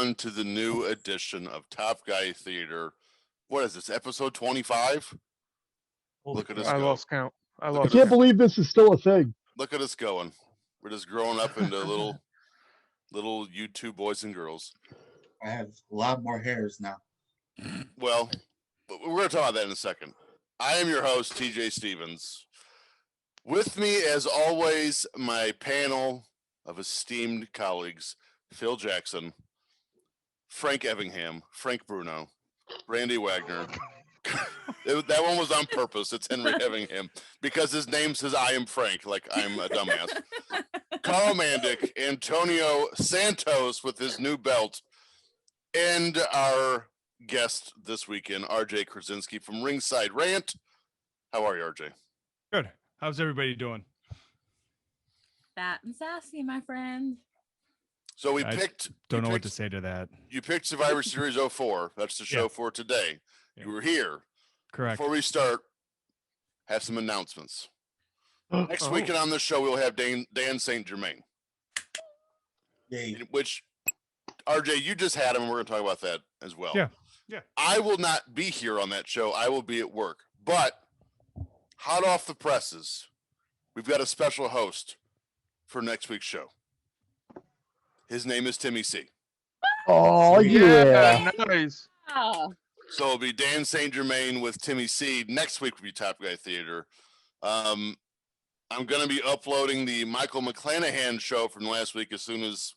everyone to the new edition of Top Guy Theater. What is this, episode 25? Look at us go. I lost count. I can't believe this is still a thing. Look at us going. We're just growing up into little YouTube boys and girls. I have a lot more hairs now. Well, we're going to talk about that in a second. I am your host, TJ Stevens. With me, as always, my panel of esteemed colleagues, Phil Jackson, Frank Evingham, Frank Bruno, Randy Wagner. That one was on purpose. It's Henry Evingham because his name says I am Frank, like I'm a dumbass. Carl Mandick, Antonio Santos with his new belt, and our guest this weekend, RJ Krusyznski from Ringside Rant. How are you, RJ? Good. How's everybody doing? Fat and sassy, my friend. So we don't know what to say to that. You picked Survivor Series 04. That's the show for today. Yeah. You were here. Correct. Before we start, have some announcements. Next weekend on the show, we'll have Dan St. Germain. Yay. Which, RJ, you just had him, and we're going to talk about that as well. Yeah. I will not be here on that show. I will be at work. But hot off the presses, we've got a special host for next week's show. His name is Timmy C. Oh, yeah. Nice. Oh. So it'll be Dan St. Germain with Timmy C. Next week will be Top Guy Theater. I'm going to be uploading the Michael McClanahan show from last week as soon as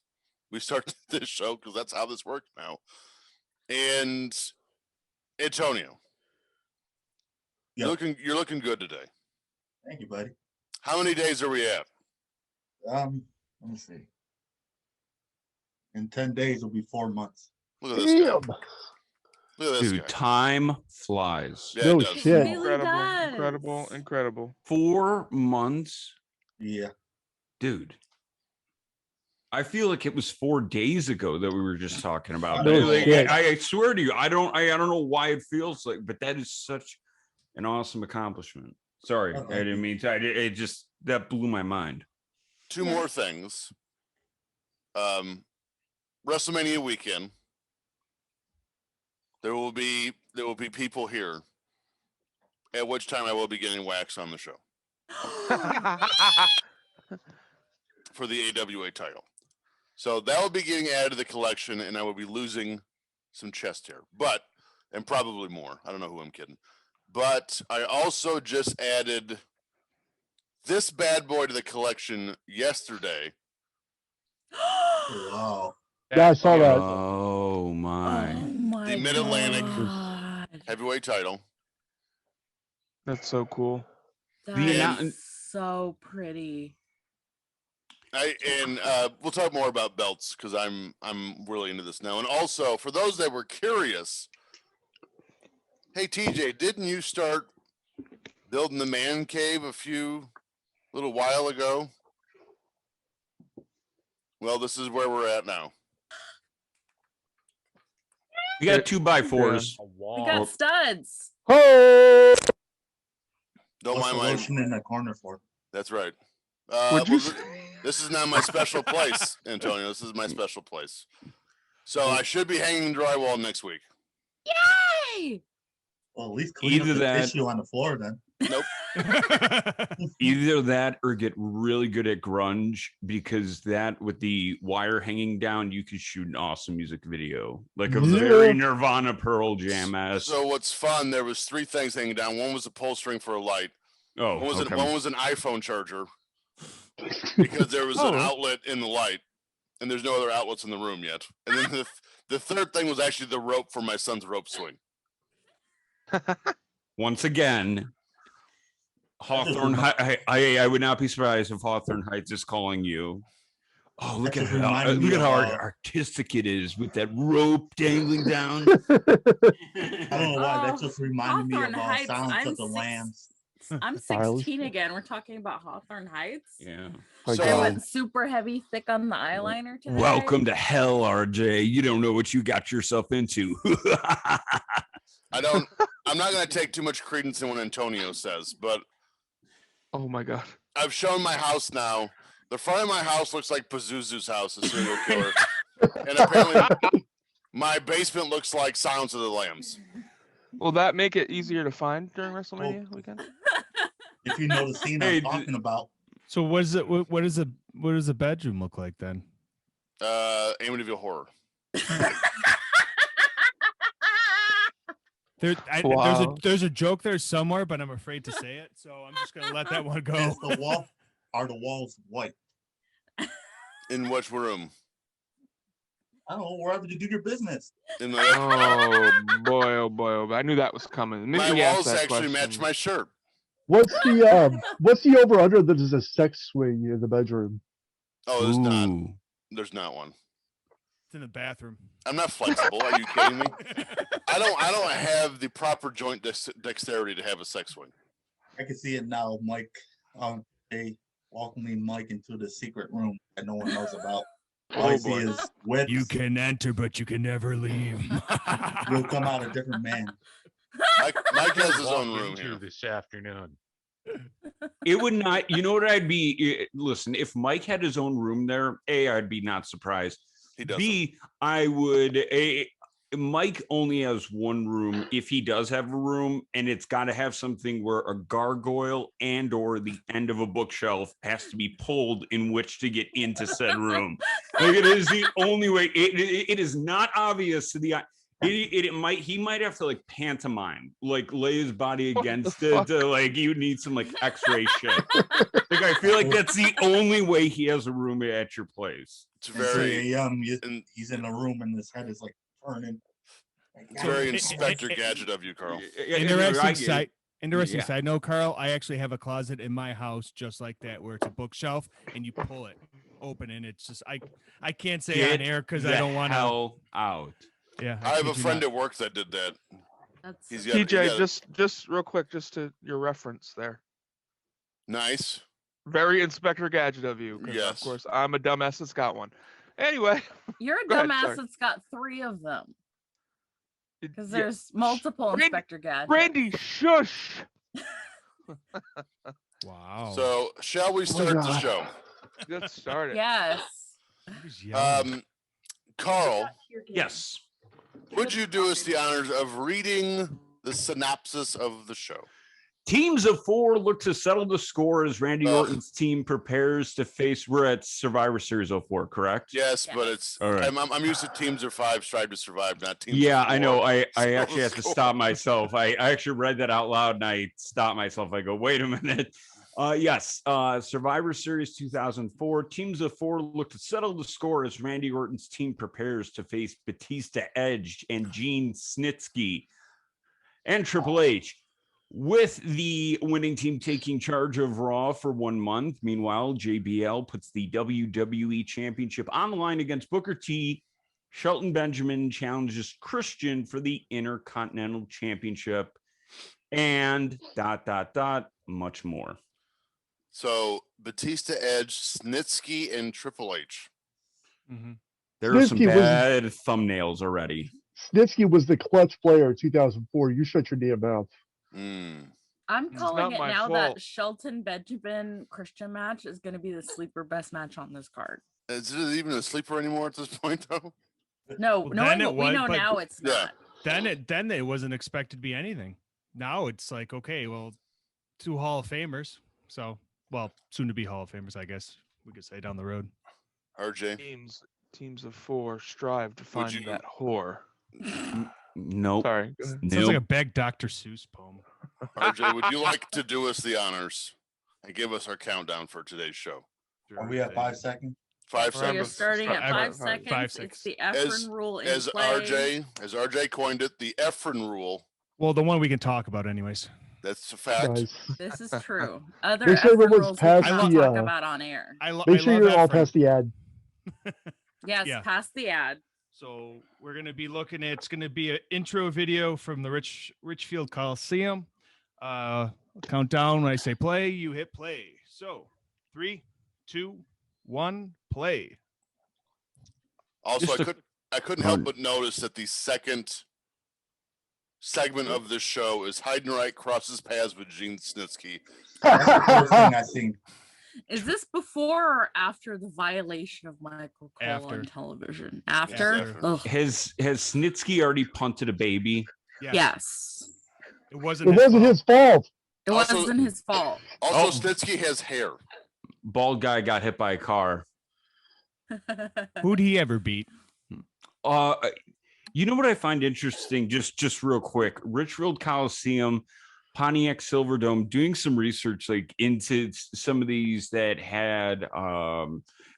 we start this show, because that's how this works now. And Antonio, Yep. you're looking good today. Thank you, buddy. How many days are we at? Let me see. In 10 days, it'll be 4 months. Look at this guy. Damn. Look at this Dude, guy. time flies. Yeah, No it does. shit. Really does. Incredible. 4 months, Yeah. dude. I feel like it was 4 days ago that we were just talking about. No Like, shit. I swear to you, I don't know why it feels like, but that is such an awesome accomplishment. Sorry, Okay. I didn't mean to. It just that blew my mind. Two more things. WrestleMania weekend. There will be people here, at which time I will be getting wax on the show for the AWA title. So that will be getting added to the collection, and I will be losing some chest hair, and probably more. I don't know who I'm kidding. But I also just added this bad boy to the collection yesterday. Wow. Yeah, I saw that. Oh my! The Mid-Atlantic God. heavyweight title. That's so cool. That The is annou- so pretty. We'll talk more about belts because I'm really into this now. And also, for those that were curious, hey TJ, didn't you start building the man cave a little while ago? Well, this is where we're at now. We got 2x4s. We got studs. Oh, Don't What's mind the my. lotion in the corner for? That's right. Would you This is not my special place, Antonio. This is my special place. So I should be hanging drywall next week. Yay! Well, at least clean Either up the that- tissue on the floor then. Nope. Either that or get really good at grunge, because that with the wire hanging down, you could shoot an awesome music video, like a Yeah. very Nirvana Pearl Jam ass. So what's fun? There was 3 things hanging down. One was a pull string for a light. Oh, One was, okay. one was an iPhone charger because there was an outlet in the light, and there's no other outlets in the room yet. And then the third thing was actually the rope for my son's rope swing. Once again, Hawthorne. I would not be surprised if Hawthorne Heights is calling you. Oh, look That at just reminded me look at how of, artistic it is with that rope dangling down. I don't know why. That Oh, just reminded me Hawthorne of Heights, Silence I'm of the Lambs. I'm Silas. 16 again. We're talking about Hawthorne Heights. Yeah. my So- I God. went super heavy, thick on the eyeliner today. Welcome to hell, RJ. You don't know what you got yourself into. I'm not going to take too much credence in what Antonio says, but Oh my God. I've shown my house now. The front of my house looks like Pazuzu's house, a serial killer. And My basement looks like Silence of the Lambs. Will that make it easier to find during WrestleMania weekend? If you know the scene Hey, I'm talking about. So what is it? What does the bedroom look like then? Amityville Horror. Wow. There's a joke there somewhere, but I'm afraid to say it, so I'm just gonna let that one go. Is the wall are the walls white? In which room? I don't know, wherever you do your business. In the Oh boy, oh boy, oh boy. I knew that was coming. my Maybe ask walls that actually match question. my shirt. What's the over under that is a sex swing in the bedroom? Oh, there's not. Ooh. There's not one. It's in the bathroom. I'm not flexible. Are you kidding me? I don't have the proper joint dexterity to have a sex swing. I can see it now, Mike. They welcoming Mike into the secret room that no one knows about. All I Oh see boy. is whips. You can enter, but you can never leave. You'll come out a different man. Mike has his own Walk room into here. this afternoon. It would not, you know what I'd be, listen, if Mike had his own room there, A, I'd be not surprised. He doesn't. B, I would, Mike only has one room if he does have a room, and it's got to have something where a gargoyle and or the end of a bookshelf has to be pulled in which to get into said room. Like, it is the only way. It is not obvious to the eye. He might have to like pantomime, like lay his body What the against it. fuck? Like you need some like X-ray shit. Like I feel like that's the only way he has a room at your place. It's And so, very, he's in a room and his head is like turning. Like, it's very Inspector Gadget of you, Carl. Interesting Yeah. side note, Carl. I actually have a closet in my house just like that, where it's a bookshelf and you pull it open, and it's just I can't say Get on air because I the don't want to. hell out. Yeah, I have a kid you friend not. at work that did that. That's He's got, TJ, just real quick, just to your reference there. nice. Very Inspector Gadget of you. 'Cause Yes. Of course, I'm a dumbass that's got one. Anyway, You're a Go ahead, dumbass sorry. that's got 3 of them because yeah. there's multiple Randy- Inspector Gadgets. Randy, shush. Wow. So, shall we start the God. show? Get started. Yes. Who's yelling? Carl, Yes. would you do us the honors of reading the synopsis of the show? Teams of 4 look to settle the score as Randy Ugh. Orton's team prepares to face. We're at Survivor Series 04, correct? Yes, but Yes. it's All right. I'm used to teams of 5 strive to survive, not teams. Yeah, of I know. 4. I Settle actually the have to score. stop myself. I actually read that out loud and I stopped myself. I go, wait a minute. Yes, Survivor Series 2004. Teams of 4 look to settle the score as Randy Orton's team prepares to face Batista, Edge, and Gene Snitsky and Triple H, with the winning team taking charge of Raw for 1 month. Meanwhile, JBL puts the WWE Championship on the line against Booker T. Shelton Benjamin challenges Christian for the Intercontinental Championship, and ... much more. So Batista, Edge, Snitsky, and Triple H. Mhm. There are some Snitsky was- bad thumbnails already. Snitsky was the clutch player in 2004. You shut your damn mouth. Mm. I'm It's calling not it my now fault. that Shelton Benjamin Christian match is going to be the sleeper best match on this card. Is it even a sleeper anymore at this point, though? No, Well, knowing then it what we was, know but- now, it's Yeah. not. Then it wasn't expected to be anything. Now it's like, okay, well, 2 Hall of Famers. So, well, soon to be Hall of Famers, I guess we could say down the road. RJ. Teams of 4 strive to find you- that whore. Nope. Sorry. Go ahead. Sounds Nope. like a big Dr. Seuss poem. RJ, would you like to do us the honors and give us our countdown for today's show? Are we at 5 seconds? 5 So you're Remember, seconds. starting at forever, 5 five seconds. seconds. It's the As- Efren rule in As play. RJ coined it, the Efren rule. Well, the one we can talk about, anyways. That's a fact. Nice. This is true. Other Make sure Efren everyone's rules we past cannot the, talk uh, about on air. Make sure you're all Efren. past the ad. Yes, yeah. past the ad. So we're gonna be looking at, it's gonna be an intro video from the Richfield Coliseum. Count down when I say play, you hit play. So 3, 2, 1, play. Also, Just I couldn't help but notice that the second segment of this show is Heidenreich crosses paths with Gene Snitsky. That's the first thing I seen. Is this before or after the violation of Michael Cole After. on television? After? After. Ugh. Has Snitsky already punted a baby? Yes. It wasn't. It wasn't his fault. It Also- wasn't his fault. Also, Oh. Snitsky has hair. Bald guy got hit by a car. Who'd he ever beat? You know what I find interesting? Just real quick, Richfield Coliseum, Pontiac Silverdome, doing some research like into some of these that had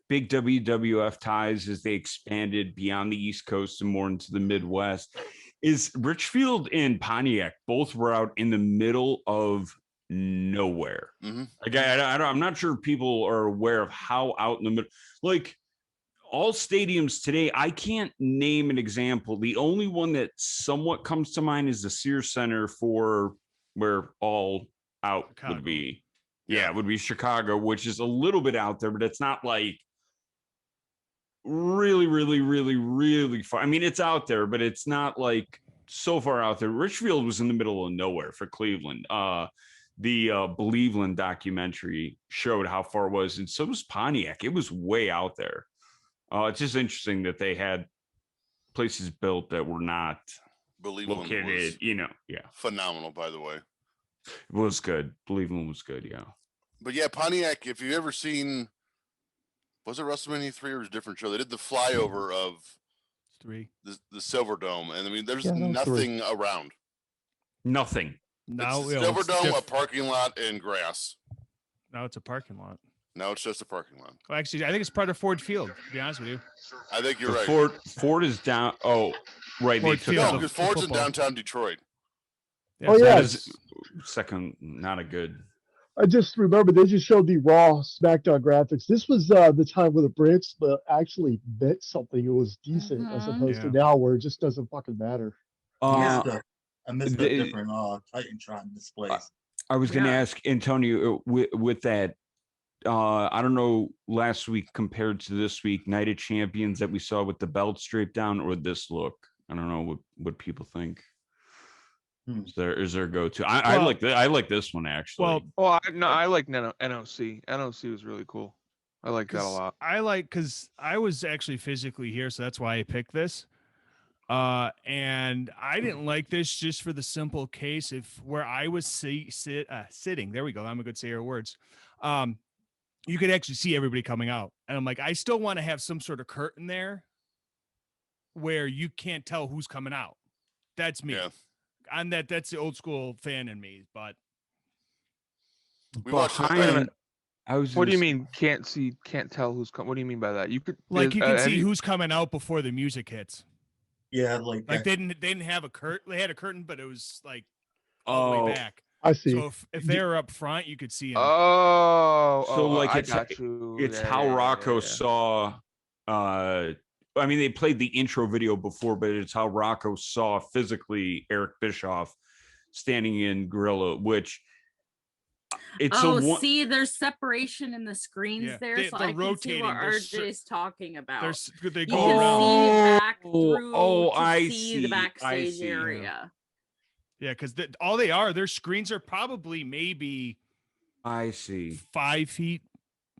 big WWF ties as they expanded beyond the East Coast and more into the Midwest. Is Richfield and Pontiac both were out in the middle of nowhere? Mhm. Like I'm not sure people are aware of how out in the middle. Like all stadiums today, I can't name an example. The only one that somewhat comes to mind is the Sears Center for where all out Chicago. would be. Yeah, it would be Chicago, which is a little bit out there, but it's not like really far. I mean, it's out there, but it's not like so far out there. Richfield was in the middle of nowhere for Cleveland. The Believeland documentary showed how far it was, and so was Pontiac. It was way out there. It's just interesting that they had places built that were not Believeland located, was yeah. phenomenal, by the way. It was good. Believeland was good, yeah. But yeah, Pontiac, if you've ever seen, was it WrestleMania 3 or was it a different show? They did the flyover of 3. the Silver Dome. And I mean, there's Yeah, that was nothing around. Nothing. Now, It's you a know, Silver it's Dome, a diff- parking lot, and grass. now it's a parking lot. Now it's just a parking lot. Well, actually, I think it's part of Ford Field, to be honest with you. I think you're The right. Ford is down. Oh, right. Ford they took Field. No, out- because Ford's in football. downtown Detroit. Oh, that yeah. is second, not a good. I just remember they just showed the Raw SmackDown graphics. This was the time where the Brits actually meant something. It was decent as Mhm. opposed to Yeah. now where it just doesn't fucking matter. I missed the they- different Titantron displays. I was going to Yeah. ask Antonio with that. I don't know, last week compared to this week, Night of Champions that we saw with the belt straight down, or this look. I don't know what people think. Is there a go-to? I Well- like that. I like this one actually. Well, Oh, I like NOC. NOC was really cool. I like that a lot. because I was actually physically here, so that's why I picked this. And I didn't like this just for the simple case if where I was sitting. There we go. I'm a good sayer of words. You could actually see everybody coming out, and I'm like, I still want to have some sort of curtain there where you can't tell who's coming out. That's me. Yeah. That's the old school fan in me, but We watched that. Behind, I was. What do you gonna mean can't tell who's coming? What do you mean by that? You could like you can have see who's coming out before the music hits. Yeah, like Like that. they didn't have a curtain. They had a curtain, but it was like all the Oh, way back. I see. So if they were up front, you could see them. Oh, like I it's got you. it's Yeah, how yeah, yeah, Rocco yeah. saw. I mean, they played the intro video before, but it's how Rocco saw physically Eric Bischoff standing in Gorilla, which it's Oh, a one. see, there's separation in the screens Yeah, there, they- so they're I can see rotating. what They're cer- RJ's talking about. They You go can around. see back through Oh, to I see the see, I backstage see. area. Yeah, because all they are, their screens are probably maybe I see. 5 feet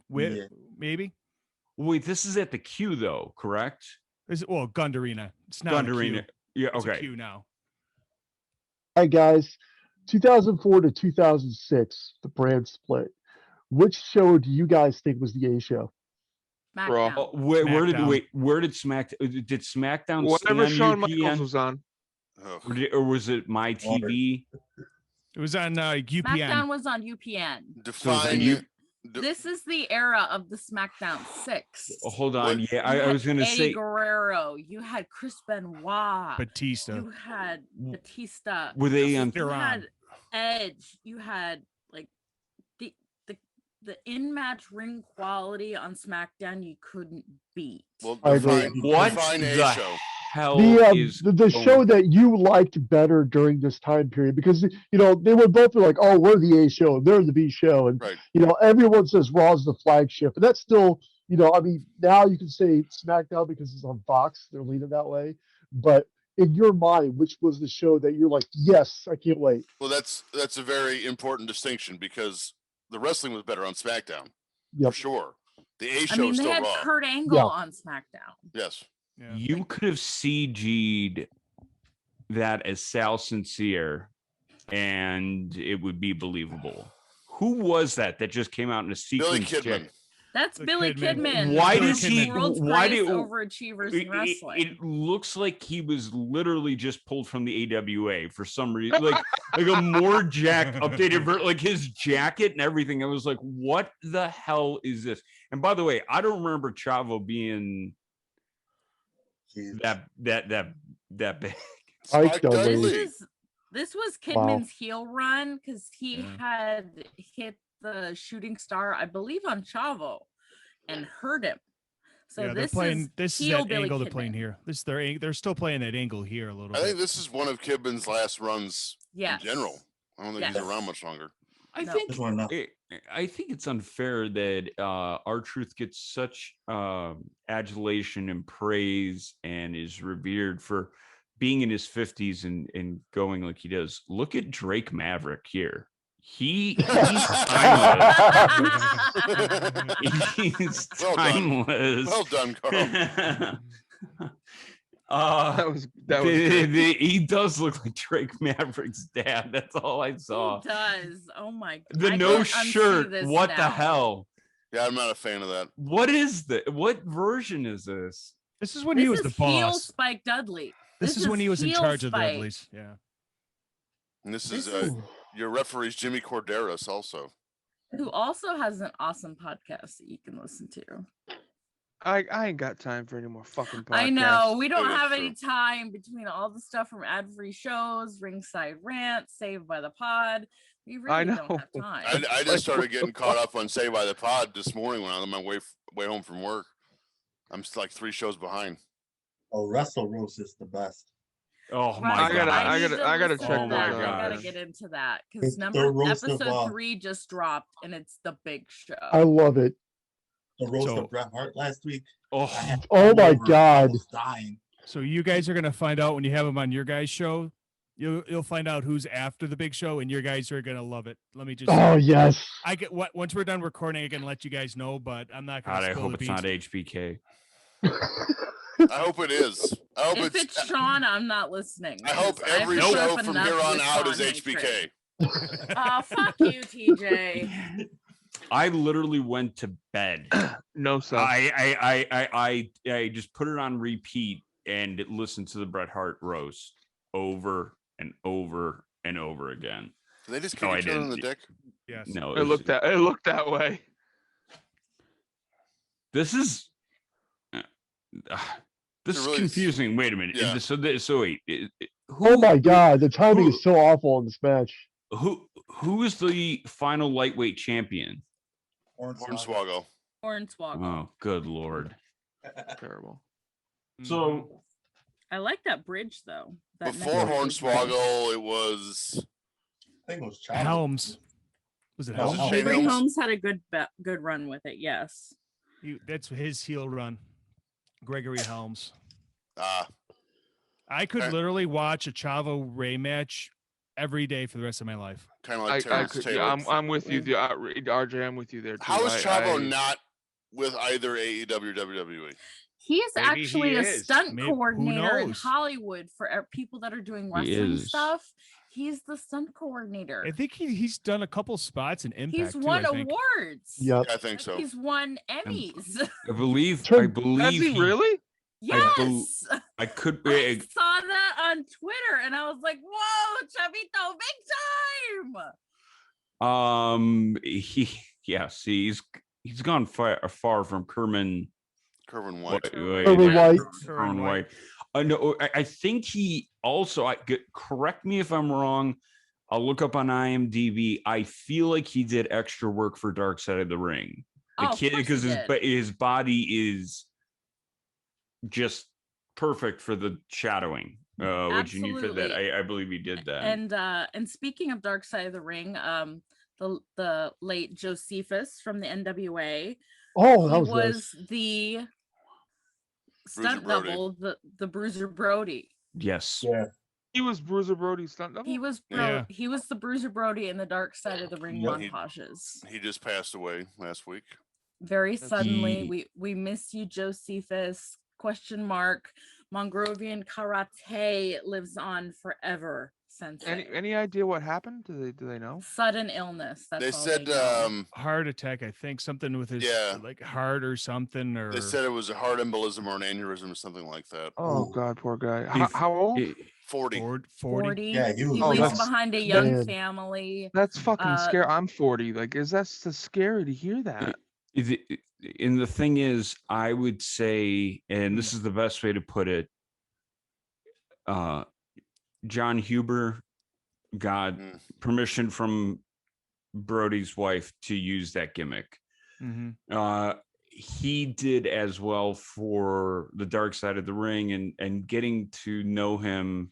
width, Yeah. maybe. Wait, this is at the Q though, correct? Well, Gund Arena. It's not Gund a Arena. queue. Yeah. It's a Okay. queue now. All right, guys. 2004 to 2006, the brand split. Which show do you guys think was the A show? Raw. SmackDown. Oh, where did SmackDown. where did SmackDown stay Whatever on Shawn UPN? Michaels was on. Ugh. Or was it my TV? It was on UPN. SmackDown was on UPN. Define you- This is the era of the SmackDown 6. Oh, hold on. What? Yeah, You I had was gonna Eddie say. Guerrero. You had Chris Benoit. Batista. You had Batista. Were they on? They're You on. had Edge. You had like the in-match ring quality on SmackDown you couldn't beat. Well, I agree. define a the show. hell The is the going- show that you liked better during this time period, because they would both be like, oh, we're the A show and they're the B show, and Right. everyone says Raw's the flagship, and that's still I mean, now you can say SmackDown because it's on Fox, they're leaning that way, but in your mind, which was the show that you're like, yes, I can't wait? Well, that's a very important distinction because the wrestling was better on SmackDown. Yep. for sure. The A I show mean, is they still had Raw. Kurt Angle Yeah. on SmackDown. Yes. Yeah. You could have CG'd that as Sal Sincere and it would be believable. Who was that just came out in a Billy sequence check? Kidman. That's The Billy Kidman. Kidman. Why one does of the he? world's Why greatest do overachievers in wrestling? it looks like he was literally just pulled from the AWA for some reason, like a more jacked, updated version, like his jacket and everything. I was like, what the hell is this? And by the way, I don't remember Chavo being Jeez. that big. Spike Spike Dudley. Dudley. This was Wow. Kidman's heel run because he Yeah. had hit the shooting star, I believe, on Chavo and hurt him. So yeah, they're this playing. is This is heel that Billy angle they're Kidman. playing here. They're still playing that angle here a little I think bit. this is one of Kidman's last runs Yes. in general. I don't think he's Yes. around much longer. I No. think This one, no. I think it's unfair that R-Truth gets such adulation and praise and is revered for being in his 50s and going like he does. Look at Drake Maverick here. He's timeless. He's Well done. timeless. Well done, Carl. He does look like Drake Maverick's dad. That's all I saw. He does. Oh my! The I no can't unsee shirt. this What the now. hell? Yeah, I'm not a fan of that. What is that? What version is this? This is when This he was is the heel boss. Spike Dudley. This is when he was in heel charge of the Spike. Dudleys. Yeah. And this This is is- your referee's Jimmy Corderas also. Who also has an awesome podcast that you can listen to. I ain't got time for any more fucking podcasts. I know we don't That is have true. any time between all the stuff from ad-free shows, Ringside Rants, Saved by the Pod. We really don't know. have time. I just started getting caught up on Say by the Pod this morning when I was on my way home from work. I'm still like 3 shows behind. Oh, Wrestle Roast is the best. Oh my Right, I god! need to gotta listen check to those that. out. I gotta get into that because It's the roast of, episode 3 just dropped and it's the big show. I love it. The roast So- of Bret Hart last week. I Oh, had to Oh come my over. I God. was dying. So you guys are gonna find out when you have him on your guys' show. You'll find out who's after the big show, and your guys are gonna love it. Let me just. Oh yes. I get what once we're done recording, I can let you guys know, but I'm not gonna. God, I spill hope the it's beans. not HBK. I hope it is. I hope If it's Sean, I'm not listening. I hope because I have every to put show up from enough here on with out is Sean HBK. hatred. Oh, fuck you, TJ. I literally went to bed. No, sir. I just put it on repeat and listened to the Bret Hart roast over and over and over again. Do they just No, kick I each other in the didn't. dick? Yes. No, It looked that way. This is this is really- confusing. Wait a minute. Yeah. So wait. Oh my God. The timing is so awful in this match. Who is the final lightweight champion? Hornswoggle. Hornswoggle. Oh, good lord. Terrible. So I like that bridge though. That Before next bridge. Hornswoggle, it was I think it was Chavo. Helms. Was it Was Helms? it Shane Ray Helms? Holmes had a good run with it. Yes. That's his heel run. Gregory Helms. ah. I could Okay. literally watch a Chavo Ray match every day for the rest of my life. Kind of I like Terrence could, Taylor. yeah, I'm with you, RJ. I'm with you there. Too. How is Chavo I- not with either AEW or WWE? He is Maybe actually he a is. stunt Maybe- who coordinator in knows? Hollywood for people that are doing He wrestling is. stuff. He's the stunt coordinator. I think he's done a couple spots in Impact. He's too, won I think. awards. Yep. Yeah, I think so. He's won Emmys. I believe Has he really? Yes. I could I saw that on Twitter and I was like, whoa, Chavito, big time. He's gone far from Kerman Kerwin White. Kerwin White. Kerwin White. No, I think he also. Correct me if I'm wrong. I'll look up on IMDb. I feel like he did extra work for Dark Side of the Ring. The Oh, of kid, course because he his did. his body is just perfect for the shadowing. Which you need for that. Absolutely. I believe he did that. And speaking of Dark Side of the Ring, the late Josephus from the NWA, Oh, that he was was nice. the stunt Brody. double, the Bruiser Brody. Yes. Yeah. He was Bruiser Brody's stunt double. He was Yeah. he was the Bruiser Brody in the Dark Side of the Ring Yep. montages. He just passed away last week. very suddenly. He- We miss you, Josephus? ? Mongrovian karate lives on forever. Sensei. Any idea what happened? Do they know? Sudden illness. That's They all said, they know. Heart attack, I think, something with his Yeah. like heart or something, or they said it was a heart embolism or an aneurysm or something like that. Oh Ooh. God, poor guy. If- How old? 40. 40. Yeah, he was He Oh, leaves that's- behind a young Man. family. That's fucking Uh, scary. I'm 40. Like, that's just scary to hear that. And the thing is, I would say, and this is the best way to put it, John Huber got Mm. permission from Brody's wife to use that gimmick. Mhm. He did as well for the Dark Side of the Ring, and getting to know him.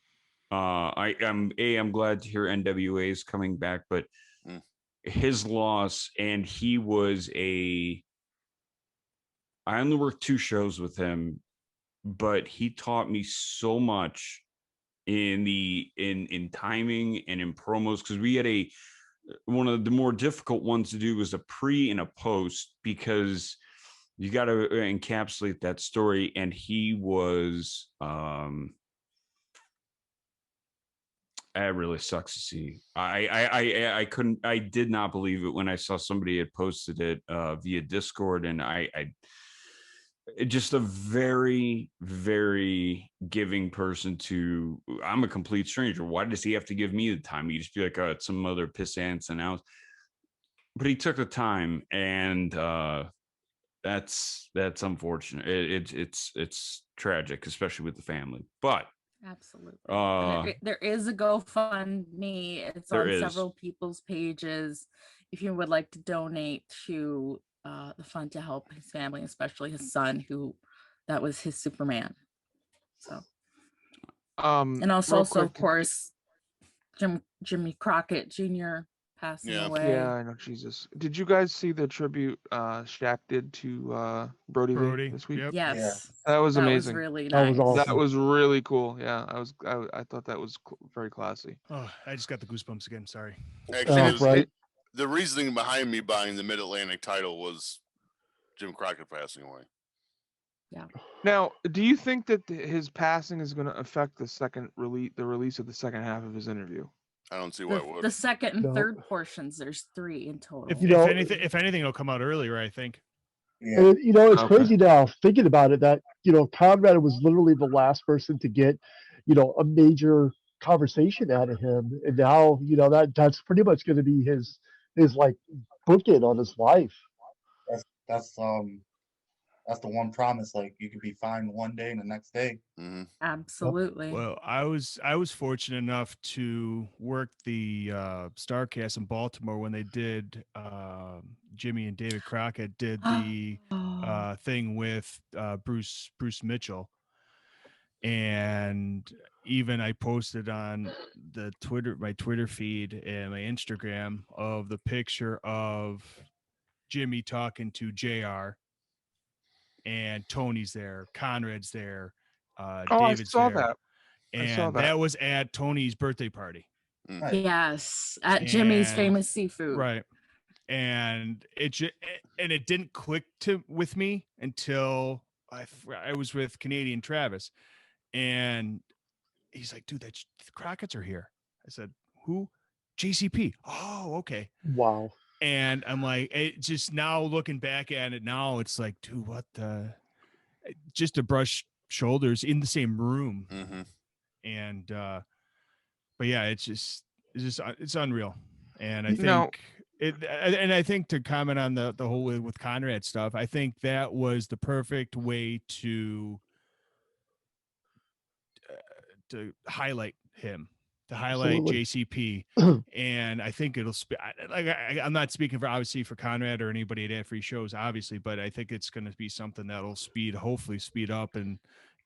I'm glad to hear NWA is coming back, but Mm. his loss, and I only worked 2 shows with him, but he taught me so much in timing and in promos, because we had one of the more difficult ones to do was a pre and a post, because you got to encapsulate that story. And he was it really sucks to see. I did not believe it when I saw somebody had posted it via Discord, and just a very, very giving person to. I'm a complete stranger. Why does he have to give me the time? You just be like, oh, it's some other pissants and out. But he took the time, and that's unfortunate. It's tragic, especially with the family. But Absolutely. And there is a GoFundMe. It's There on is. several people's pages. If you would like to donate to the fund to help his family, especially his son, who that was his Superman. So, and also, real of quick, course, Jimmy Crockett Jr. passing Yeah. away. Yeah, I know. Jesus. Did you guys see the tribute Shaq did to Brody Lee this week? Yep. Yes. That was That amazing. was really That nice. was awesome. That was really cool. Yeah, I thought that was very classy. Oh, I just got the goosebumps again. Sorry. Actually, Oh, it was- right. the reasoning behind me buying the Mid-Atlantic title was Jim Crockett passing away. Now, do you think that his passing is going to affect the release of the second half of his interview? I don't see why it The would. second and No. third portions, there's 3 in total. If, You know- if anything, it'll come out earlier, I think. Yeah. And it's Okay. crazy now thinking about it that, Conrad was literally the last person to get, a major conversation out of him. And now, that's pretty much going to be his like bookend on his life. That's the one promise. Like, you could be fine one day and the next day. Mhm. Absolutely. Well, I was fortunate enough to work the Starcast in Baltimore when they did Jimmy and David Crockett did the thing with Bruce Mitchell, and even I posted on my Twitter feed and my Instagram of the picture of Jimmy talking to JR, and Tony's there, Conrad's there, David's I saw there. that. I saw And that. that was at Tony's birthday party. Right. Yes, at Jimmy's And- Famous Seafood. Right. And it didn't click with me until I was with Canadian Travis, and he's like, dude, the Crockett's are here. I said, who? JCP. Oh, okay. Wow. And I'm like, it just now looking back at it now, it's like, dude, what the, just to brush shoulders in the same room. Mhm. And, but yeah, it's unreal. And I You know- think I think to comment on the whole with Conrad stuff, I think that was the perfect way to highlight him, to highlight Absolutely. JCP. And I think it'll I'm not speaking for obviously for Conrad or anybody at Ad Free Shows, obviously, but I think it's going to be something that'll hopefully speed up and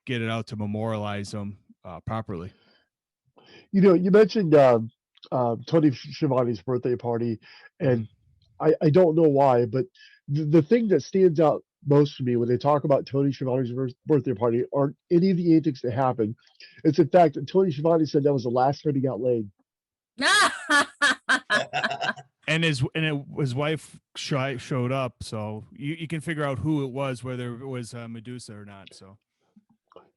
get it out to memorialize them properly. You mentioned Tony Schiavone's birthday party, and I don't know why, but the thing that stands out most to me when they talk about Tony Schiavone's birthday party aren't any of the antics that happened. It's the fact that Tony Schiavone said that was the last time he got laid. And his wife showed up, so you can figure out who it was, whether it was Medusa or not. So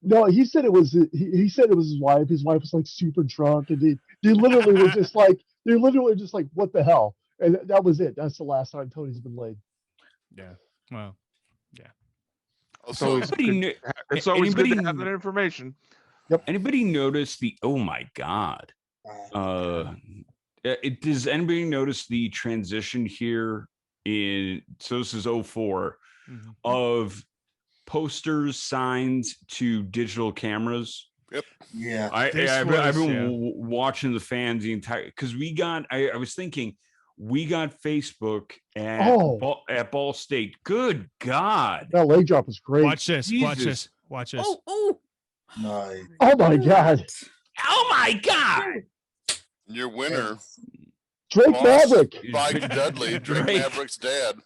No, he said it was he said it was his wife. His wife was like super drunk, and they literally were just like what the hell, and that was it. That's the last time Tony's been laid. yeah, well, yeah. It's always good, it's always good to have that information. Yep. Anybody notice the? Oh my God. Does anybody notice the transition here so this is 04 of posters, signs to digital cameras? Yep. Yeah. I've been watching the fans the entire, because I was thinking we got Facebook at Ball State. Good God. That leg drop was great. Watch this. Watch this. Watch this. Oh. Nice. Oh my God. Oh my God. Your winner, Drake Maverick. Mike Dudley, Drake Maverick's dad.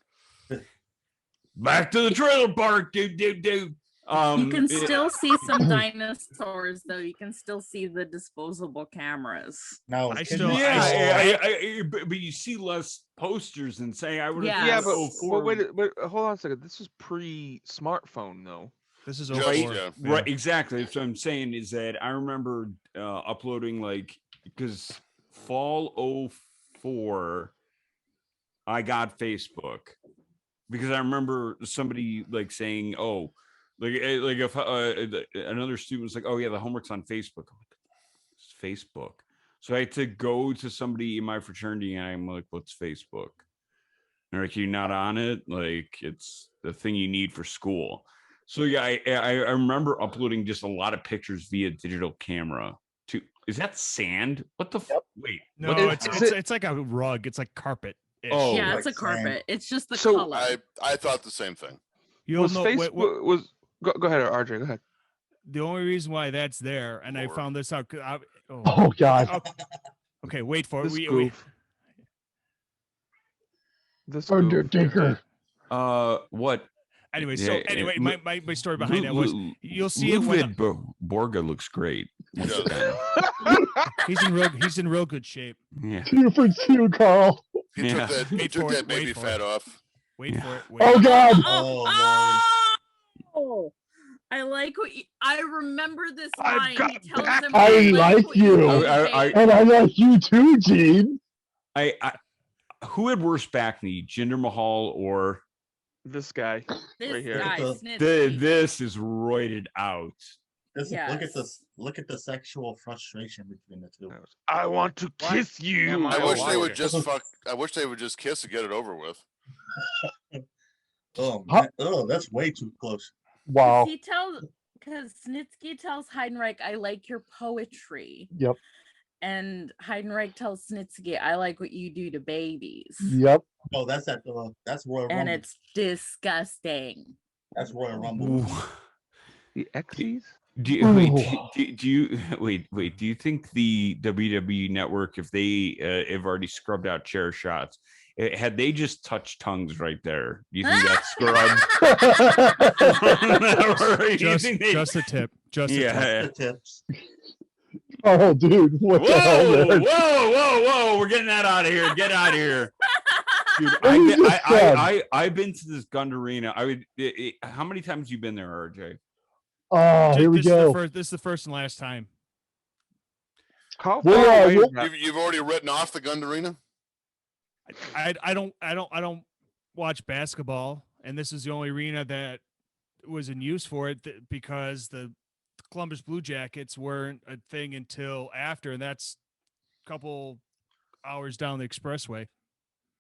Back to the trailer park, dude. You can still see some dinosaurs, though. You can still see the disposable cameras. No, but you see less posters than saying I would Yeah. have. But wait, hold on a second. This is pre-smartphone, though. This is right. Exactly. That's what I'm saying is that I remember uploading because fall 04, I got Facebook because I remember somebody saying, "Oh, if another student was like, oh yeah, the homework's on Facebook." I'm like, it's Facebook. So I had to go to somebody in my fraternity and I'm like, what's Facebook? And they're like, you're not on it? Like, it's the thing you need for school. So yeah, I remember uploading just a lot of pictures via digital camera. Is that sand? What the? Wait, no, it's like a rug. It's like carpet. Oh, yeah, it's a carpet. It's just the color. I thought the same thing. Go ahead, RJ. Go ahead. The only reason why that's there, and I found this out. Oh God. Okay, wait for it. This Undertaker. What? Anyway, my story behind that was you'll see it when Borga looks great. He's in real good shape. Yeah. 2 for 2, Carl. He took that baby fat off. Wait for it. Oh God. Oh, I like what I remember this line. He tells him, I like you, and I like you too, Gene. Who had worse back knee, Jinder Mahal or this guy right here? This is roided out. Look at the sexual frustration between the two. I want to kiss you. I wish they would just fuck. I wish they would just kiss and get it over with. Oh man. Oh, that's way too close. Wow. Because Snitsky tells Heidenreich, "I like your poetry." Yep. And Heidenreich tells Snitsky, "I like what you do to babies." Yep. Oh, that's Royal Rumble. And it's disgusting. That's Royal Rumble. The X's? Do you think the WWE network, if they have already scrubbed out chair shots, had they just touched tongues right there, do you think that's scrubbed? Just the tip. Just the tips. Oh, dude, what the hell, man? Whoa! We're getting that out of here. Get out of here, dude. I've been to this gun arena. How many times have you been there, RJ? Oh, here we go. This is the first and last time. How far away is that? You've already written off the gun arena. I don't watch basketball, and this is the only arena that was in use for it because the Columbus Blue Jackets weren't a thing until after, and that's a couple hours down the expressway.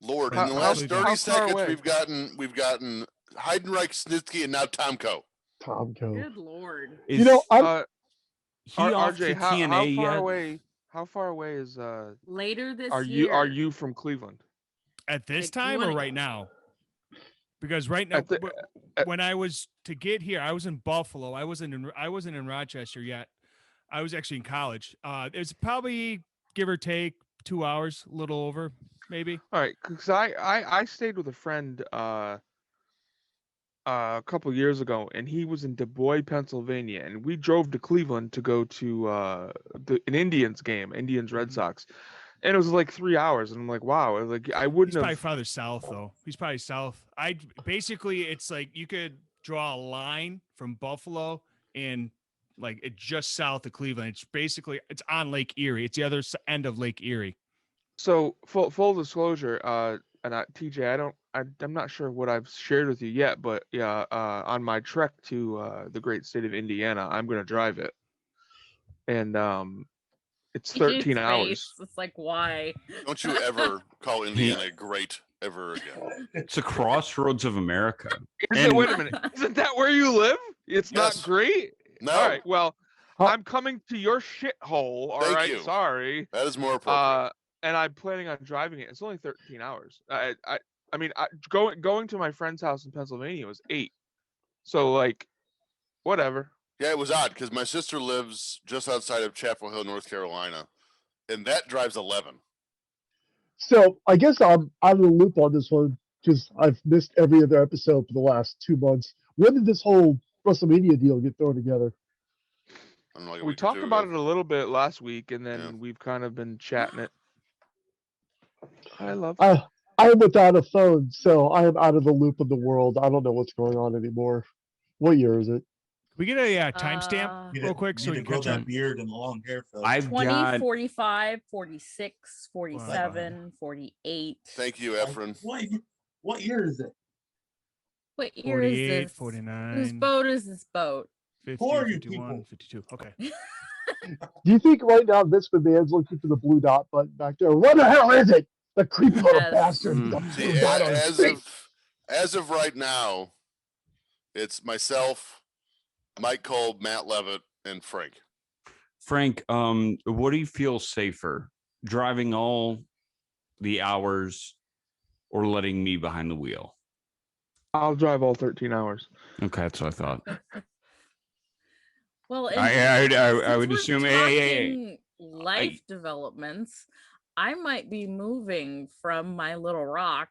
Lord, in the last 30 seconds, we've gotten Heidenreich, Snitsky, and now Tomko. Good Lord. RJ, how far away is later this year? Are you from Cleveland? At this time or right now? Because right now, when I was to get here, I was in Buffalo. I wasn't in Rochester yet. I was actually in college. It's probably give or take 2 hours, a little over, maybe. All right, because I stayed with a friend a couple years ago, and he was in Du Bois, Pennsylvania, and we drove to Cleveland to go to an Indians game, Indians Red Sox, And it was like 3 hours, and I'm like, wow, like I He's wouldn't probably have. farther south though. He's probably south. Basically it's like you could draw a line from Buffalo and like it's just south of Cleveland. It's on Lake Erie. It's the other end of Lake Erie. So full disclosure, and TJ, I'm not sure what I've shared with you yet, but yeah, on my trek to the great state of Indiana, I'm gonna drive it, and it's 13 hours. It's like, why? Don't you ever call Indiana great ever again. It's a crossroads of America. Is it? Wait a minute. Isn't that where you live? It's not Yes. great. No. All right. Well, Huh? I'm coming to your shithole. All Thank right. you. Sorry. That is more appropriate. And I'm planning on driving it. It's only 13 hours. I mean, going to my friend's house in Pennsylvania was 8. So like, whatever. Yeah, it was odd because my sister lives just outside of Chapel Hill, North Carolina, and that drives 11. So I guess I'm out of the loop on this one because I've missed every other episode for the last 2 months. When did this whole WrestleMania deal get thrown together? I don't know, like a We week or talked two about ago. it a little bit last week, and then Yeah. we've kind of been chatting it. I love. I am without a phone, so I am out of the loop of the world. I don't know what's going on anymore. What year is it? We get a timestamp Uh, real quick so we need can to grow catch that up. beard and long hair, Phil. I've 20, got 45, 46, 47, 48. Thank you, Efren. What year is it? What year is 48, this? 49. Whose boat is this boat? 50, Who are you 51, people? 52. Okay. Do you think right now Vince McMahon's looking for the blue dot button back there? What the hell is it? The creepy little Yes. bastard. Mm. with the See, blue dot on his face. as of right now, it's myself, Mike Kolb, Matt Levitt, and Frank. Frank, what do you feel safer, driving all the hours or letting me behind the wheel? I'll drive all 13 hours. Okay, that's what I thought. Well, I would since assume we're hey, talking life developments, I might be moving from my little rock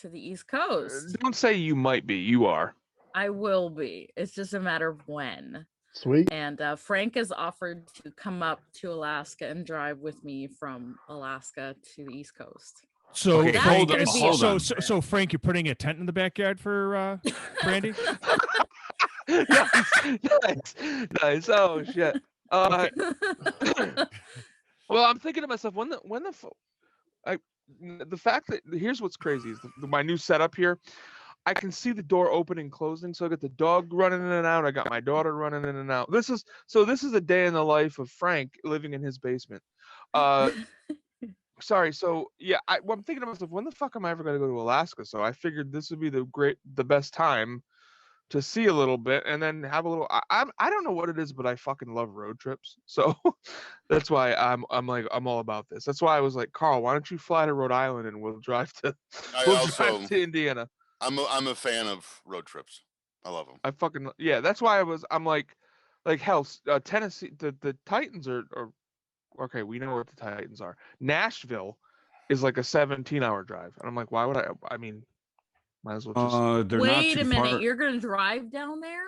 to the East Coast. Don't say you might be. You are. I will be. It's just a matter of when. Sweet. And Frank has offered to come up to Alaska and drive with me from Alaska to the East Coast. So Okay, That's Frank, gonna be a hold on. so Frank, you're putting a tent in the backyard for Brandy? nice. Oh shit. Well, I'm thinking to myself, the fact that here's what's crazy is my new setup here. I can see the door opening, closing, so I got the dog running in and out. I got my daughter running in and out. This is a day in the life of Frank living in his basement. Sorry. So yeah, I'm thinking to myself, when the fuck am I ever gonna go to Alaska? So I figured this would be the best time to see a little bit and then have a little. I don't know what it is, but I fucking love road trips. So that's why I'm all about this. That's why I was like, Carl, why don't you fly to Rhode Island and we'll drive to drive to Indiana. I'm a fan of road trips. I love them. That's why I'm like hell, Tennessee, the Titans are okay, we know what the Titans are. Nashville is like a 17-hour drive. And I'm like, why would I mean, might as well just They're not Wait too a minute, far. you're gonna drive down there?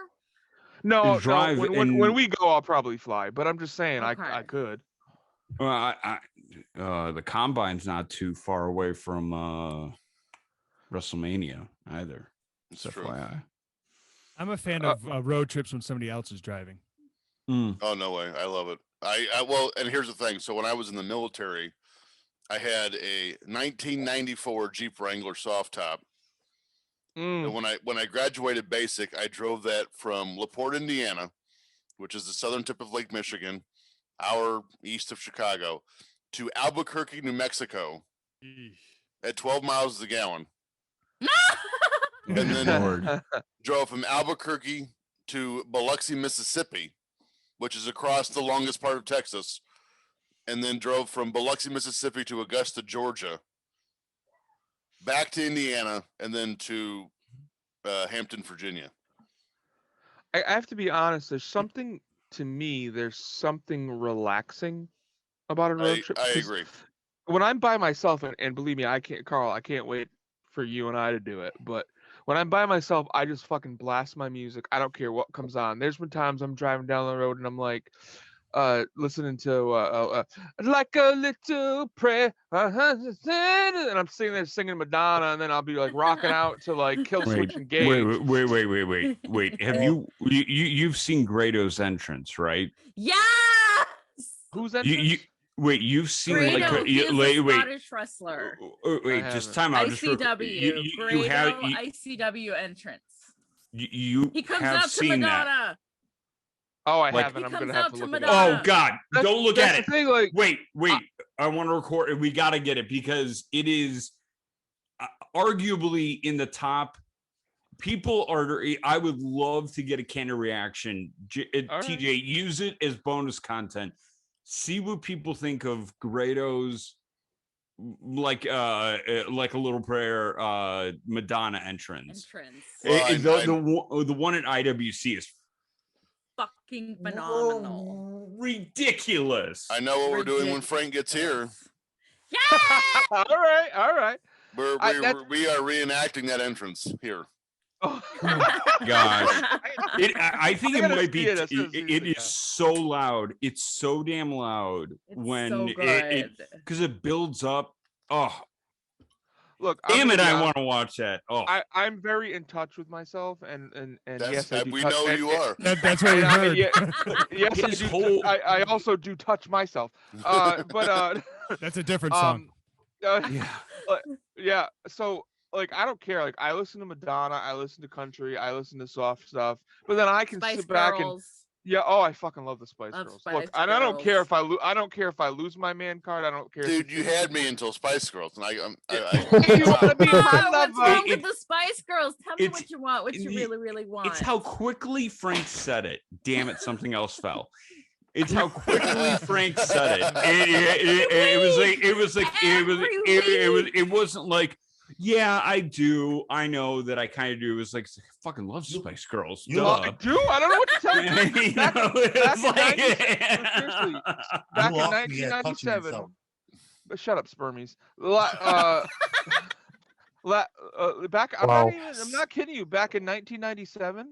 No, drive when we go, I'll probably fly. But I'm just saying, Okay. I could. Well, the combine's not too far away from WrestleMania either. It's Just true. FYI. I'm a fan of road trips when somebody else is driving. Oh, no way. I love it. Well, and here's the thing. So when I was in the military, I had a 1994 Jeep Wrangler soft top. And when I graduated basic, I drove that from LaPorte, Indiana, which is the southern tip of Lake Michigan, hour east of Chicago, to Albuquerque, New Mexico, at 12 miles a gallon. And then drove from Albuquerque to Biloxi, Mississippi, which is across the longest part of Texas, and then drove from Biloxi, Mississippi to Augusta, Georgia, back to Indiana, and then to Hampton, Virginia. I have to be honest. There's something relaxing about a road trip. I 'cause agree. When I'm by myself, and believe me, I can't wait for you and I to do it. But when I'm by myself, I just fucking blast my music. I don't care what comes on. There's been times I'm driving down the road and I'm like, listening to like a little prayer, and I'm sitting there singing Madonna, and then I'll be like rocking out to like Kill Switch Engage. Wait. Have you've seen Grado's entrance, right? Yes. Who's entrance? You've seen Grado, he is a wait, Scottish wrestler. wait, just time out. ICW. You have ICW entrance. you He comes have out to seen that. Madonna. Oh, I Like- haven't. I'm He gonna comes have out to to look it Madonna. up. Oh God! Don't look at it. The thing, like, Wait. I want to record. We got to get it because it is arguably in the top. People are. I would love to get a Canada reaction. TJ, use it as bonus content. See what people think of Grado's like a little prayer Madonna entrance. Well, The one at IWC is Fucking phenomenal. ridiculous. I know what we're doing when Frank gets here. Yeah. all right. We are reenacting that entrance here. Oh. Gosh. I think I it gotta might be. see it. It is so loud. It's so damn loud It's when so it good. because it builds up. Oh, Look, damn it! I want to watch that. Oh, I'm very in touch with myself, and yes, I do. We know you are. That's what we heard. Yes, I His do. whole- I also do touch myself. But That's a different song. yeah. So like, I don't care. Like, I listen to Madonna, I listen to country, I listen to soft stuff. But then I can Spice sit back and Girls. I fucking love the Spice Love Girls. Spice Look, and I don't Girls. care if I don't care if I lose my man card. I don't care. Dude, you had me until Spice Girls, and You wanna be my What's lover? wrong with the Spice Girls? Tell me it's- what you want, what you really, really want. it's how quickly Frank said it. Damn it! Something else fell. It's how quickly Frank said it. It wasn't like, yeah, I do. I know that I kind of do. It was like, I fucking love Spice Girls. I do? I don't know what to tell you. Back in 1997. Shut up, spermies. Back, Wow. I'm not kidding you. Back in 1997,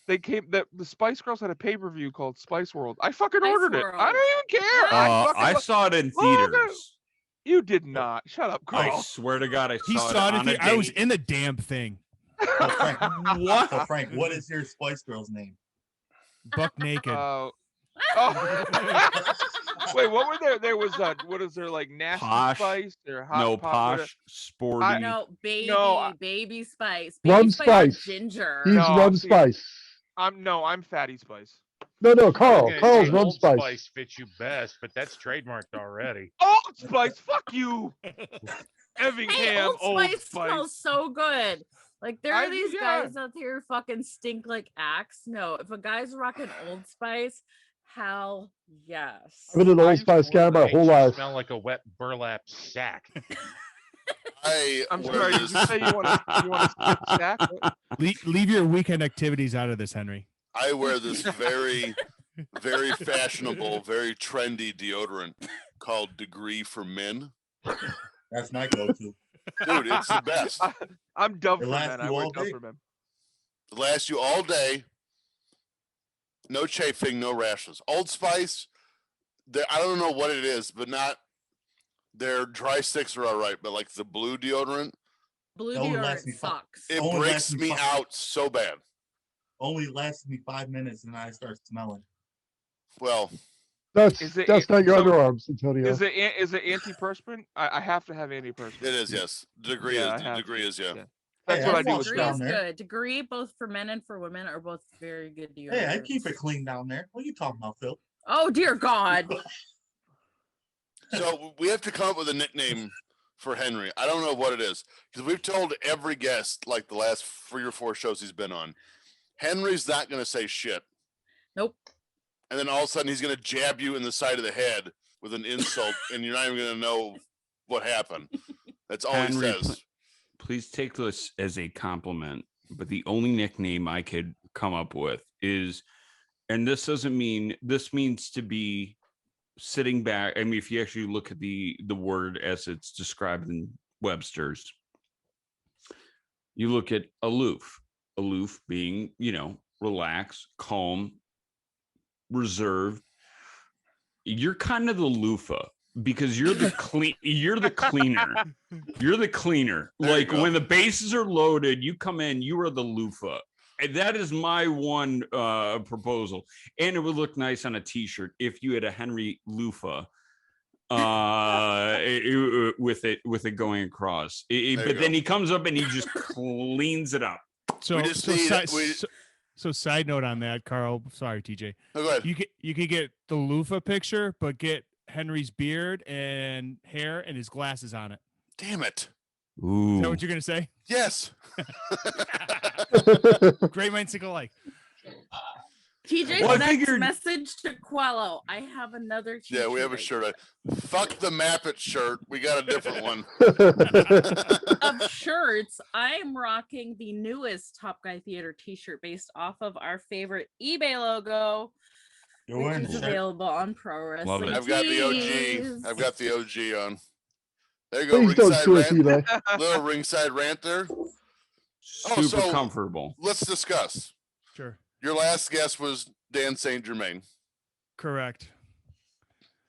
they came. The Spice Girls had a pay-per-view called Spice World. I fucking Spice ordered it. World. I don't even care. I saw it in theaters. You did not. Shut up, I Carl. swear to God, He saw it. I was in the damn thing. What? So Frank, what is your Spice Girls name? Buck naked. Wait, what were there? There was what is there, like nasty Posh. spice or hot No, pot? posh, sporty. No, baby, No, baby spice. Rum Baby spice. Spice. Ginger. He's No, Rum see- Spice. I'm fatty spice. No, Carl. Okay, Carl's the Rum Old Spice. Spice fits you best, but that's trademarked already. Old Spice, fuck you. Effingham, Hey, Old Spice Spice. smells so good. Like, there are these yeah. guys out here who fucking stink like axe. No, if a guy's rocking Old Spice, hell yes. I've been an Old Spice guy my whole life. Smell like a wet burlap sack. I'm sorry. Did you say you want to stack? Leave your weekend activities out of this, Henry. I wear this very, very fashionable, very trendy deodorant called Degree for Men. That's my go-to. Dude, it's the best. I'm dumb for It lasts men. I you wear all dumb day. for men. It lasts you all day. No chafing, no rashes. Old Spice, I don't know what it is, but their dry sticks are all right, but like the blue deodorant, Blue That only deodorant lasts me sucks. it Only breaks lasts me me out so bad. Only lasts me 5 minutes and I start smelling. Well, That's Is it- not your so- underarms, Antonio. Is it antiperspirant? I have to have antiperspirant. it is, yes. Degree Yeah, I is have degree to. is yeah. Yeah. That's Hey, what I I do walk with Degree down is men. there. good. Degree, both for men and for women, are both very good deodorants. Hey, I keep it clean down there. What are you talking about, Phil? Oh dear God. So we have to come up with a nickname for Henry. I don't know what it is because we've told every guest, like the last 3 or 4 shows he's been on, Henry's not going to say shit. Nope. And then all of a sudden he's going to jab you in the side of the head with an insult, and you're not even going to know what happened. That's all Henry, he says. Please take this as a compliment, but the only nickname I could come up with is, and this means to be sitting back. I mean, if you actually look at the word as it's described in Webster's, you look at aloof being, relaxed, calm, reserved. you're kind of the loofah because you're the cleaner. You're the cleaner. There you Like go. when the bases are loaded, you come in, you are the loofah. And that is my one proposal. And it would look nice on a t-shirt if you had a Henry loofah with it going across. But then he comes up and he just cleans it up. So, We just so, need- so side note on that, Carl. Sorry, TJ. Oh, go ahead. You could get the loofah picture, but get Henry's beard and hair and his glasses on it. Damn it. Ooh. Is that what you're gonna say? Yes. Great minds think alike. TJ's Well, I next figured- message to Quello. I have another Yeah, we have a t-shirt shirt. Fuck the Map It shirt. We got a different one. of shirts. I'm rocking the newest Top Guy Theater t-shirt based off of our favorite eBay logo, You're which wearing is a shirt. available on Pro Wrestling. it. I've got the OG. Tees. I've got the OG on. There you go. Please don't Ringside sue us, rant. eBay. Little ringside rant there. Super so- comfortable. Let's discuss. Sure. Your last guest was Dan St. Germain. Correct.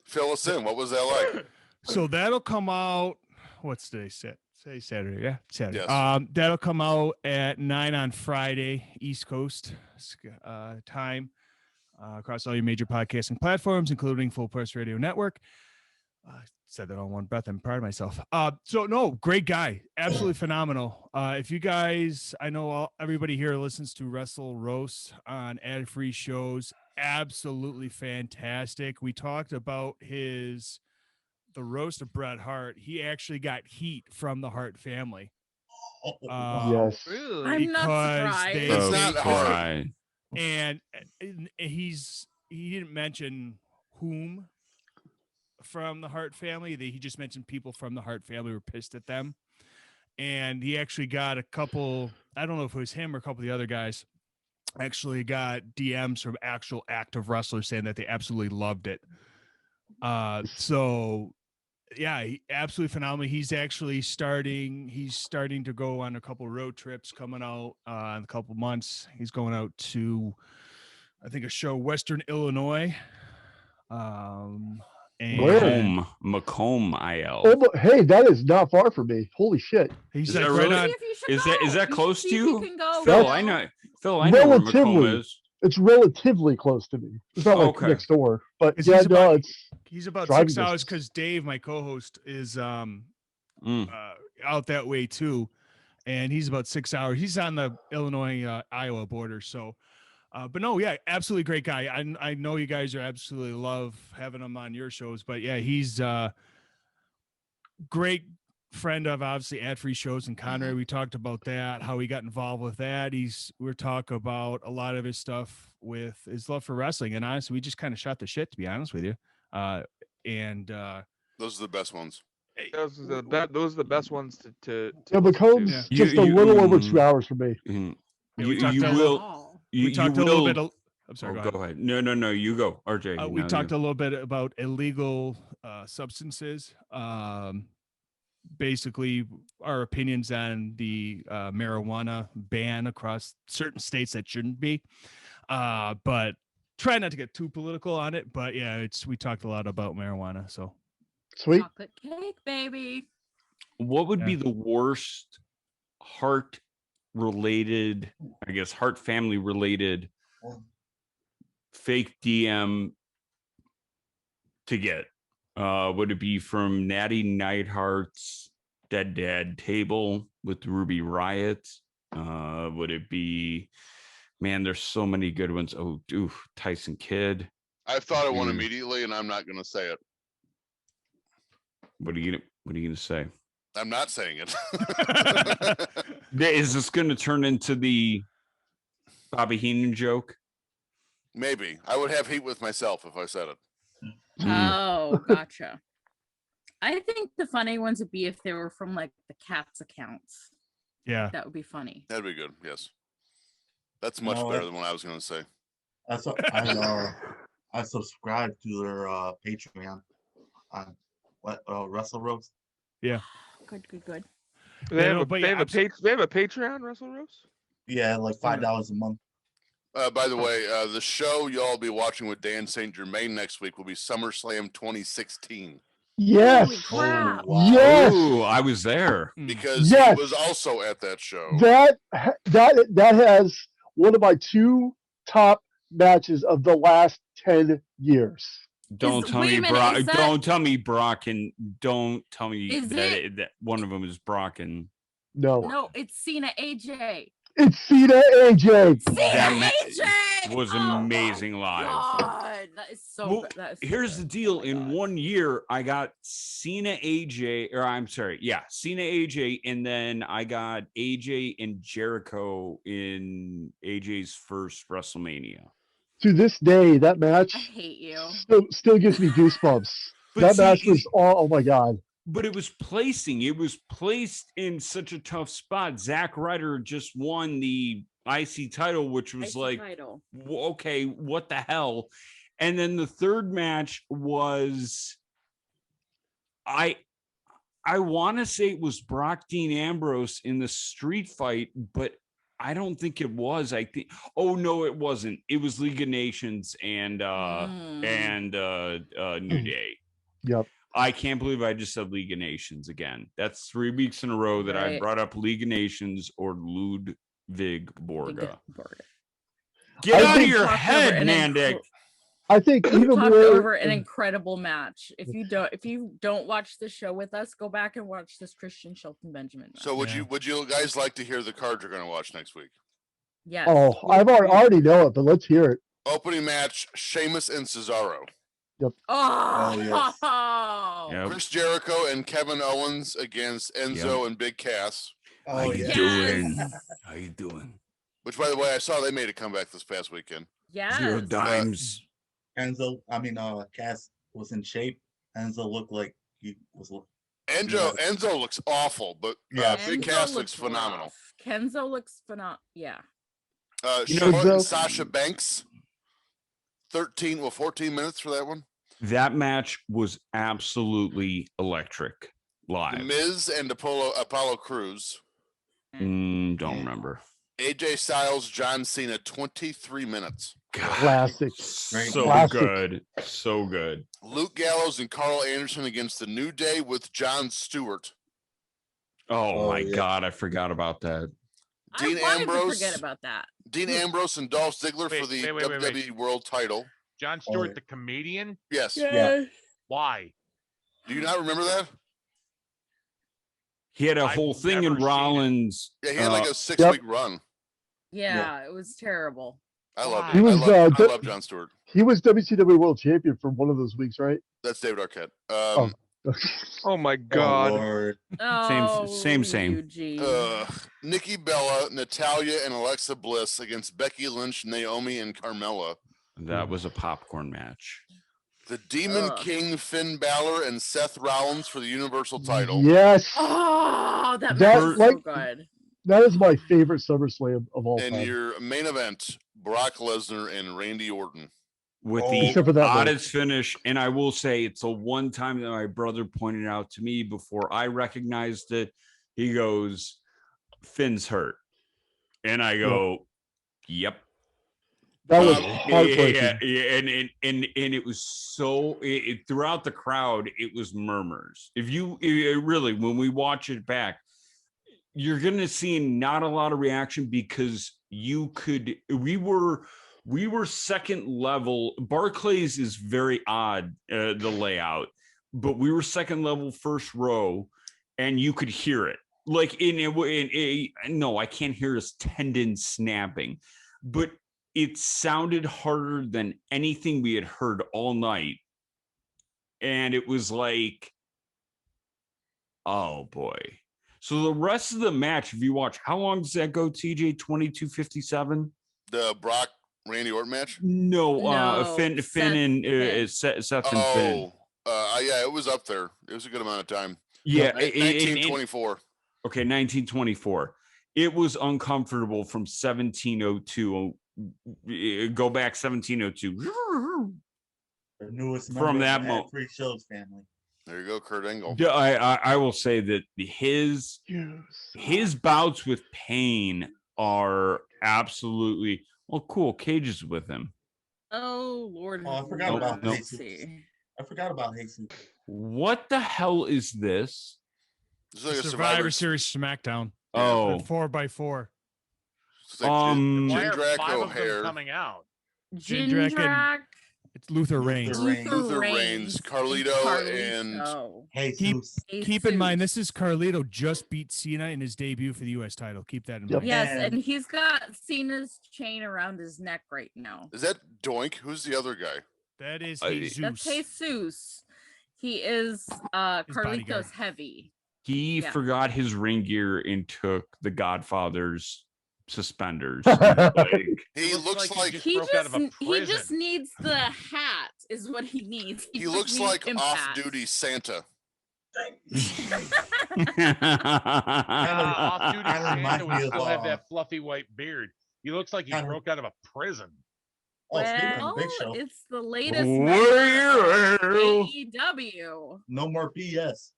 Fill us in. What was that like? So that'll come out. What's today? Say Saturday. Yeah, Saturday. Yes. That'll come out at 9 on Friday, East Coast time, across all your major podcasting platforms, including Full Press Radio Network. Said that on one breath. I'm proud of myself. So no, great guy, absolutely phenomenal. If you guys, I know everybody here listens to Wrestle Roast on ad-free shows. Absolutely fantastic. We talked about the roast of Bret Hart. He actually got heat from the Hart family. Yes. Really? I'm not because surprised. they- It's not hard. Right. And he didn't mention whom from the Hart family. He just mentioned people from the Hart family were pissed at them. And he actually got a couple, I don't know if it was him or a couple of the other guys, actually got DMs from actual active wrestlers saying that they absolutely loved it. So yeah, he absolutely phenomenal. He's actually starting to go on a couple road trips coming out in a couple months. He's going out to, I think, a show, Western Illinois. And Where? Macomb, IL. Oh, but hey, that is not far from me. Holy shit. he's Is like that right really? on. See if you should Is that go. close see to if you? can go, Phil, Will. I know where Macomb Relatively. is. It's relatively close to me. It's not like Okay. next door, but Is yeah, he's no, about- it's He's about driving 6 hours distance. because Dave, my co-host, is Mm. out that way too, and he's about 6 hours. He's on the Illinois Iowa border. So, but no, yeah, absolutely great guy. I know you guys are absolutely love having him on your shows, but yeah, he's great friend of obviously ad-free shows in Conroe. We talked about that, how he got involved with that. We're talking about a lot of his stuff with his love for wrestling, and honestly, we just kind of shot the shit, to be honest with you. Those are the best ones. Those are the best ones to yeah, Macomb's Yeah. just You- a little over mm. 2 hours for me. Mhm. Yeah, we You, talked you a little- will. Oh. You, we talked you a little will. bit. I'm sorry. Oh, go ahead. No. You go, RJ. We No, talked you. a little bit about illegal substances. Basically, our opinions on the marijuana ban across certain states that shouldn't be. But try not to get too political on it. But yeah, we talked a lot about marijuana. So Sweet. Chocolate cake, baby. What would be Yeah. the worst heart related, I guess, heart family related fake DM to get? Would it be from Natty Neidhart's Dead Dad table with Ruby Riot? Would it be, man, there's so many good ones. Oh, Tyson Kidd. I thought of one Mm. immediately, and I'm not going to say it. What are you gonna say? I'm not saying it. Is this gonna turn into the Bobby Heenan joke? Maybe I would have heat with myself if I said it. Oh, gotcha. I think the funny ones would be if they were from like the cat's accounts. yeah, That would be funny. That'd be good. Yes, that's much No, better than what I was going to say. That's what I subscribe to their Patreon on Wrestle Roast. Good, good, good. They have no, a but they yeah, have a Patreon, Wrestle Roast. Yeah, like $5 a month. By the way, the show y'all be watching with Dan St. Germain next week will be SummerSlam 2016 Yes. Holy crap. wow. Yes. Ooh, I was there. because Yes. he was also at that show. That has one of my 2 top matches of the last 10 years. Don't tell wait me a minute, Brock. is that- Don't tell me Brock, and don't tell me Is that that one of them is Brock and No. No, it's Cena AJ. It's Cena AJ. Cena That AJ was Oh my amazing live. God, that is so Well, good. That is so here's good. the deal. Oh my In God. 1 year, I got Cena AJ, or I'm sorry, yeah, Cena AJ, and then I got AJ and Jericho in AJ's first WrestleMania. To this day, that I match hate you. still gives me goosebumps. But That see, match was oh my god. But it was placing. It was placed in such a tough spot. Zack Ryder just won the IC title, which was IC like, title. okay, what the hell? And then the third match was, I want to say it was Brock Dean Ambrose in the street fight, but I don't think it was. I think, oh no, it wasn't. It was League of Nations and New Day. Yep. I can't believe I just said League of Nations again. That's 3 weeks in a row that I Right. brought up League of Nations or Ludwig Borga. Get I out of think- your Talked head, over an Mandic. I think We even talked more over an incredible match. If you don't watch the show with us, go back and watch this Christian Shelton Benjamin match. So would you guys like to hear the card you're going to watch next week? Yes. Oh, we I've agree. already know it, but let's hear it. Opening match: Sheamus and Cesaro. Oh, yes. Yep. Chris Jericho and Kevin Owens against Enzo Yep. and Big Cass. Oh, yeah. doing? Yes. How you doing? Which, by the way, I saw they made a comeback this past weekend. Yes. 0 dimes. Cass was in shape. Enzo looked like he was. Enzo looks awful, but Yeah. Big Enzo Cass looks rough. phenomenal. Kenzo looks phenomenal. Yeah. You know, Charlotte Joe- and Sasha Banks. 14 minutes for that one. That match was absolutely electric The live. Miz and Apollo Crews. Don't remember. AJ Styles, John Cena, 23 minutes. God, Classic. so Classic. good. So good. Luke Gallows and Carl Anderson against the New Day with John Stewart. Oh, Oh, my yeah. God. I forgot about that. Dean I wanted Ambrose. to forget about that. Dean Ambrose and Dolph Ziggler for Wait, the wait, WWE World title. John Stewart, yeah. the comedian. Yes. Yeah. Why? Do you not remember that? He had a I've whole thing never in seen it. Rollins. Yeah, he had like a 6-week Yep. run. Yeah, it was terrible. I love He it. was, I love John Stewart. He was WCW World Champion for one of those weeks, right? That's David Arquette. Oh my Oh, God. Lord. Oh, same. Eugene. Nikki Bella, Natalia, and Alexa Bliss against Becky Lynch, Naomi, and Carmella. That was a popcorn match. The Demon Ugh. King, Finn Balor, and Seth Rollins for the Universal title. Yes. Oh, that That, match was so like- good. That is my favorite SummerSlam of all And time. your main event, Brock Lesnar and Randy Orton. With Except for the that one. oddest finish. And I will say it's the one time that my brother pointed out to me before I recognized it. He goes, Finn's hurt. And I go, yep. That was Yeah, heartbreaking. And it was so throughout the crowd, it was murmurs. If you really, when we watch it back, you're gonna see not a lot of reaction because we were second level. Barclays is very odd, the layout, but we were second level, first row, and you could hear it. Like no, I can't hear his tendon snapping, but it sounded harder than anything we had heard all night. And it was like, oh boy. So the rest of the match, if you watch, how long does that go, TJ? 22:57? The Brock Randy Orton match? No, No, Finn Seth and Finn. Seth and Finn. Yeah, it was up there. It was a good amount of time. Yeah, 1924. Okay, 1924. It was uncomfortable from 1702. Go back 1702. The newest From member that of the moment. Three Shows family. There you go, Kurt Angle. Yeah, I will say that his bouts with pain are absolutely. Oh, cool. Cage is with him. Oh Lord. Oh, I forgot about Let's Jesus. see. I forgot about Jesus. What the hell is this? It's like a Survivor Series SmackDown. Oh, 4x4. It's like Why Jindrak are 5 of them O'Hare, coming out? Jindrak and- Jindrak. It's Luther Reigns. Luther Reigns, Carlito, and Jesus. Keep in mind, this is Carlito just beat Cena in his debut for the U.S. title. Keep that in mind. Yes, And- and he's got Cena's chain around his neck right now. is that Doink? Who's the other guy? That is Jesus. That's Jesus. Jesus. He is bodyguard. Carlito's heavy. he Yeah. forgot his ring gear and took the Godfather's suspenders. Like, He looks like He broke out of a he just prison. needs the hat is what he needs. he just looks needs like impact. off-duty Santa. Off-duty Kinda reminds Santa would me of, still have that fluffy white beard. He looks like he Kinda- broke out of a prison. Oh, speaking of Well, Big Show, it's the latest Well. AEW. no more BS.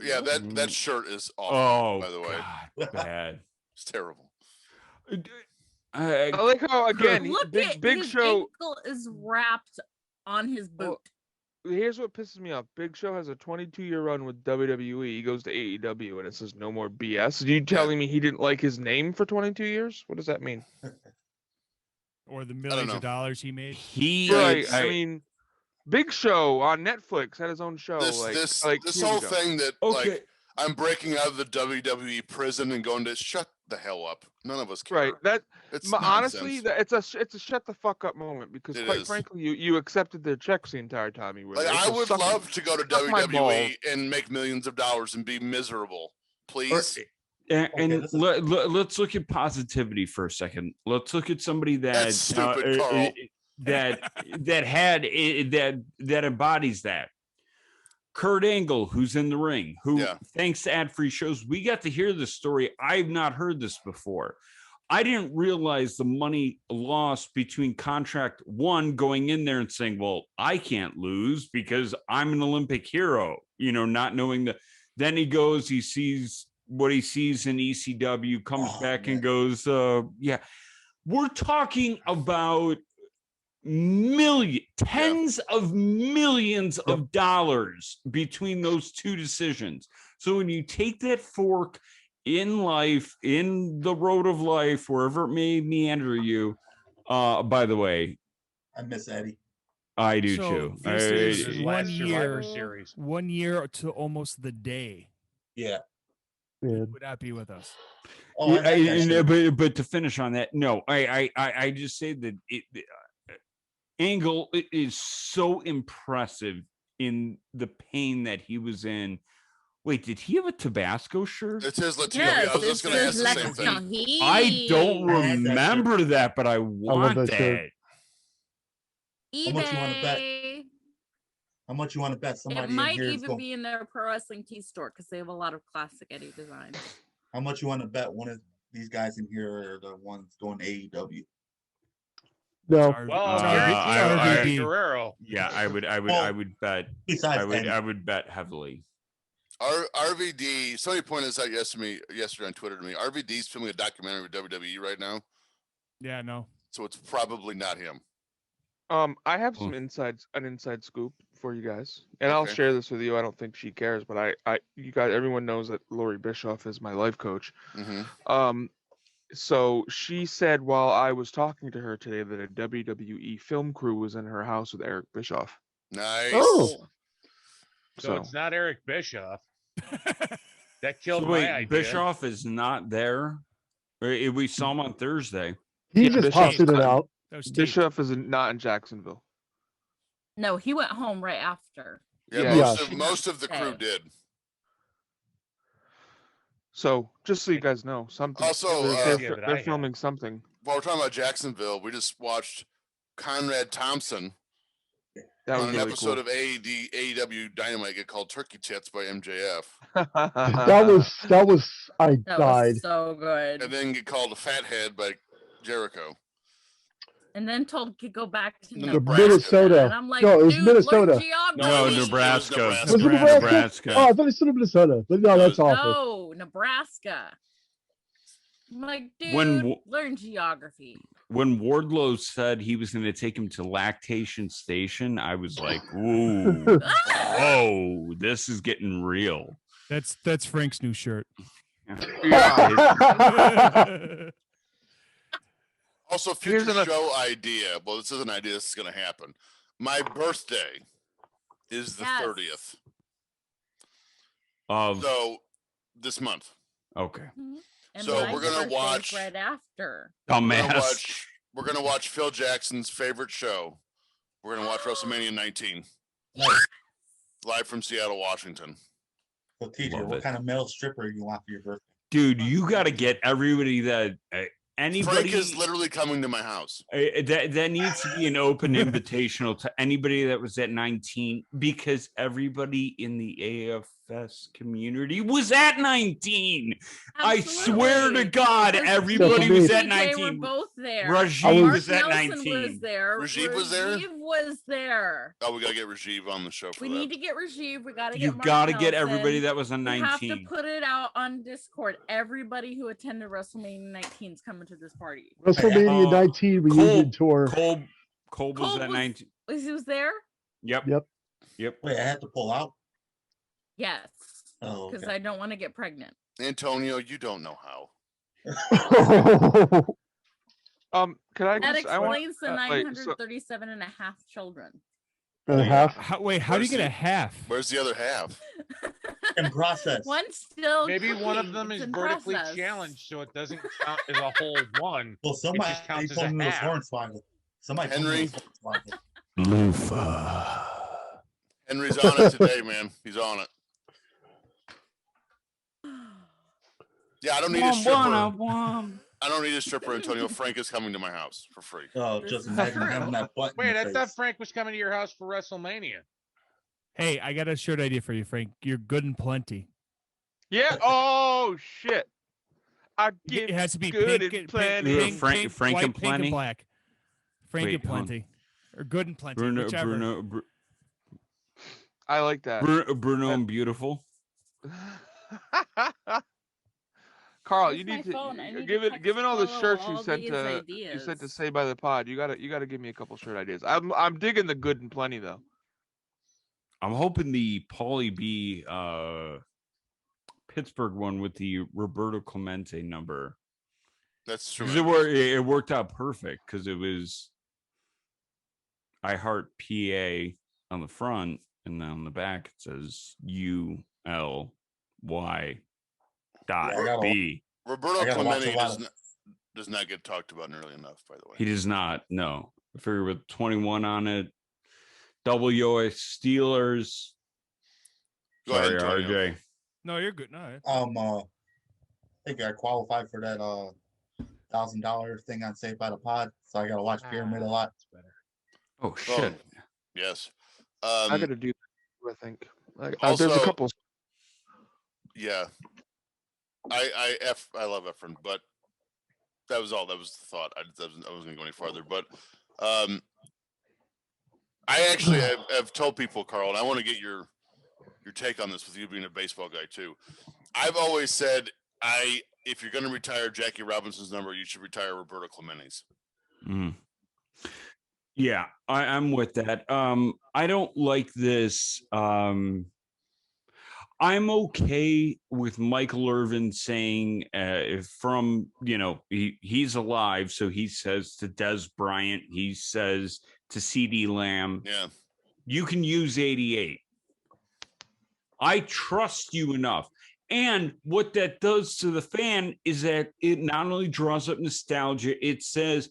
Yeah, that shirt is awful. oh, by the way, God, bad. it's terrible. I like how again Look Big at Big his Show. ankle is wrapped on his boot. Well, Here's what pisses me off. Big Show has a 22-year run with WWE. He goes to AEW and it says no more BS. Are you telling me he didn't like his name for 22 years? What does that mean? Or the know. millions of dollars he made. He, Right. I mean, Big Show on Netflix had his own show. This like this here we whole go. thing that okay. like I'm breaking out of the WWE prison and going to shut the hell up. None of us care. Right. That It's honestly, nonsense. it's a shut the fuck up moment because It quite is. frankly, you accepted their checks the entire time you were Like there. I so would suck- love to go to suck my WWE balls. and make millions of dollars and be miserable. Please. And this is- let's look at positivity for a second. Let's look at somebody that That's stupid, Carl. that embodies that. Kurt Angle, who's in the ring, who Yeah. thanks to ad-free shows, we got to hear this story. I've not heard this before. I didn't realize the money lost between contract one going in there and saying, well, I can't lose because I'm an Olympic hero, not knowing that. Then he goes, he sees what he sees in ECW, comes back and goes, yeah. We're talking about tens of millions of dollars between those two decisions. So when you take that fork in life, in the road of life, wherever it may meander you, by the way, I miss Eddie. I do So too. this is His one last Survivor year. Series. 1 year to almost the day. Yeah. Mm. Would not be with us. Oh, I like that shit. but to finish on that, no, I just say that Angle is so impressive in the pain that he was in. Wait, did he have a Tabasco shirt? It says Latino. Yes, I was just going to ask the same thing. I don't I had that remember that, but I want that that. shirt. How much you wanna bet? eBay. How much you want to bet It somebody in might here is even going? be in their pro wrestling tee store because they have a lot of classic Eddie designs. How much you want to bet one of these guys in here are the ones going AEW? No, Well, I- Eddie Guerrero. Yeah, I would bet. Besides Eddie. I would bet heavily. RVD, somebody pointed this out yesterday on Twitter to me. RVD's filming a documentary with WWE right now, Yeah, no. so it's probably not him. I have Hmm. some an inside scoop for you guys, and I'll Okay. share this with you. I don't think she cares, but you guys, everyone knows that Lori Bischoff is my life coach. Mm-hmm. So she said while I was talking to her today that a WWE film crew was in her house with Eric Bischoff. Nice. Oh. So it's not Eric Bischoff. That killed So my wait, idea. Bischoff is not there. We saw him on Thursday. he Yeah, just Bishop- pops in and out. That was taped. Bischoff is not in Jacksonville. No, he went home right after. Yeah, Yeah. most of the crew did. So just so you guys know, something. Also, they're, that I they're had. filming something. While we're talking about Jacksonville, we just watched Conrad Thompson That was on an really episode cool. of AEW Dynamite get called Turkey Tits by MJF, That was I That died. was so good. and then get called a fathead by Jericho. And then told to go back to The Nebraska. Minnesota. And I'm like, No, it was dude, Minnesota. learn geography. No, it was Nebraska. Nebraska. Was it Nebraska? Oh, I thought he said Minnesota, but no, that's awful. No, Nebraska. I'm like, dude, When w- learn geography. when Wardlow said he was going to take him to Lactation Station, I was like, ooh, whoa, this is getting real. That's Frank's new shirt. Yeah. Also, Here's future another- show idea. Well, this is an idea. This is going to happen. My birthday is the Yes. 30th. Of So this month. okay, And So my we're gonna birthday's watch- right after. dumbass. We're gonna watch Phil Jackson's favorite show. We're gonna watch WrestleMania 19 live from Seattle, Washington. So, TJ, Love what it. kind of male stripper you want for your birthday? Dude, you got to get everybody that anybody Frank is literally coming to my house. that needs to be an open invitational to anybody that was at 19 because everybody in the AFS community was at 19. I swear to God, Because everybody me and was at TJ 19. were both there. Rajiv Mark was at Nelson 19. was there. Rajiv was there? Rajiv was there. Oh, we gotta get Rajiv on the show for We that. need to get Rajiv. We gotta get You Mark got to get Nelson. everybody that was on We have to 19. put it out on Discord. Everybody who attended WrestleMania 19 is coming to this party. WrestleMania 19 reunion tour. Cole was Cole at was- 19. He was there? Yep. Yep. Wait, I had to pull out? Yes. Oh, Because okay. I don't want to get pregnant. Antonio, you don't know how. Can I That just? I want. explains the wait, so- 937 and a half children. and a half. How do you get a half? Where's the other half? In process. One still. Maybe one of cooking. them It's is in vertically process. challenged, so it doesn't count as a whole one. Well, somebody just counts as told a me it was half. Hornswoggle. Somebody told me Henry? it was Hornswoggle. Lufa. Henry's on it today, man. He's on it. Yeah, I don't need a stripper. I don't need a stripper, Antonio. Frank is coming to my house for free. Oh, This just is imagine true. having that butt. in Wait, your I thought face. Frank was coming to your house for WrestleMania. Hey, I got a shirt idea for you, Frank. You're good and plenty. Yeah. Oh shit. I give It has to be good pink, and and plenty. Frank white, and pink plenty? and black. Frank Wait, and hold on. plenty, or good and plenty, Bruno, whichever. I like that. Bruno and beautiful. Carl, Where's you my need to phone? I need to given text given all the Flo shirts you all sent these to ideas. Say by the pod. You gotta give me a couple shirt ideas. I'm digging the good and plenty though. I'm hoping the Paulie B Pittsburgh one with the Roberto Clemente number. That's true. Because it worked out perfect because it was I Heart PA on the front, and then on the back it says ULY dot Yeah, I gotta- B. Roberto I gotta watch Clemente a lot of- does not get talked about nearly enough, by the way. He does not. No, I figure with 21 on it, WOS Steelers. Go ahead, Sorry, Antonio. RJ. No, you're good. No, I think I qualified for that $1,000 thing on Saved by the Pod, so I gotta watch Pyramid a lot. Oh shit! Yes. I gotta do that, I think. There's a also- couple. Yeah. I love Efren, but that was all. That was the thought. I wasn't going to go any farther. But I actually have told people, Carl, and I want to get your take on this with you being a baseball guy too. I've always said, if you're going to retire Jackie Robinson's number, you should retire Roberto Clemente's. Mm. Yeah, I'm with that. I don't like this. I'm okay with Michael Irvin saying from, he's alive. So he says to Des Bryant, he says to CD Lamb, Yeah. you can use 88. I trust you enough. And what that does to the fan is that it not only draws up nostalgia, it says,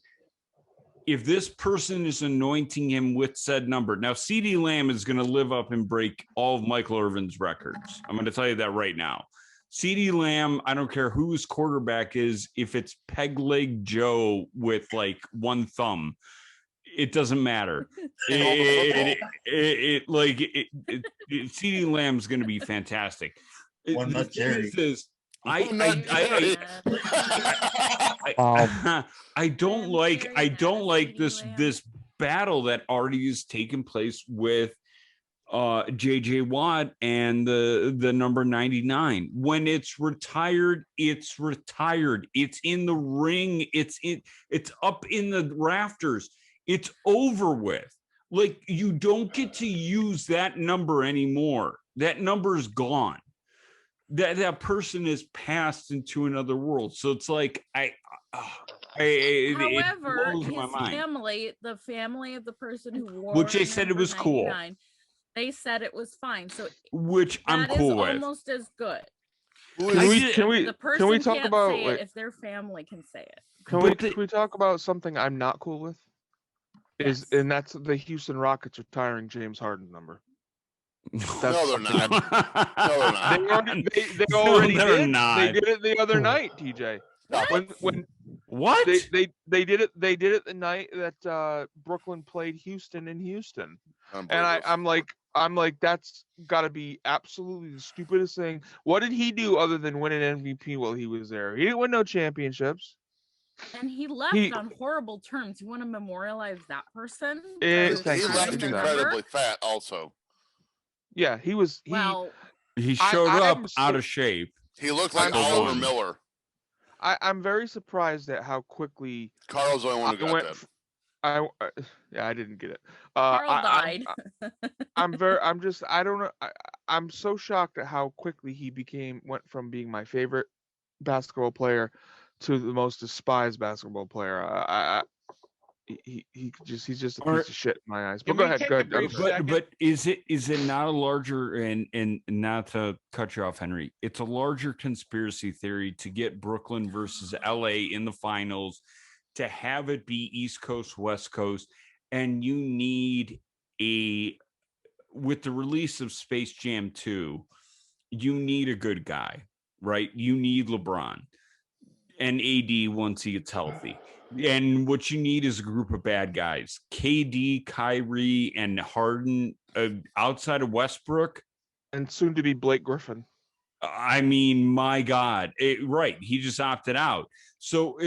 if this person is anointing him with said number. Now, CD Lamb is going to live up and break all of Michael Irvin's records. I'm going to tell you that right now. CD Lamb, I don't care who his quarterback is, if it's Peg Leg Joe with like one thumb, it doesn't matter. CD Lamb's going to be fantastic. One nut Jerry. I don't like this battle that already has taken place with JJ Watt and the number 99. When it's retired, it's retired. It's in the ring. It's up in the rafters. It's over with. Like, you don't get to use that number anymore. That number is gone. That person is passed into another world. So it's like However, it blows my his mind. family, the family of the person who wore, Which they said it was cool. 99, they said it was fine. So Which I'm that cool is with. almost as good. Can The we person talk can't about say it like, if their family can say it. can we talk about something I'm not cool with? Yes. And that's the Houston Rockets retiring James Harden number. No, they're not. No, they're not. They already they're did. not. They did it the other night, TJ. When What? they did it the night that Brooklyn played Houston in Houston. And I'm like that's got to be absolutely the stupidest thing. What did he do other than win an MVP while he was there? He didn't win no championships. And he left on horrible terms. You want to memorialize that person? He left Exactly. incredibly fat also. Yeah, he was. He showed up out of shape. He looked like I'm Oliver Miller. I'm very surprised at how quickly Carl's the only one who got that. I didn't get it. Carl died. I'm so shocked at how quickly he went from being my favorite basketball player to the most despised basketball player. He's just a piece of shit in my eyes. But go ahead. But is it not a larger, and not to cut you off, Henry, it's a larger conspiracy theory to get Brooklyn versus LA in the finals, to have it be East Coast, West Coast, and you need with the release of Space Jam 2, you need a good guy, right? You need LeBron and AD once he gets healthy. And what you need is a group of bad guys. KD, Kyrie, and Harden outside of Westbrook. And soon to be Blake Griffin. I mean, my God. Right. He just opted out. So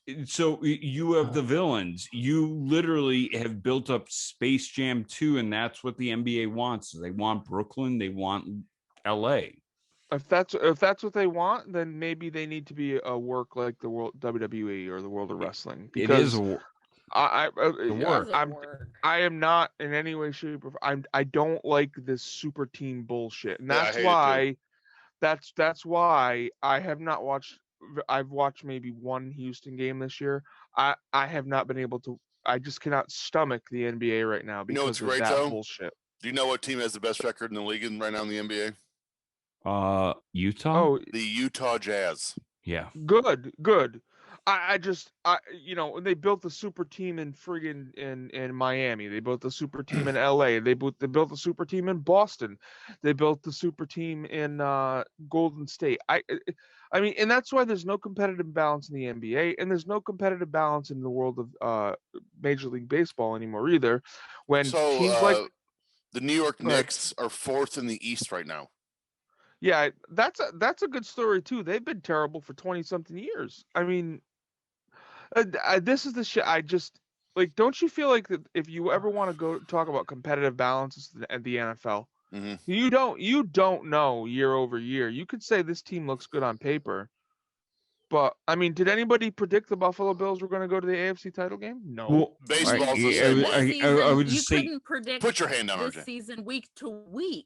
you have the villains. You literally have built up Space Jam 2, and that's what the NBA wants. They want Brooklyn. They want LA. If that's what they want, then maybe they need to be a work like the world WWE or the World of Wrestling. Because it is a work. I am not in any way, shape, or I don't like this super team bullshit, and that's why I have not watched. I've watched maybe one Houston game this year. I have not been able to. I just cannot stomach the NBA right now because of that bullshit. Do you know what team has the best record in the league right now in the NBA? Utah. The Utah Jazz. Yeah. Good. They built the super team in friggin' in Miami. They built the super team in LA. They built the super team in Boston. They built the super team in Golden State. I mean, and that's why there's no competitive balance in the NBA, and there's no competitive balance in the world of Major League Baseball anymore either. When teams like the New York Knicks are 4th in the East right now. Yeah, that's a good story too. They've been terrible for 20-something years. I mean, this is the shit. I just like. Don't you feel like that if you ever want to go talk about competitive balance at the NFL, you don't know year over year. You could say this team looks good on paper, but I mean, did anybody predict the Buffalo Bills were going to go to the AFC title game? No. Well, baseball's the same way. I would just say, couldn't predict. Put your hand on this RJ. season week to week.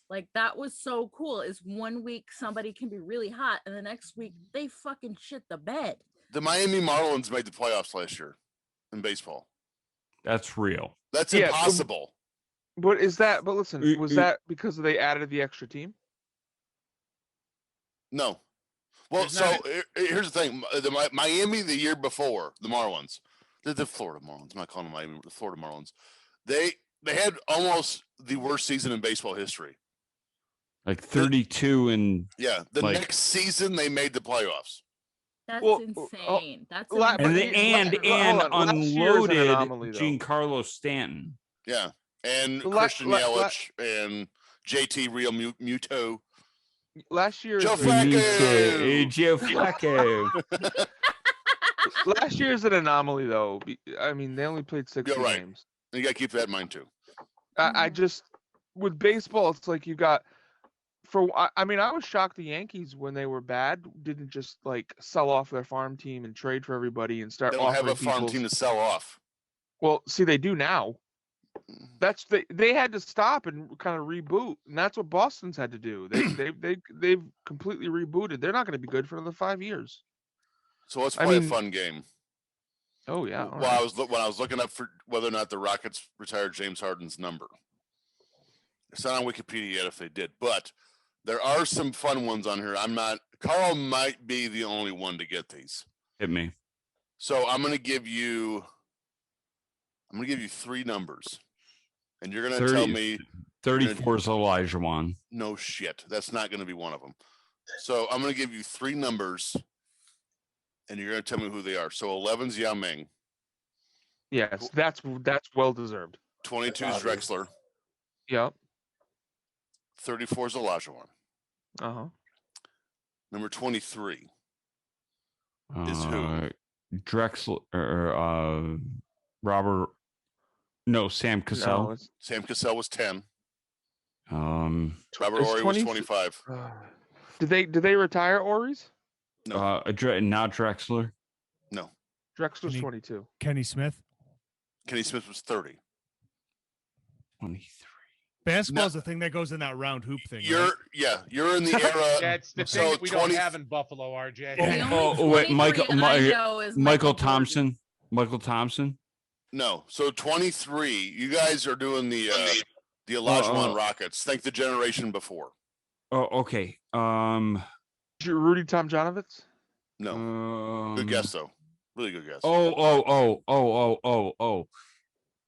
Like, that was so cool. Is one week somebody can be really hot, and the next week they fucking shit the bed. The Miami Marlins made the playoffs last year in baseball. That's real. That's impossible. But listen, was that because they added the extra team? No. Well, here's the thing. Miami the year before, the Marlins, the Florida Marlins, I'm not calling them Miami, the Florida Marlins, they had almost the worst season in baseball history. Like 32 and next season they made the playoffs. That's insane. That's and unloaded Giancarlo Stanton. Yeah, and Christian Yelich and JT Real Muto. Last year, Joe Flacco. Last year is an anomaly, though. I mean, they only played 6 games. Right. You got to keep that in mind too. I just with baseball, it's like you got I mean, I was shocked the Yankees when they were bad didn't just like sell off their farm team and trade for everybody and start They don't have offering a farm people's- team to sell off. Well, see, they do now. That's they had to stop and kind of reboot, and that's what Boston's had to do. They've completely rebooted. They're not going to be good for another 5 years. So let's I play a mean- fun game. Oh yeah. all Well, right. when I was looking up for whether or not the Rockets retired James Harden's number. It's not on Wikipedia yet if they did, but there are some fun ones on here. Carl might be the only one to get these. Hit me. So I'm gonna give you 3 numbers. And you're gonna tell me 34 is Elijah Wan. no shit. That's not gonna be one of them. So I'm gonna give you 3 numbers and you're gonna tell me who they are. So 11's Yao Ming, Yes, that's well deserved. 22's Drexler, Yep. 34's Olajuwon. Uh-huh. Number 23. Is who? Drexler or Robert? No, Sam Cassell. No, it's, Sam Cassell was 10. Robert Is Horry was 20 25. did they retire Ori's? Not Drexler. No. Drexler's Kenny- 22. Kenny Smith. Kenny Smith was 30. 23. Basketball's the thing that goes in that round hoop thing. You're in the era. That's the So thing that we 20 don't have in Buffalo, RJ. The Oh, only wait, 23 that I know is Michael Jordan. Thompson. Michael Thompson. No. So 23. You guys are doing the Olajuwon Rockets. Think the generation before. Oh, okay. Rudy Tomjanovich? No. Good guess though. Really good guess. Oh.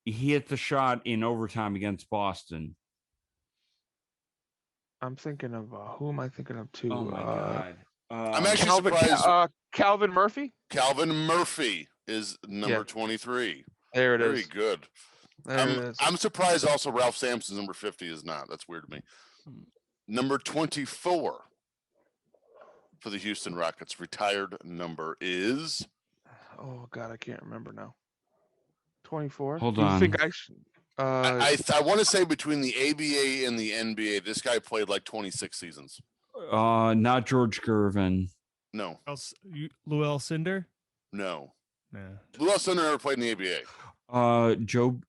He hit the shot in overtime against Boston. I'm thinking of who am I thinking of too? Oh my god. I'm actually Calvin, surprised. Calvin Murphy? Calvin Murphy is number Yeah. 23. There it is. Very good. There it is. I'm surprised also Ralph Sampson's number 50 is not. That's weird to me. Number 24 for the Houston Rockets retired number is Oh god, I can't remember now. 24. Hold Do you on. think I should I want to say between the ABA and the NBA, this guy played like 26 seasons. Not George Gervin. No, Lou Alcindor? no. Nah. Lou Alcindor never played in the ABA. Not Joe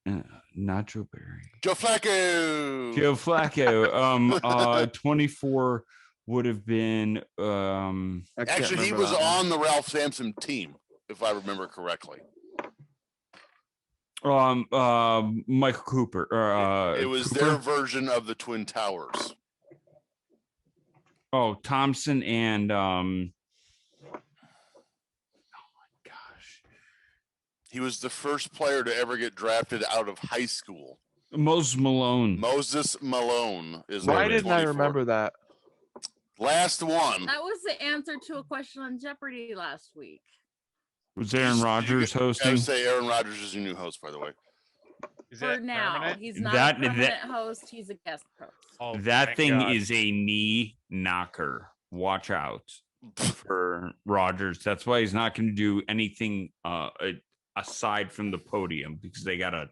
Barry. Joe Flacco. Joe Flacco. 24 would have been I can't Actually, he remember was that one. on the Ralph Sampson team, if I remember correctly. Michael Cooper. It was Cooper? their version of the Twin Towers. Oh, Thompson and He was the first player to ever get drafted out of high school. Moses Malone. Moses Malone is Why number didn't I 24. remember that? Last one. That was the answer to a question on Jeopardy last week. Was Aaron Rodgers I hosting? would say Aaron Rodgers is your new host, by the way. Is For that now, permanent? he's not That- a permanent host. He's a guest host. Oh, That thank thing God. is a knee knocker. Watch out for Rodgers. That's why he's not going to do anything aside from the podium because they got to.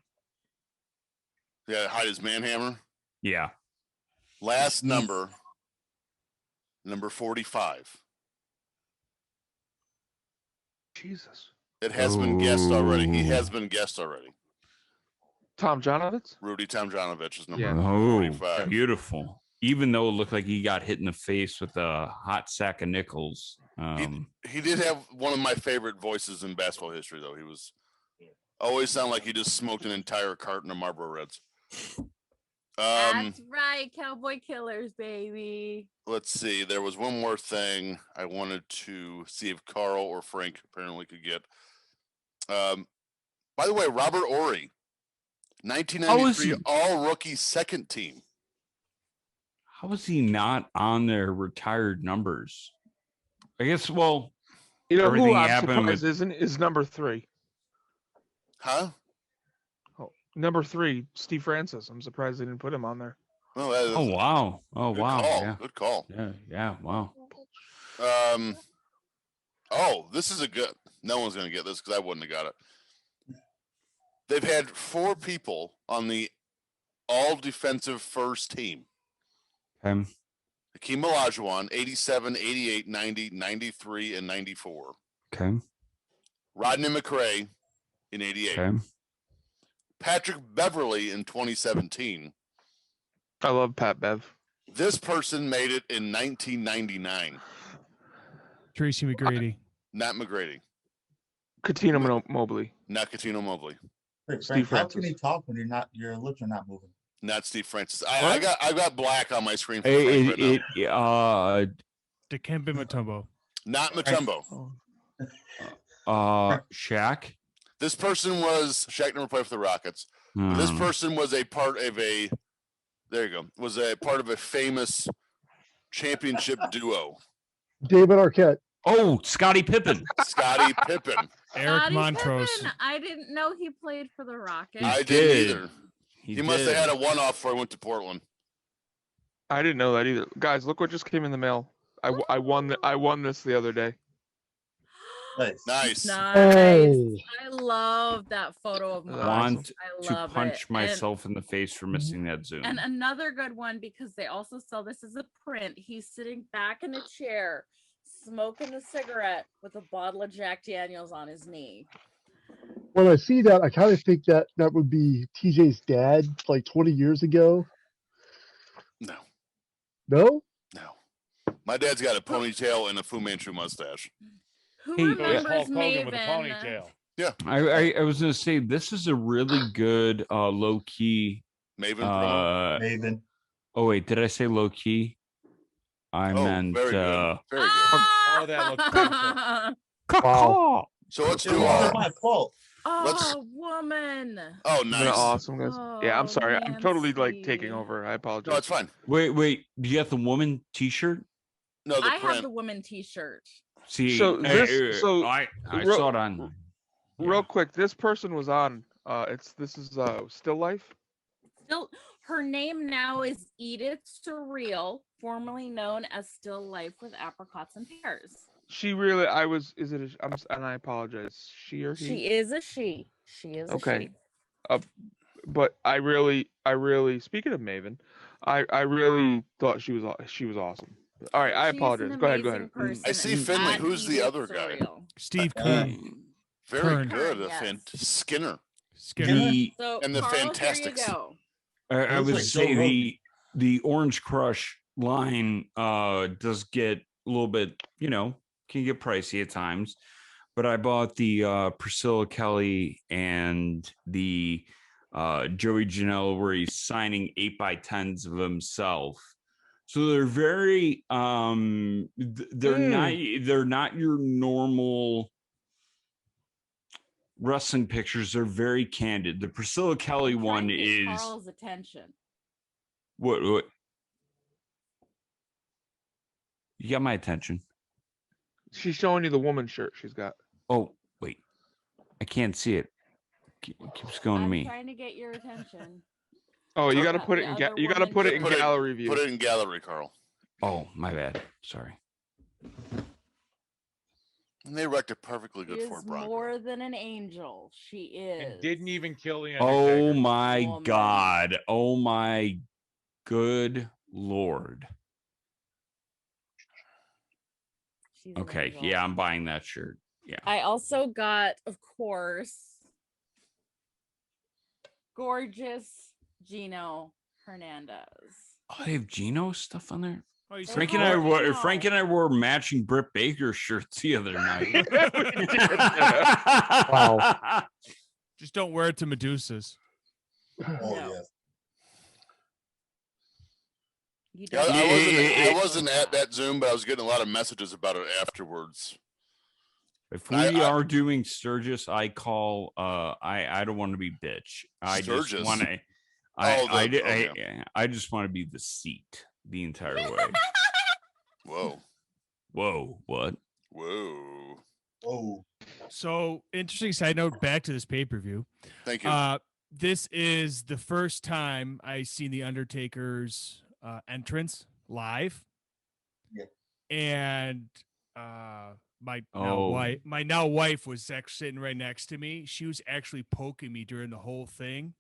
Yeah, hide his manhammer. Yeah. Last number 45. Jesus. It has been guessed already. He Ooh. has been guessed already. Tom Jonovitz? Rudy Tomjanovich is number Yeah. Oh, 45. beautiful. Even though it looked like he got hit in the face with a hot sack of nickels. He did have one of my favorite voices in basketball history, though. He was always sound like he just smoked an entire carton of Marlboro Reds. That's right, Cowboy Killers, baby. Let's see. There was one more thing I wanted to see if Carl or Frank apparently could get. By the way, Robert Horry, 1993 All-Rookie second team. How was he not on their retired numbers? I guess, well, You know who Everything I'm happened surprised isn't is number 3. Huh? Oh, number 3, Steve Francis. I'm surprised they didn't put him on there. Well, that is oh, wow. Oh, good wow. call. Yeah. Good call. Yeah. Wow. Oh, this is a good. No one's gonna get this because I wouldn't have got it. They've had 4 people on the all defensive first team. Okay. Hakeem Olajuwon, 87, 88, 90, 93, and 94. Okay. Rodney McRae in 88. Okay. Patrick Beverly in 2017. I love Pat Bev. This person made it in 1999. Tracy McGrady. Not McGrady. Katina Mobley. Not Katino Mobley. Wait, Steve Frank, how can Francis. you talk when your lips are not moving? Not Steve Francis. I got black on my screen for Frank It, right now. Dikembe Mutombo. Not Mutombo. Shaq. This person was Shaq never played for the Rockets. This person was a part of a. There you go. Was a part of a famous championship duo. David Arquette. Oh, Scottie Pippen. Scottie Pippen. Eric Scottie Montrose. Pippen. I didn't know he played for the Rockets. I did. didn't either. He must have did. had a one-off before he went to Portland. I didn't know that either. Guys, look what just came in the mail. I won this the other day. Nice. Nice. Nice. Oh. I love that photo of mine. Want I to love punch it. myself in the face for missing that Zoom. And another good one, because they also sell this as a print. He's sitting back in a chair, smoking a cigarette with a bottle of Jack Daniels on his knee. When I see that, I kind of think that would be TJ's dad, like 20 years ago. No. No? No. My dad's got a ponytail and a Fu Manchu mustache. Who Hey, remembers Hulk Hogan with a Maven? ponytail. I was gonna say this is a really good low key. Maven promo. Maven. Oh wait, did I say low key? I meant very good. Very good. Oh, that looks painful. Wow. So let's It do wasn't our. my fault. Let's- Oh, woman. Oh, Isn't nice. that awesome, guys? Yeah, I'm Oh, sorry. I'm totally like Nancy. taking over. I apologize. No, it's fine. Wait. Do you got the woman T-shirt? No, the I have print. the woman t-shirt. See, So this- so I real- saw it on. Real quick, this person was on. This is Still Life. Still, her name now is Edith Surreal, formerly known as Still Life with Apricots and Pears. She really. I was. Is it? And I apologize. She or he? She is a she. She is Okay. a she. But I really. Speaking of Maven, I really thought she was awesome. All right, I She's apologize. an Go ahead. amazing person, I see and Finley. at Who's the Edith other guy? Surreal. Steve Uh, Kern. Very Kern. good. Yes. Skinner. Skinner. The So, And the Carl, Fantastics. Here you go. I Looks would like say Joe Rogan. the Orange Crush line does get a little bit, can get pricey at times. But I bought the Priscilla Kelly and the Joey Janela where he's signing 8x10s of himself. So they're very they're not your normal wrestling pictures. They're very candid. The Priscilla Kelly I'm one trying to get is Carl's attention. what you got my attention. She's showing you the woman shirt she's got. Oh wait, I can't see it. Keeps going to I'm me. trying to get your attention. Oh, you got to Yeah, put it the in. other You got to woman put it shirt. in Put it- gallery view. Put it in gallery, Carl. Oh my bad. Sorry. And they wrecked it perfectly She good for is Bronco. more than an angel. She is. And didn't even kill the Oh Undertaker. my Woman. God. Oh my good Lord. She's an Okay. angel. Yeah, I'm buying that shirt. Yeah. I also got, of course, gorgeous Gino Hernandez. Oh, they have Gino stuff on there. Oh, you They Frank said and I have wore Gino. Frank and I wore matching Britt Baker shirts the other night. Wow. Just don't wear it to Medusa's. Oh, No. yes. You Yeah, don't I wasn't at that Zoom, but I was getting a lot of messages about it afterwards. If we I- are doing Sturgis, I call I don't want to be bitch. I just Sturgis? want to I just want to be the seat the entire way. Whoa. Whoa, what? Whoa. Oh, So, interesting side note back to this pay-per-view. Thank you. This is the first time I seen the Undertaker's entrance live. Yeah. And my Oh. now wife was actually sitting right next to me. She was actually poking me during the whole thing.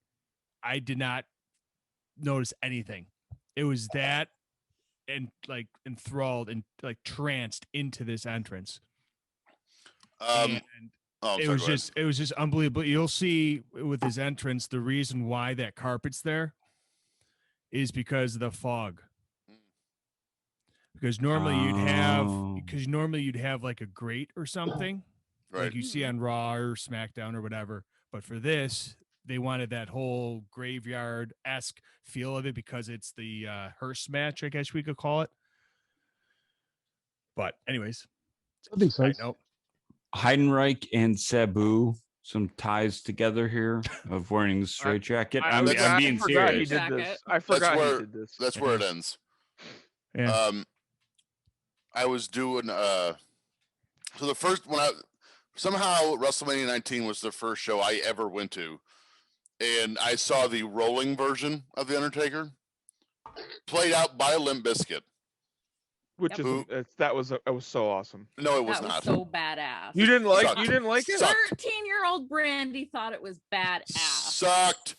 I did not notice anything. It was that and like enthralled and like tranced into this entrance. And it was just unbelievable. You'll see with his entrance, the reason why that carpet's there is because of the fog. Because normally you'd have like a grate or something, like you see on Raw or SmackDown or whatever. But for this, they wanted that whole graveyard-esque feel of it because it's the hearse match, I guess we could call it. But anyways, That makes sense. Heidenreich and Sabu, some ties together here of wearing the straight jacket. I'm being serious. I forgot he did this. That's where it ends. Yeah. I was doing so the first somehow WrestleMania 19 was the first show I ever went to, and I saw the rolling version of the Undertaker played out by Limp Bizkit. Which is that was so awesome. No, it was that not. Was so badass. You didn't like it? 13-year-old Brandy thought it was badass. Sucked.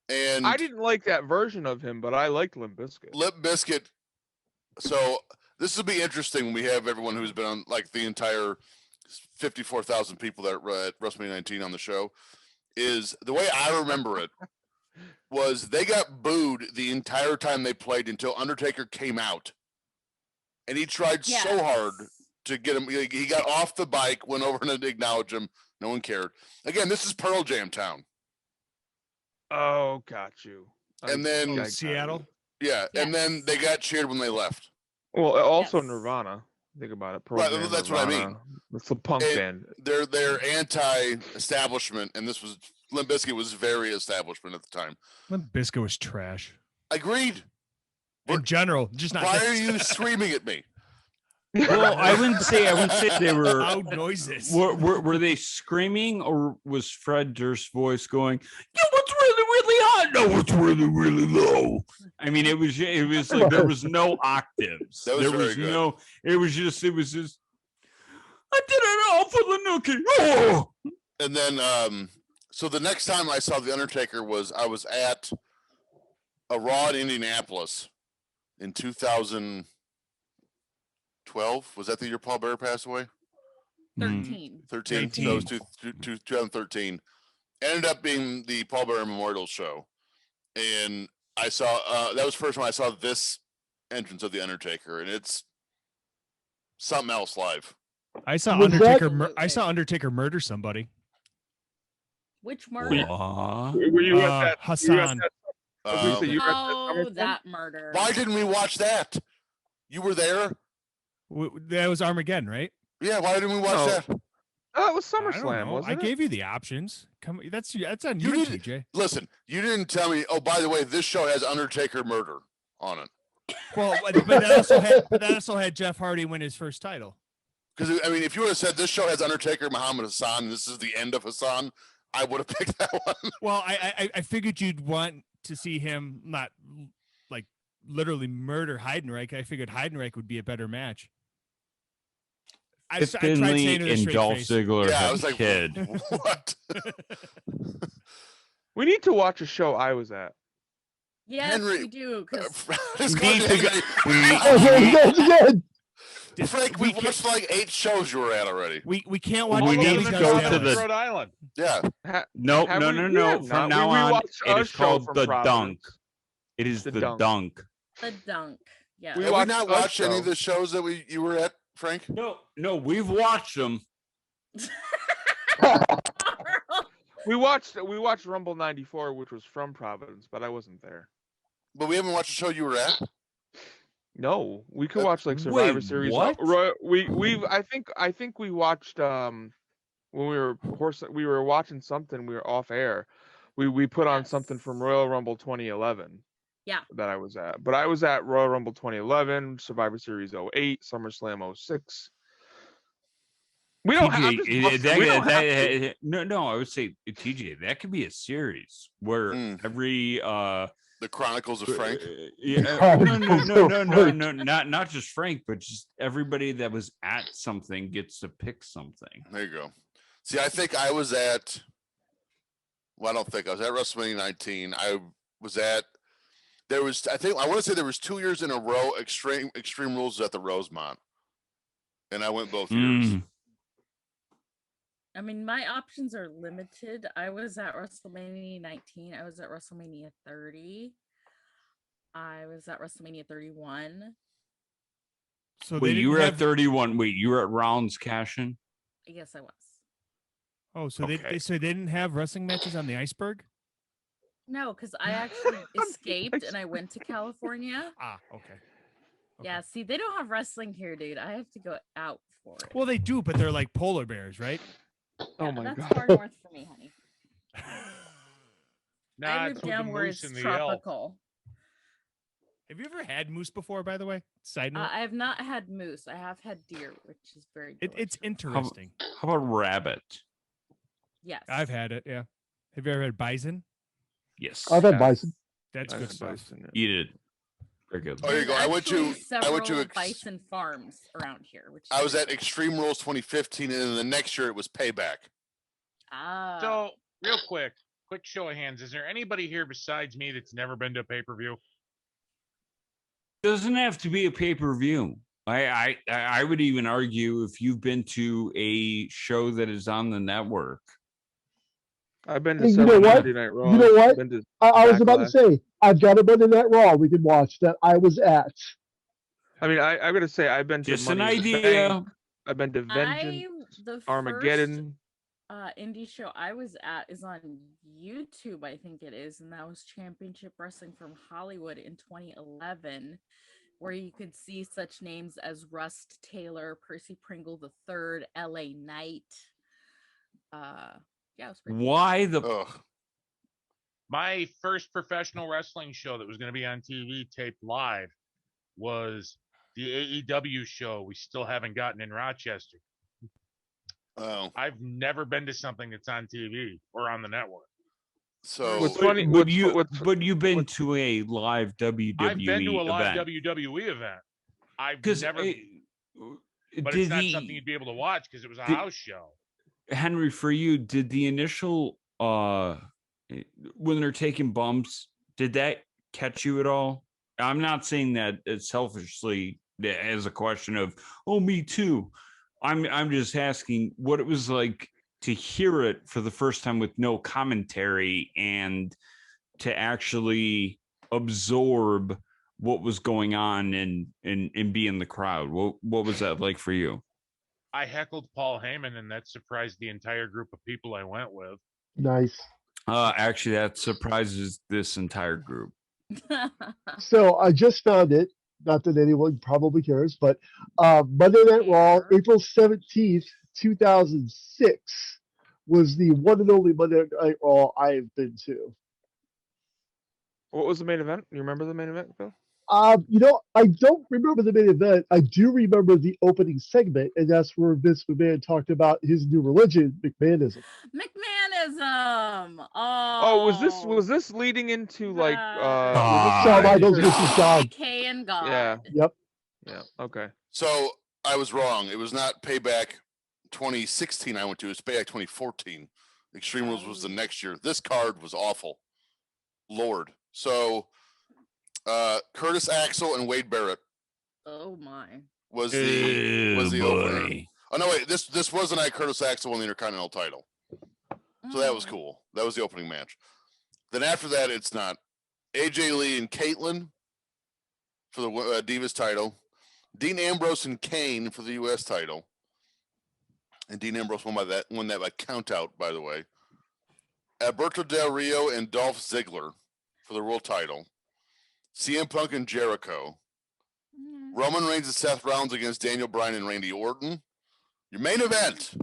And I didn't like that version of him, but I liked Limp Bizkit. Limp Bizkit. So this will be interesting when we have everyone who's been on like the entire 54,000 people that were at WrestleMania 19 on the show. Is the way I remember it was they got booed the entire time they played until Undertaker came out. And he tried so hard to get him. He got off the bike, went over and acknowledged him. No one cared. Again, this is Pearl Jam town. Oh, got you. And then Seattle. Yeah, and then they got cheered when they left. Well, also Nirvana. Think about it. Right, that's what I mean. It's a punk band. They're anti-establishment, and this was Limp Bizkit was very establishment at the time. Limp Bizkit was trash. Agreed. In general, just not. Why are you screaming at me? Well, I wouldn't say they were loud noises. Were they screaming, or was Fred Durst's voice going, "Yeah, what's really high? No, it's really low." I mean, it was like there was no octaves. That was very good. It was just. I did it all for the nookie. Oh! And then, so the next time I saw the Undertaker I was at a Raw in Indianapolis in 2012. Was that the year Paul Bearer passed away? 13. 13. Those 2013 ended up being the Paul Bearer Memorial Show, and I saw that was the first time I saw this entrance of the Undertaker, and it's something else live. I saw Undertaker murder somebody. Which murder? Were you at that? Hassan. That murder. Why didn't we watch that? You were there. That was Armageddon, right? Yeah. Why didn't we watch that? Oh, it was SummerSlam, wasn't it? I gave you the options. Come, that's on you, TJ. Listen, you didn't tell me. Oh, by the way, this show has Undertaker murder on it. Well, but that also had Jeff Hardy win his first title. Because I mean, if you would have said this show has Undertaker, Muhammad Hassan, and this is the end of Hassan, I would have picked that one. Well, I figured you'd want to see him not like literally murder Heidenreich. I figured Heidenreich would be a better match. I tried saying it and Dolph Ziggler I as was a like, kid. What? We need to watch a show I was at. Yes, Henry, we do. Frank, we watched like 8 shows you were at already. We can't watch. We need to go to the Rhode Island. Yeah. No. From now on, it is called the Dunk. It is the Dunk. The Dunk. Yeah. Have we not watched any of the shows that you were at, Frank? No, we've watched them. We watched Rumble '94, which was from Providence, but I wasn't there. But we haven't watched the show you were at. No, we could watch like Survivor Series. What? I think we watched when we were watching something. We were off air. We put on something from Royal Rumble 2011. Yeah. That I was at, but I was at Royal Rumble 2011, Survivor Series 08, SummerSlam 06. We don't have to. No, I would say TJ, that could be a series where every the Chronicles of Frank. No, not just Frank, but just everybody that was at something gets to pick something. There you go. See, I think I was at. Well, I don't think I was at WrestleMania 19. I was at There was, I want to say there was 2 years in a row. Extreme Rules at the Rosemont, and I went both years. I mean, my options are limited. I was at WrestleMania 19. I was at WrestleMania 30. I was at WrestleMania 31. So wait, you were at 31. Wait, you were at Rounds Cash-In? Yes, I was. Oh, so Okay. they didn't have wrestling matches on the iceberg? No, because I actually escaped and I went to California. Ah, okay. Yeah, see, they don't have wrestling here, dude. I have to go out for it. Well, they do, but they're like polar bears, right? Oh my that's god. far north for me, honey. Nah, I it's live with down the where moose it's and the elk. tropical. Have you ever had moose before, by the way? Side note. I have not had moose. I have had deer, which is very It's delicious. interesting. How about rabbit? Yes. I've had it, yeah. Have you ever had bison? Yes. I've had bison. That's I've good had stuff. bison, yeah. Eat it. Very good. Oh, here you go. I went to several bison farms around here. Which I was at Extreme Rules 2015, and then the next year it was Payback. Ah. So, real quick show of hands. Is there anybody here besides me that's never been to a pay-per-view? Doesn't have to be a pay-per-view. I would even argue if you've been to a show that is on the network. I've been to Hey, you several know what? Monday Night Raws. You know what? Been to I was about to Backlash. say, I've got a Monday Night Raw we can watch that I was at. I mean, I gotta say, I've been to Just an Money in the idea. Bank. I've been to Vengeance, The Armageddon. first indie show I was at is on YouTube, I think it is, and that was Championship Wrestling from Hollywood in 2011, where you could see such names as Rust Taylor, Percy Pringle III, LA Knight. Yeah, it was pretty cool. Why the Ugh. My first professional wrestling show that was going to be on TV taped live was the AEW show we still haven't gotten in Rochester. Oh, I've never been to something that's on TV or on the network. so What's funny? But what's- you what's- but you've been what's- to a live WWE I've been to a live event. WWE event. I've Because never, but did it's not the something you'd be able to watch because it was a did- house show. Henry, for you, did the initial when they're taking bumps, did that catch you at all? I'm not saying that it's selfishly as a question of, oh, me too. I'm just asking what it was like to hear it for the first time with no commentary and to actually absorb what was going on and be in the crowd. What was that like for you? I heckled Paul Heyman, and that surprised the entire group of people I went with. Nice. Actually, that surprises this entire group. So I just found it. Not that anyone probably cares, but Monday Night Raw, April 17th, 2006, was the one and only Monday Night Raw I have been to. What was the main event? You remember the main event, Phil? You know, I don't remember the main event. I do remember the opening segment, and that's where Vince McMahon talked about his new religion, McMahonism. McMahonism. Oh, was this leading into like Shawn Michaels versus God. K and God. Yeah. Yep. Yeah. Okay. So I was wrong. It was not Payback 2016 I went to. It's Payback 2014. Extreme Rules was the next year. This card was awful. Lord. So Curtis Axel and Wade Barrett Oh my. was the opener. boy. Oh no, wait, this was the night Curtis Axel won the Intercontinental title. So that was Mm. cool. That was the opening match. Then after that, it's not AJ Lee and Caitlyn for the Divas title. Dean Ambrose and Kane for the U.S. title. And Dean Ambrose won that by count out, by the way. Alberto Del Rio and Dolph Ziggler for the world title. CM Punk and Jericho. Mm. Roman Reigns and Seth Rollins against Daniel Bryan and Randy Orton. Your main event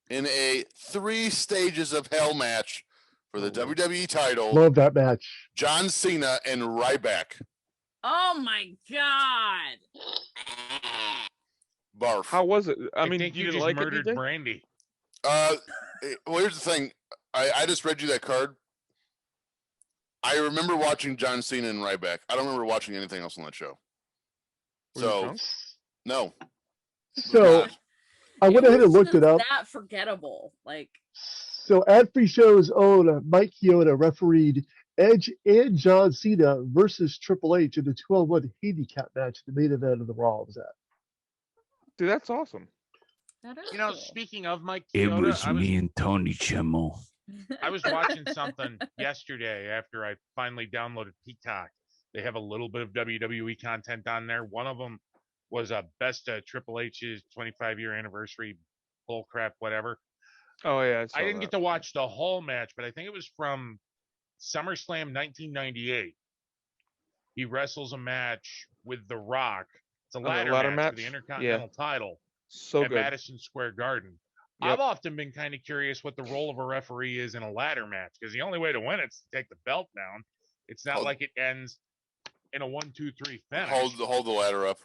in a 3 stages of hell match for the WWE title. Love that match. John Cena and Ryback. Oh my God. Barf. How was it? I mean, think you you didn't just like it, murdered DJ? Brandy. Well, here's the thing. I just read you that card. I remember watching John Cena and Ryback. I don't remember watching anything else on that show. Were you So, drunk? no. So I went ahead and looked it up. That forgettable. Like, So Ad Free Show's own Mike Chioda refereed Edge and John Cena versus Triple H in the 2-on-1 handicap match, the main event of the Raw was that. Dude, that's awesome. That is You know, cool. speaking of Mike It Chioda, was me and Tony Chimmel. I was watching something yesterday after I finally downloaded Peacock. They have a little bit of WWE content on there. One of them was a best Triple H's 25-year anniversary bullcrap, whatever. Oh yeah, I saw didn't that. get to watch the whole match, but I think it was from SummerSlam 1998. He wrestles a match with The Rock. It's a the ladder, ladder match for the match? Intercontinental title So at good. Madison Square Garden. Yep. I've often been kind of curious what the role of a referee is in a ladder match, because the only way to win it's to take the belt down. It's not like it ends in a 1-2-3 finish. Hold the ladder up.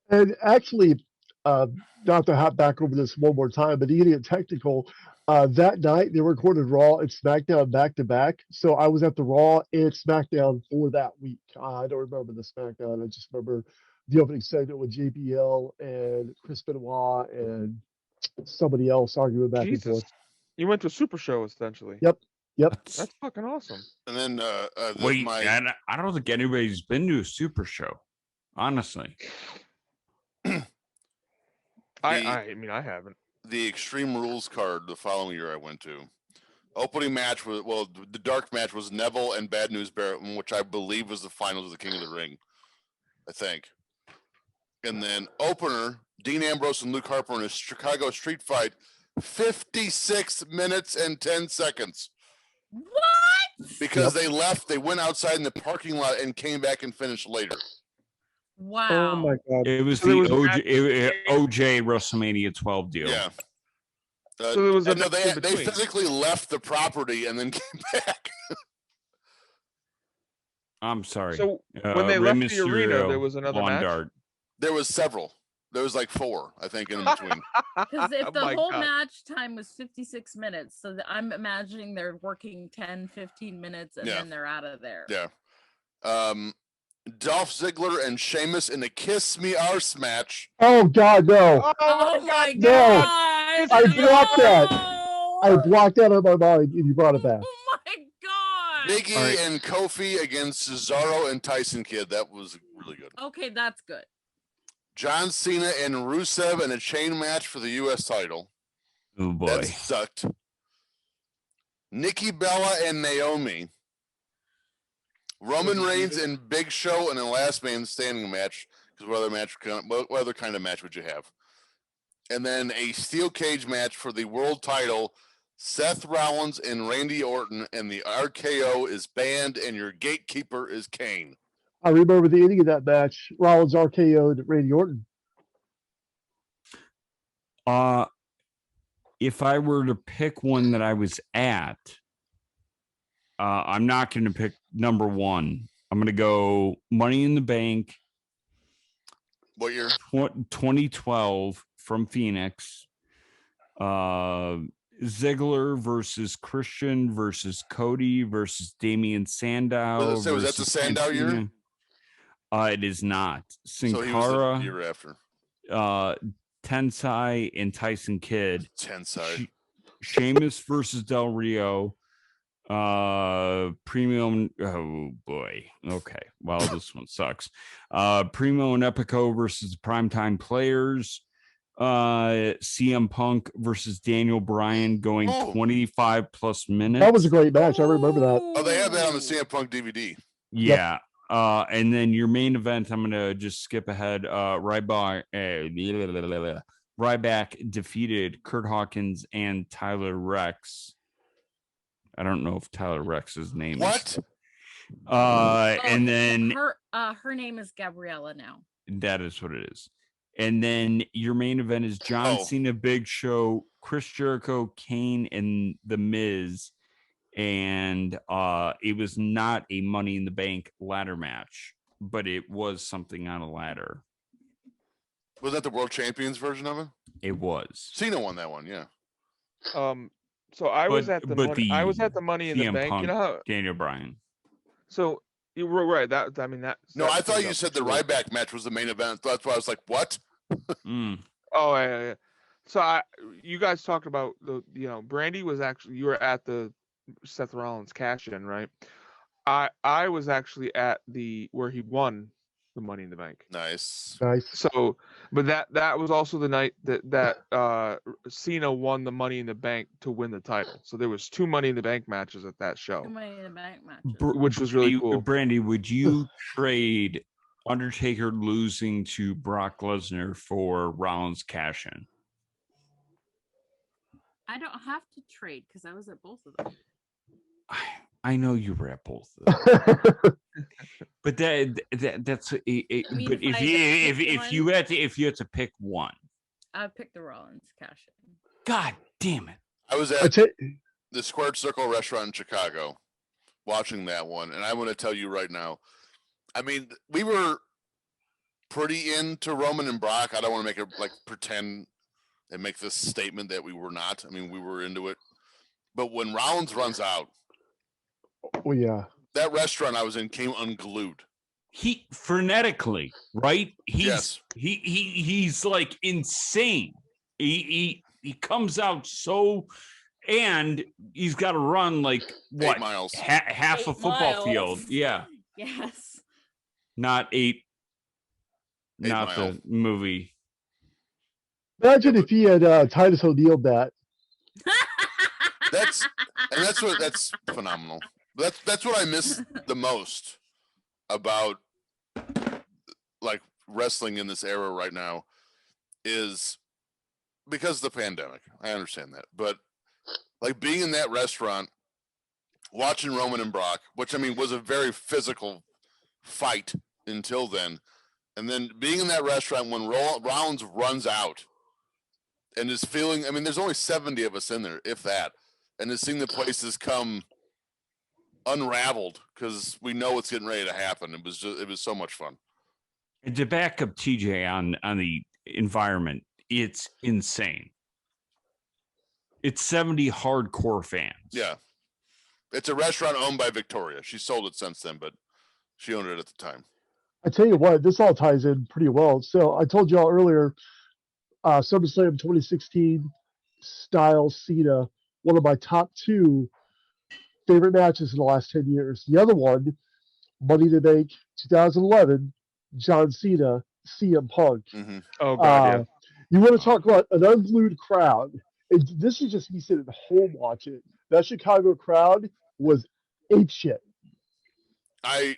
And actually, not to hop back over this one more time, but to get technical, that night they recorded Raw and SmackDown back to back. So I was at the Raw and SmackDown for that week. I don't remember the SmackDown. I just remember the opening segment with JBL and Chris Benoit and somebody else arguing back and Jesus. forth. You went to a super show essentially. Yep. That's fucking awesome. And then Wait, I don't think anybody's been to a super show, honestly. I mean, I haven't. The Extreme Rules card the following year I went to. Opening match was, the dark match was Neville and Bad News Barrett, which I believe was the finals of the King of the Ring, I think. And then opener, Dean Ambrose and Luke Harper in a Chicago street fight, 56 minutes and 10 seconds. What? Because they went outside in the parking lot and came back and finished later. Wow. Oh my God. It was So there the was OJ WrestleMania 12 deal. Yeah. So there was a no, match in they between. physically left the property and then came back. I'm sorry. So when they Rey left the arena, Mysterio, there was another Von match. Dart. There was several. There was like 4, I think, in between. Because if Oh the my whole God. match time was 56 minutes, so I'm imagining they're working 10, 15 minutes and Yeah. then they're out of there. Yeah. Dolph Ziggler and Sheamus in a Kiss Me Arse match. Oh God, no. Oh my no. God. I blocked that. No. I blocked that out of my mind and you brought it back. Oh my God. Big E All right. and Kofi against Cesaro and Tyson Kidd. That was really good. Okay, that's good. John Cena and Rusev in a chain match for the U.S. title. Oh boy. That sucked. Nikki Bella and Naomi. Roman Reigns and Big Show in a last man standing match. Because what other kind of match would you have? And then a steel cage match for the world title. Seth Rollins and Randy Orton, and the RKO is banned, and your gatekeeper is Kane. I remember the ending of that match. Rollins RKO'd Randy Orton. If I were to pick one that I was at, I'm not going to pick number 1. I'm going to go Money in the Bank. What year? 2012 from Phoenix. Ziggler versus Christian versus Cody versus Damian Sandow. Was that the Sandow year? It is not. Sin So he was the Cara, year after. Tensai, and Tyson Kidd. Tensai. Sheamus versus Del Rio. Premium. Oh boy. Okay. Well, this one sucks. Primo and Epico versus Primetime Players. CM Punk versus Daniel Bryan going 25 plus minutes. That was a great match. I remember that. Oh, they have that on the CM Punk DVD. Yeah. And then your main event, I'm gonna just skip ahead. Ryback defeated Kurt Hawkins and Tyler Rex. I don't know if Tyler Rex's name What? is. And then her name is Gabriella now. that is what it is. And then your main event is John Cena, Big Show, Chris Jericho, Kane, and The Miz. And it was not a Money in the Bank ladder match, but it was something on a ladder. Was that the World Champions version of it? It was. Cena won that one, yeah. So I was But- at the but money, I was at the Money in the CM Bank. Punk, You know how? Daniel Bryan. So you were right. That I mean that. No, that I thought brings you up said the two- Ryback match was the main event. That's why I was like, what? Mm. Oh yeah. So you guys talked about the Brandy was actually you were at the Seth Rollins cash in, right? I was actually at where he won the Money in the Bank. Nice. Nice. So, but that was also the night that Cena won the Money in the Bank to win the title. So there was 2 Money in the Bank matches at that show, Two Money in the Bank matches. which was really cool. Brandy, would you trade Undertaker losing to Brock Lesnar for Rollins cash in? I don't have to trade because I was at both of them. I know you were at both of them. But that's but if you had to pick one, I picked the Rollins cash in. God damn it! I was at the Squared Circle restaurant in Chicago watching that one, and I want to tell you right now, I mean, we were pretty into Roman and Brock. I don't want to make it like pretend and make this statement that we were not. I mean, we were into it. But when Rollins runs out, Oh yeah, that restaurant I was in came unglued. He frenetically, right? Yes. He's like insane. He comes out so, and he's got to run like what 8 miles, half 8 a football miles. field. Yeah, Yes. not 8. 8 not mile. the movie. imagine if he had Titus O'Neil that. That's phenomenal. That's what I miss the most about like wrestling in this era right now, is because of the pandemic. I understand that, but like being in that restaurant, watching Roman and Brock, which I mean was a very physical fight until then, and then being in that restaurant when Rollins runs out and is feeling, I mean, there's only 70 of us in there, if that, and is seeing the places come unraveled because we know it's getting ready to happen. It was so much fun. And to back up TJ on the environment, it's insane. It's 70 hardcore fans. Yeah. It's a restaurant owned by Victoria. She sold it since then, but she owned it at the time. I tell you what, this all ties in pretty well. So I told y'all earlier, SummerSlam 2016, Styles, Cena, one of my top 2 favorite matches in the last 10 years. The other one, Money in the Bank 2011, John Cena, CM Punk. Mm-hmm. Oh god, yeah. You want to talk about an unglued crowd? And this is just me sitting at home watching. That Chicago crowd was ape shit.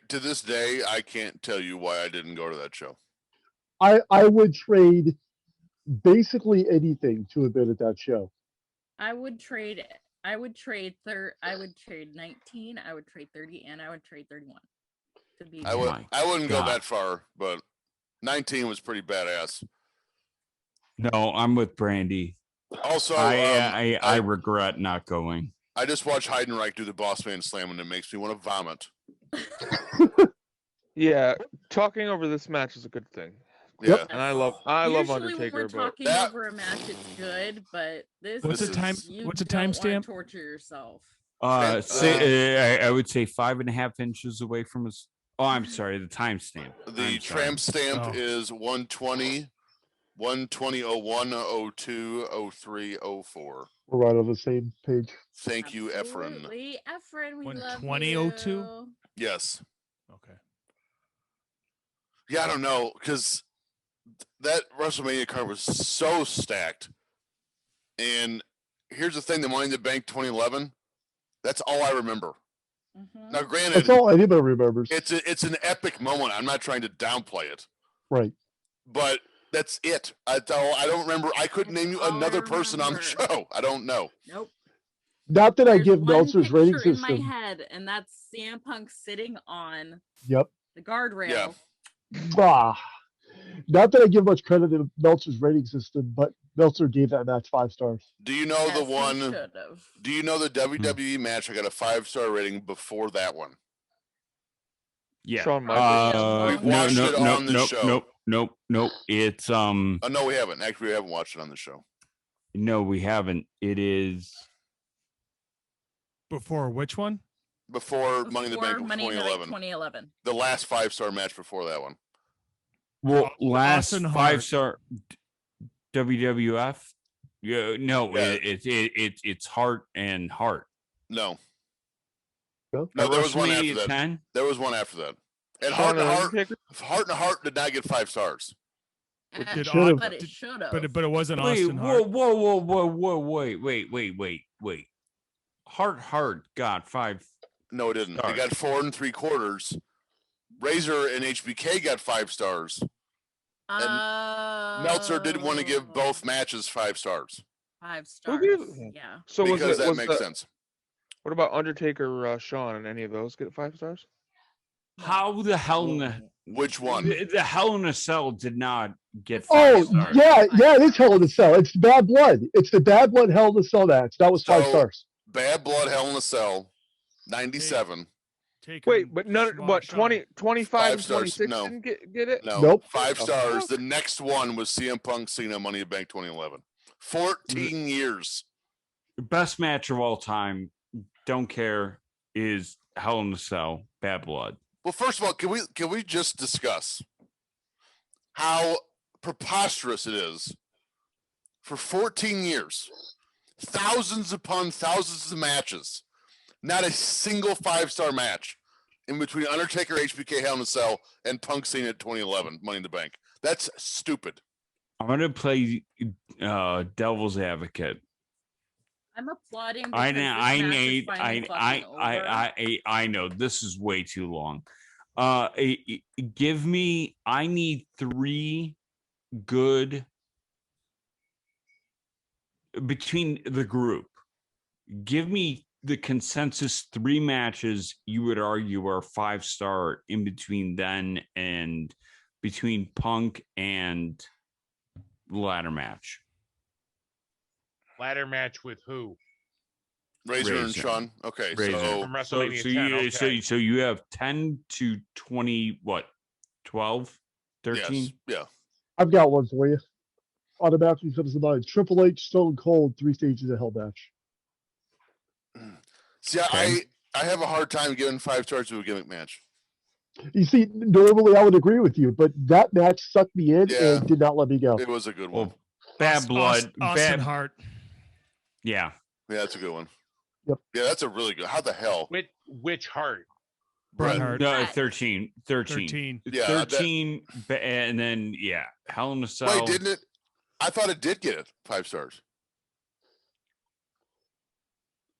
To this day, I can't tell you why I didn't go to that show. I would trade basically anything to have been at that show. I would trade 19, I would trade 30, and I would trade 31. To be I wouldn't go God. that far, but 19 was pretty badass. No, I'm with Brandy. Also, I regret not going. I just watched Heidenreich do the Boss Man Slam, and it makes me want to vomit. Yeah, talking over this match is a good thing. Yeah. And I love Usually Undertaker, when we're but talking over a match, it's good, but this What's is, the time- you what's the don't wanna timestamp? Torture yourself. I would say 5.5 inches away from us. Oh, I'm sorry, the timestamp. The tramp stamp Oh. is 120, 120, 02, 03, 04. We're right on the same page. Thank you, Efren. Absolutely. Efren, we love 120.02? you. Yes. Okay. Yeah, I don't know, because that WrestleMania card was so stacked. And here's the thing, the Money in the Bank 2011, that's all I remember. Mhm. Now, granted, That's all anybody remembers. it's an epic moment. I'm not trying to downplay it, Right. but that's it. I don't remember. I couldn't name you That's all I another person on the remember. show. I don't know. Nope. Not that I There's give one Meltzer's rating picture in my system. head, and that's CM Punk sitting on Yep. the guardrail. Yeah. Ah. Not that I give much credit to Meltzer's rating system, but Meltzer gave that match 5 stars. Do you know Yes, the he one? should've. Do you know the WWE match? I got a 5-star rating before that one. Yeah. Shawn Michaels. We've watched it on the show. Nope. It's Oh, no, we haven't. Actually, we haven't watched it on the show. no, we haven't. It is Before which one? Before Money in the Bank Before Money in the Bank 2011. 2011. The last 5-star match before that one. last Austin Hart. 5-star WWF. Yeah, no, Yeah. it's Hart and Hart. No. No, there was one after that. 10? There was one after that. And Shawn and Heart Undertaker? to Heart did not get 5 stars. Did should've. But it should have. But it wasn't Wait, Austin whoa, Hart. wait. Hart got 5. No, it didn't. Stars. They got 4 3/4. Razor and HBK got 5 stars. Meltzer didn't want to give both matches 5 stars 5 Who stars. gave- Yeah. So was because it that was makes the, sense. what about Undertaker, Shawn, and any of those get 5 stars? How the hell in the Which one? the Hell in a Cell did not get 5 Oh, stars? yeah, it is Hell in a Cell. It's Bad Blood. It's the Bad Blood Hell in a Cell match. That was 5 So- stars. Bad Blood Hell in a Cell, 97. Wait, but none. What 20, 25, 5 and stars, 26 no. didn't get it? No, Nope. 5 Oh, stars. fuck. The next one was CM Punk Cena Money in the Bank 2011. 14 years. Best match of all time, don't care, is Hell in a Cell, Bad Blood. Well, first of all, can we just discuss how preposterous it is for 14 years, thousands upon thousands of matches, not a single 5-star match in between Undertaker, HBK, Hell in a Cell, and Punk Cena at 2011 Money in the Bank. That's stupid. I'm gonna play devil's advocate. I'm applauding. I because know, this I match is need, finally fucking over. I know this is way too long. Give me. I need 3 good between the group. Give me the consensus 3 matches you would argue are 5-star in between then and between Punk and ladder match. Ladder match with who? Razor and Razor. Shawn. Okay, Razor. so From So WrestleMania 10. you Okay. so you have 10 to 20, what, 12, 13? yes, yeah. I've got one for you. Automatically comes to mind. Triple H, Stone Cold, 3 stages of Hell match. See, Okay. I have a hard time giving 5 stars to a gimmick match. You see, normally I would agree with you, but that match sucked me in Yeah. and did not let me go. It was a good one. Well, Bad Blood, Austin bad, Hart. yeah. Yeah, that's a good one. Yep. Yeah, that's a really good. How the hell? Which Hart? Bret Bret. Hart. No, Right. 13. 13. Yeah, that- 13, and then yeah, Hell in a Cell. Wait, didn't it? I thought it did get it 5 stars.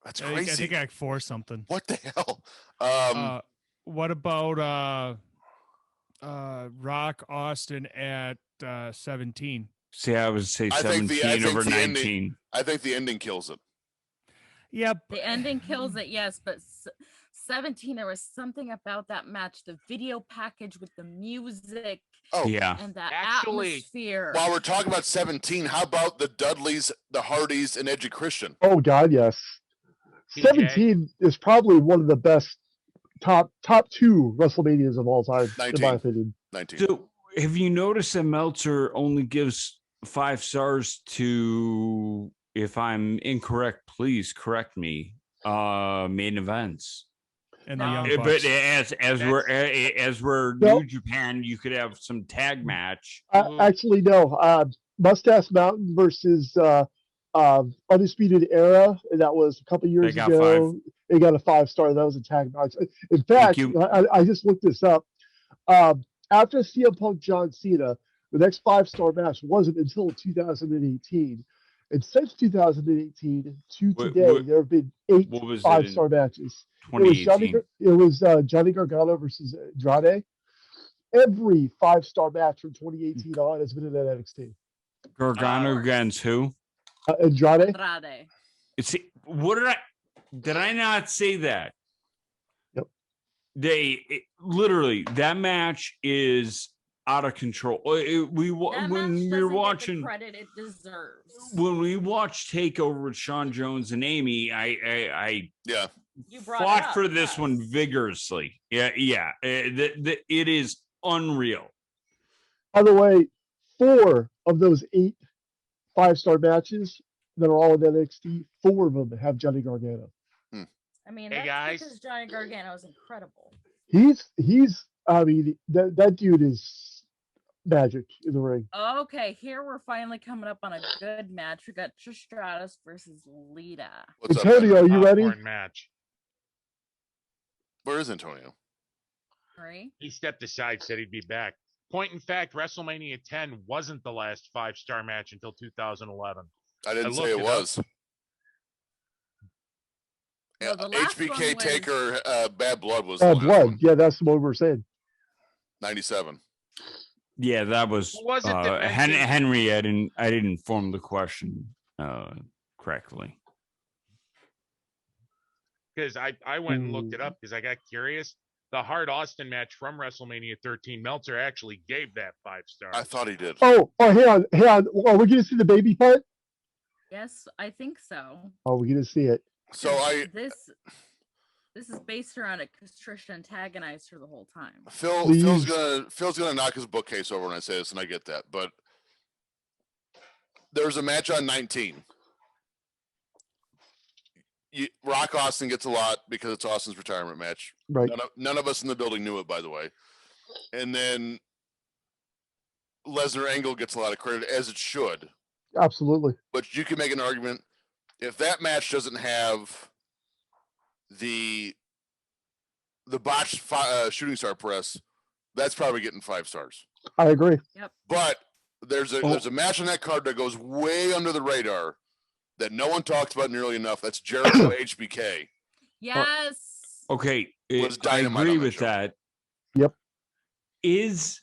That's I crazy. think I had 4 something. What the hell? What about Rock Austin at 17? See, I would say I think 17 over the 19. ending- I think the ending kills it. Yeah, The ending kills it, yes, but 17, there was something about that match, the video package with the music Oh, Yeah. and the Actually, atmosphere. while we're talking about 17, how about the Dudleys, the Hardys, and Edge of Christian? Oh God, yes. TJ. 17 is probably one of the best top 2 WrestleManias of all time, in 19. my opinion. 19. So, have you noticed that Meltzer only gives 5 stars to, if I'm incorrect, please correct me, main events? and the No. Young But Bucks. as we're Nope. New Japan, you could have some tag match. Actually, no. Mustache Mountain versus Undisputed Era. And that was a couple years got ago. They got a 5-star. That was a tag match. In fact, you. I just looked this up. After CM Punk John Cena, the next 5-star match wasn't until 2018. And since 2018 to What- today, what- there have been 8 What was it 5-star in matches. It was Johnny. 2018? It was Johnny Gargano versus Andrade. Every 5-star match from 2018 on has been in that NXT. Gargano against who? Andrade. Andrade. See, what did I not say that? Yep. Literally that match is out of control. That When match we were doesn't get the watching, credit it deserves. when we watched Takeover with Sean Jones and Amy, I Yeah. You brought it fought up, for this one yes. vigorously. Yeah. It is unreal. By the way, 4 of those 8 5-star matches that are all in NXT, 4 of them have Johnny Gargano. I mean, Hey, that's guys. because Johnny Gargano is incredible. He's I mean that dude is magic in the ring. Okay, here we're finally coming up on a good match. We got Trish Stratus versus Lita. What's up? Antonio, are you ready? Popcorn match. Where is Antonio? Right? He stepped aside, said he'd be back. Point in fact, WrestleMania 10 wasn't the last 5-star match until 2011. I didn't say looked it it up. was. No, the last HBK one was- Taker Bad Blood was the last Blood. one. Yeah, that's the one we're saying. 97. Yeah, that was Was it that mentioned- Henry. I didn't form the question correctly. Because I went and looked it up because I got curious. The Hard Austin match from WrestleMania 13, Meltzer actually gave that 5-star. I thought he did. Oh, hang on. Are we going to see the baby part? Yes, I think so. Oh, we're going to see it. So 'Cause this is based around it because Trish antagonized her the whole time. Phil's gonna knock his bookcase over when I say this, and I get that. But there's a match on 19. Rock Austin gets a lot because it's Austin's retirement match. Right. None of us in the building knew it, by the way. And then Lesnar Angle gets a lot of credit, as it should. Absolutely. But you can make an argument if that match doesn't have the botched shooting star press, that's probably getting 5 stars. I agree. But there's a match on that card that goes way under the radar that no one talks about nearly enough. That's Jericho HBK. Yes. Okay, Was I Dynamite agree on that with show. that. Yep. Is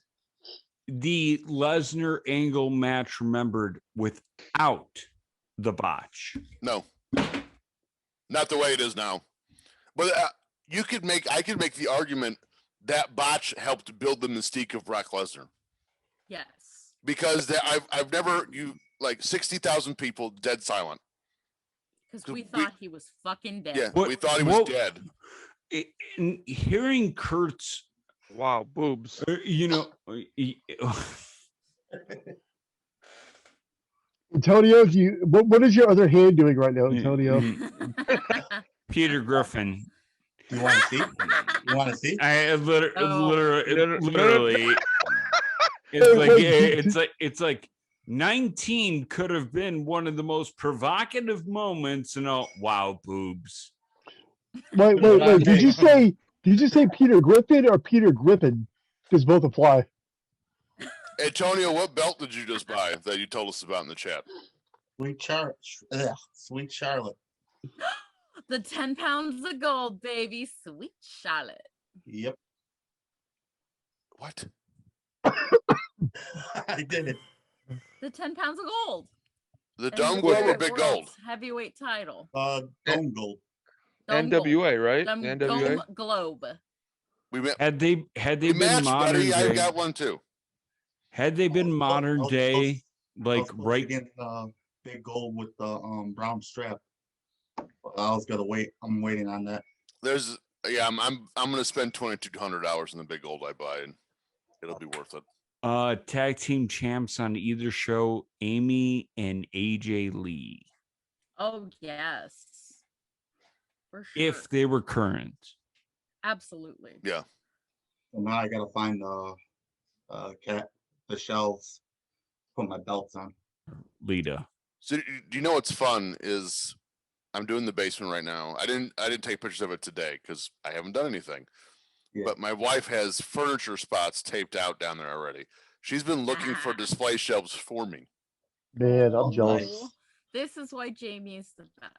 the Lesnar Angle match remembered without the botch? No, not the way it is now. But I could make the argument that botch helped build the mystique of Brock Lesnar. Yes. Because I've never 60,000 people dead silent. So Because we thought he was fucking dead. Yeah, we thought he was dead. In hearing Kurt's, wow, boobs. Antonio, what is your other hand doing right now, Antonio? Peter Griffin. You want to see? You want to see? I Oh. literally. It's like 19 could have been one of the most provocative moments, and wow, boobs. Wait. Did you say Peter Griffin or Peter Griffin? Because both apply. Antonio, what belt did you just buy that you told us about in the chat? Sweet Charlotte. The 10 pounds of gold, baby. Sweet Charlotte. Yep. What? I did it. The 10 pounds of gold. The And Dome the Gold or world's Big Gold? Heavyweight title. Dome Gold. Dome Gold. NWA, right? Dome NWA. Globe. Had they We been matched, modern buddy. I day, got one too. had they been modern day, like right? Getting Big Gold with the brown strap. I was gonna wait. I'm waiting on that. I'm gonna spend $2,200 in the Big Gold I buy, and it'll be worth it. Tag team champs on either show, Amy and AJ Lee, Oh, yes. For sure. if they were current. Absolutely. Yeah. So now I gotta find the shelves, put my belts on. Lita. So do you know what's fun is I'm doing the basement right now. I didn't take pictures of it today because I haven't done anything. Yeah. But my wife has furniture spots taped out down there already. She's been looking for display shelves for me. Man, I'm Oh, jealous. nice. This is why Jamie is the best.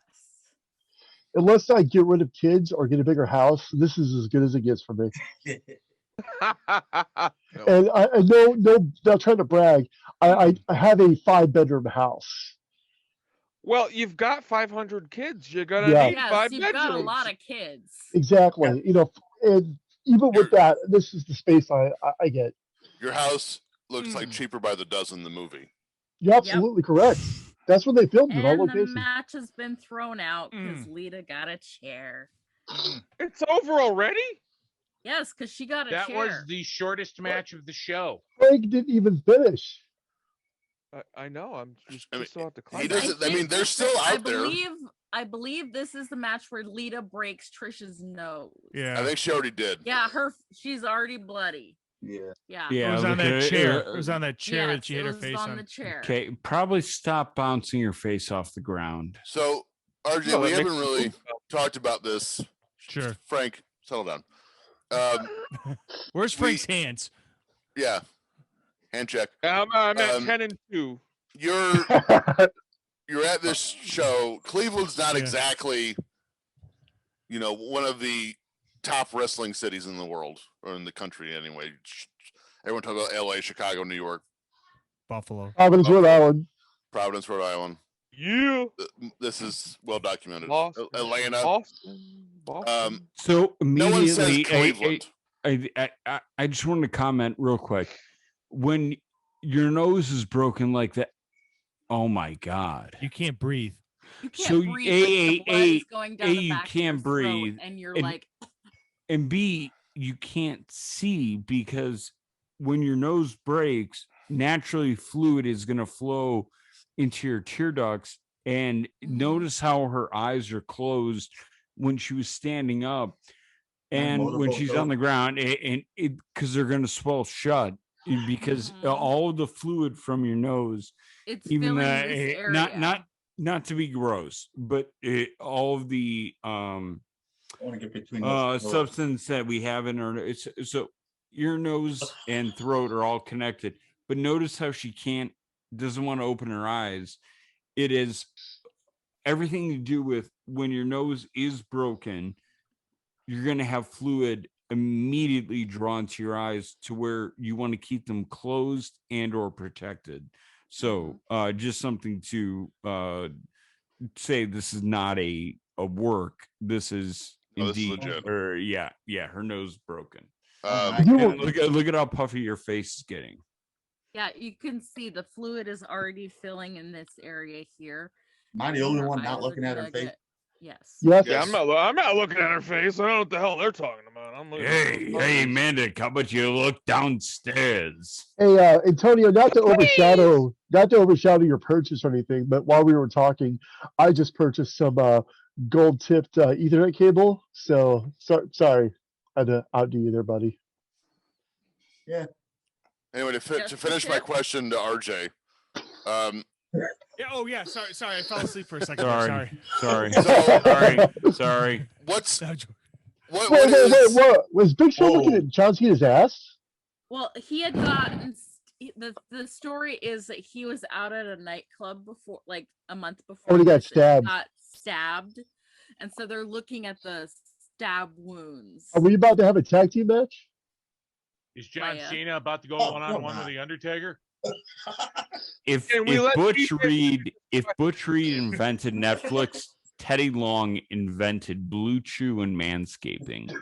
Unless I get rid of kids or get a bigger house, this is as good as it gets for me. And I no, not trying to brag. I have a 5-bedroom house. Well, you've got 500 kids. You're gonna Yeah. need Yes, 5 you've bedrooms. got a lot of kids. Exactly. And even with that, this is the space I get. Your house looks like Cheaper by the Dozen, the movie. You're absolutely correct. That's when they filmed it on And the location. match has been thrown out because Lita got a chair. It's over already? Yes, because she got a That chair. was the shortest match of the show. Craig didn't even finish. I know. I'm just I mean, about to he climb. doesn't. I mean, they're still out there. I believe this is the match where Lita breaks Trish's nose. Yeah. I think she already did. Yeah, she's already bloody. Yeah. Yeah. It was on look at that it, chair. It was on that chair Yes, that she hit it her was face on on. the chair. Okay, probably stop bouncing your face off the ground. So RJ, No, we that haven't makes really sense. talked about this. Sure. Frank, settle down. Where's Frank's hands? Yeah, hand check. I'm at Um, 10-2. You're at this show. Cleveland's not Yeah. exactly, one of the top wrestling cities in the world or in the country anyway. Everyone talks about LA, Chicago, New York, Buffalo. Providence, Rhode Island. Providence, Rhode Island. Yeah. This is well documented. Boston. Atlanta. Boston. So No one says immediately, Cleveland. I just wanted to comment real quick. When your nose is broken like that, oh my God. You can't breathe. You can't So, breathe. Like the blood is going down the you back of can't your throat, breathe, and you're and- like, and B, you can't see because when your nose breaks, naturally fluid is going to flow into your tear ducts. And notice how her eyes are closed when she was standing up and when motorboat she's though. on the ground, and because they're going to swell shut because all of the fluid from your nose, it's even filling this area. not to be gross, but all of the I want to get between those. substance that we have in our so your nose and throat are all connected. But notice how she doesn't want to open her eyes. It is everything to do with when your nose is broken, you're going to have fluid immediately drawn to your eyes to where you want to keep them closed and or protected. So just something to say, this is not a work. This is This is indeed, legit. or her nose broken. You- Look at how puffy your face is getting. Yeah, you can see the fluid is already filling in this area here. Am I the and only her one not eyes looking are at her gonna face? get- Yes. Yes. Yeah, I'm not looking at her face. I don't know what the hell they're talking about. I'm looking at those Hey, puppies. Amanda, how about you look downstairs? Hey, Antonio, not to overshadow your purchase or anything, but while we were talking, I just purchased some gold tipped Ethernet cable. So sorry, I had to outdo you there, buddy. Anyway, to Just finish my tip. question to RJ, Yeah. Oh yeah. Sorry. I fell asleep for a second. there, Sorry. Sorry. Sorry. what's No joke. what Wait, is what? Was Big Show looking Whoa. at John Cena's ass? Well, he had gotten the story is that he was out at a nightclub before, like a month before. Oh, he got this, and stabbed. Got stabbed, and so they're looking at the stab wounds. Are we about to have a tag team match? Is John Leia. Cena about to go Oh, one-on-one come with the Undertaker? If Can we let Butch Reed invented Netflix, Teddy Long invented Blue Chew and manscaping.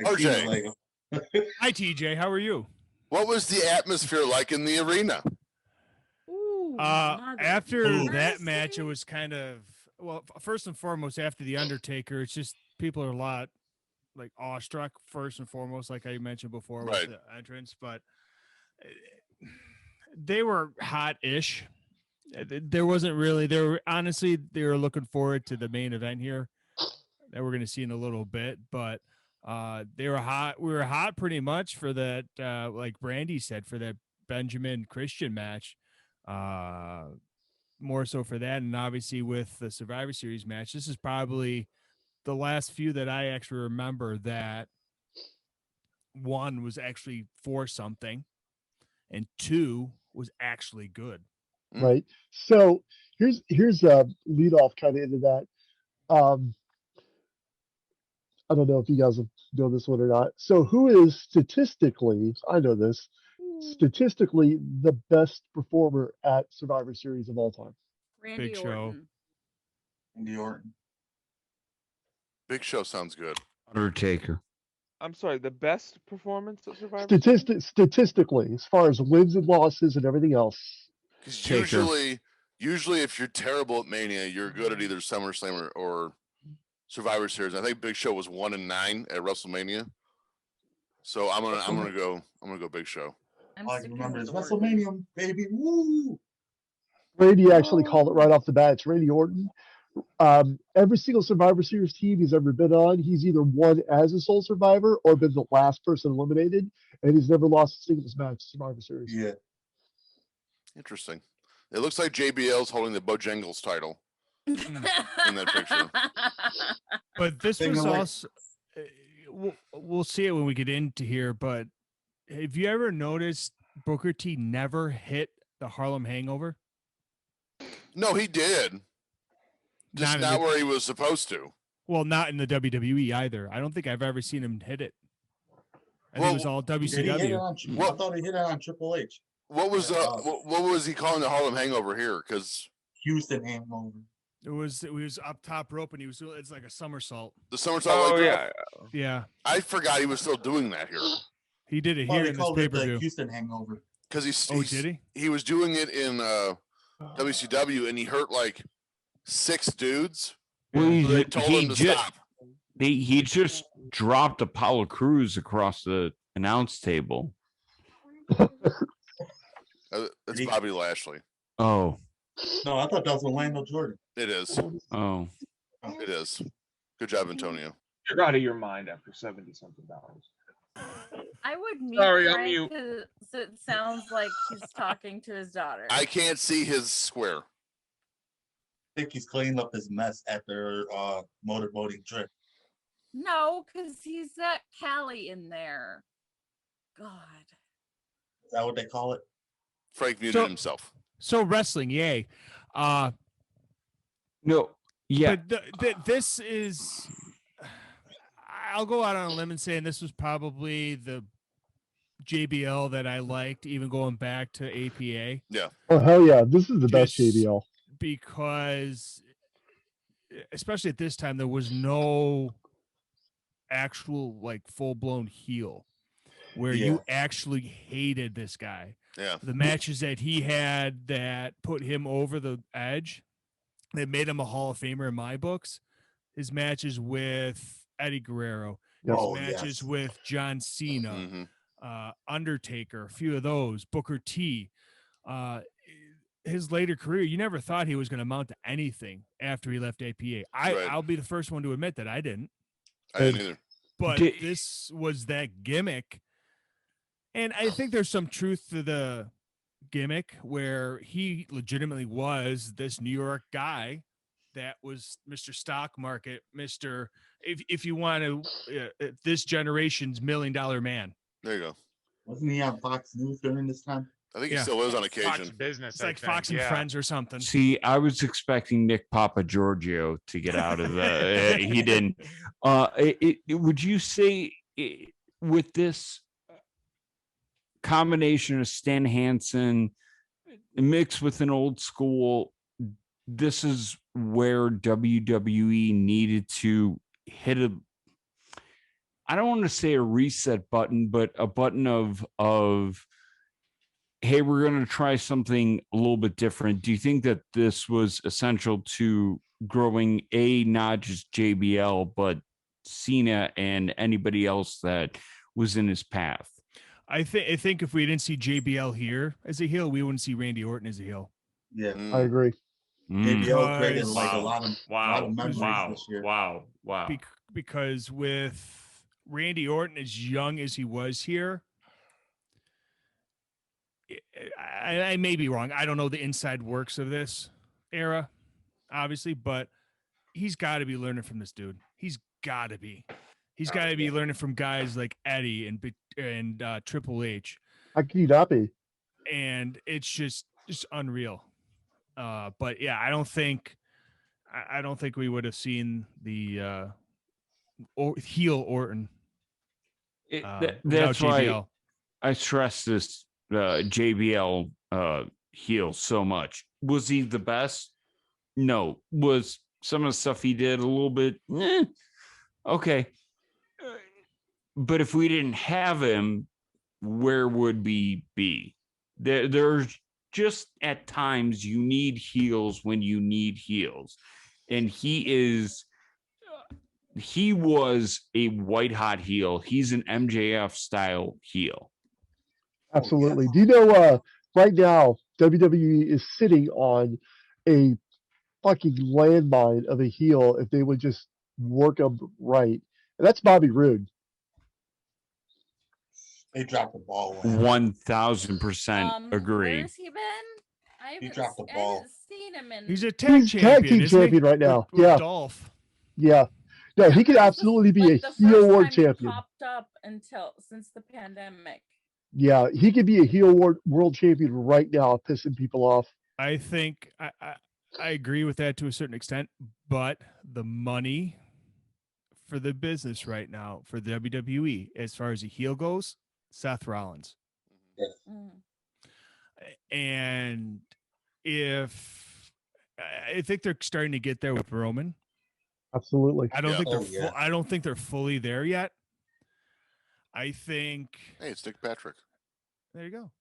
RJ. Hi TJ. How are you? what was the atmosphere like in the arena? Ooh, After mother that match, it mercy. was kind of first and foremost, after the Undertaker, it's just people are a lot like awestruck first and foremost, like I mentioned before Right. with the entrance, but they were hot-ish. There wasn't really honestly they were looking forward to the main event here that we're going to see in a little bit, but they were hot. We were hot pretty much for that, like Brandy said, for that Benjamin Christian match. More so for that, and obviously with the Survivor Series match, this is probably the last few that I actually remember that one was actually for something and two was actually good. Right. So here's a lead off kind of into that. I don't know if you guys know this one or not. So who is statistically, I know this, statistically the best performer at Survivor Series of all time? Randy Big Show. Orton. Randy Orton. Big Show sounds good. Undertaker. I'm sorry, the best performance at Survivor. Statistically, as far as wins and losses and everything else. Because Taker. usually, if you're terrible at Mania, you're good at either SummerSlam or Survivor Series. I think Big Show was 1-9 at WrestleMania. So I'm gonna go Big Show. I'm All I can sticking remember with is Orton. WrestleMania, baby. Woo! Randy actually called it right off the bat. It's Randy Orton. Every single Survivor Series team he's ever been on, he's either won as a sole survivor or been the last person eliminated, and he's never lost a singles match in Survivor Series. Yeah. Interesting. It looks like JBL's holding the Bojangles title. Hmm. in that picture. But this Thing was alert. also. We'll see it when we get into here. But have you ever noticed Booker T never hit the Harlem Hangover? No, he did. Just in not the- where he was supposed to. Well, not in the WWE either. I don't think I've ever seen him hit it. I think it was Well, all Did he hit it WCW. on? I thought he hit it on Triple H. What was Yeah, what was he calling the Harlem Hangover here? Because Houston Hangover. It was up top rope and he was doing it's like a somersault. the somersault. Oh leg yeah. drop, Yeah, I forgot he was still doing that here. he did it Well, here they in this called pay it per the view. Houston Hangover. Because he's, Oh, did he? he was doing it in WCW and he hurt like 6 dudes. Well, So they told him to stop. He just dropped Apollo Crews across the announce table. It's Bobby Lashley. Oh, No, I thought that was Orlando Jordan. It is. oh. It is. Good job, Antonio. You're out of your mind after $70-something. I would mute Sorry, I'm Frank mute. 'cause it sounds like he's talking to his daughter. I can't see his square. I think he's cleaned up his mess after motorboating trip. No, because he's got Callie in there. God. Is that what they call it? Frank muted So- himself. So wrestling, yay. No, yeah. But this is. I'll go out on a limb and say, and this was probably the JBL that I liked, even going back to APA, Oh hell yeah, this is the best Just- JBL. because, especially at this time, there was no actual like full blown heel where you actually hated this guy. Yeah. The matches that he had that put him over the edge, that made him a Hall of Famer in my books, his matches with Eddie Guerrero, his Yes. Oh, matches yes. with John Cena, Mhm. Undertaker, a few of those, Booker T. His later career, you never thought he was going to amount to anything after he left APA. Right. I'll be the first one to admit that I didn't. I didn't either. But Did- this was that gimmick. And I think there's some truth to the gimmick where he legitimately was this New York guy that was Mr. Stock Market, Mr. If you want to, this generation's $1 million man. There you go. Wasn't he on Fox News during this time? I think he Yeah. still is on Fox occasion. Business. It's I like think, Fox and yeah. Friends or something. See, I was expecting Nick Papa Giorgio to get out of the. He didn't. Would you say with this combination of Stan Hansen mixed with an old school, this is where WWE needed to hit a. I don't want to say a reset button, but a button of hey, we're going to try something a little bit different. Do you think that this was essential to growing not just JBL, but Cena and anybody else that was in his path? I think if we didn't see JBL here as a heel, we wouldn't see Randy Orton as a heel. Yeah. I agree. JBL created Because- like a lot of memories this year. Wow. Because with Randy Orton as young as he was here, I may be wrong. I don't know the inside works of this era, obviously, but he's got to be learning from this dude. He's got to be. He's got to be learning from guys like Eddie and Triple H, How can you not be? and it's just unreal. But yeah, I don't think we would have seen the heel Orton. Without That's why JBL. I stress this JBL heel so much. Was he the best? No. Was some of the stuff he did a little bit okay. But if we didn't have him, where would we be? There's just at times you need heels when you need heels. And he was a white hot heel. He's an MJF style heel. Absolutely. Do you know right now WWE is sitting on a fucking landmine of a heel if they would just work them right. And that's Bobby Roode. They dropped the ball. 1000% agree. Where's he been? I He haven't, dropped the I ball. haven't seen him in. He's a tag He's champion, tag team isn't he? champion right now. With Yeah. Dolph. Yeah. No, he could That was absolutely be like a the heel first world time he champion. popped up since the pandemic. Yeah, he could be a heel world champion right now, pissing people off. I think I agree with that to a certain extent, but the money for the business right now for the WWE, as far as a heel goes, Seth Rollins. Mm. And if I think they're starting to get there with Roman. Absolutely. I don't Yeah. think they're Oh, yeah. I don't think they're fully there yet. I think Hey, it's Nick Patrick. there you go.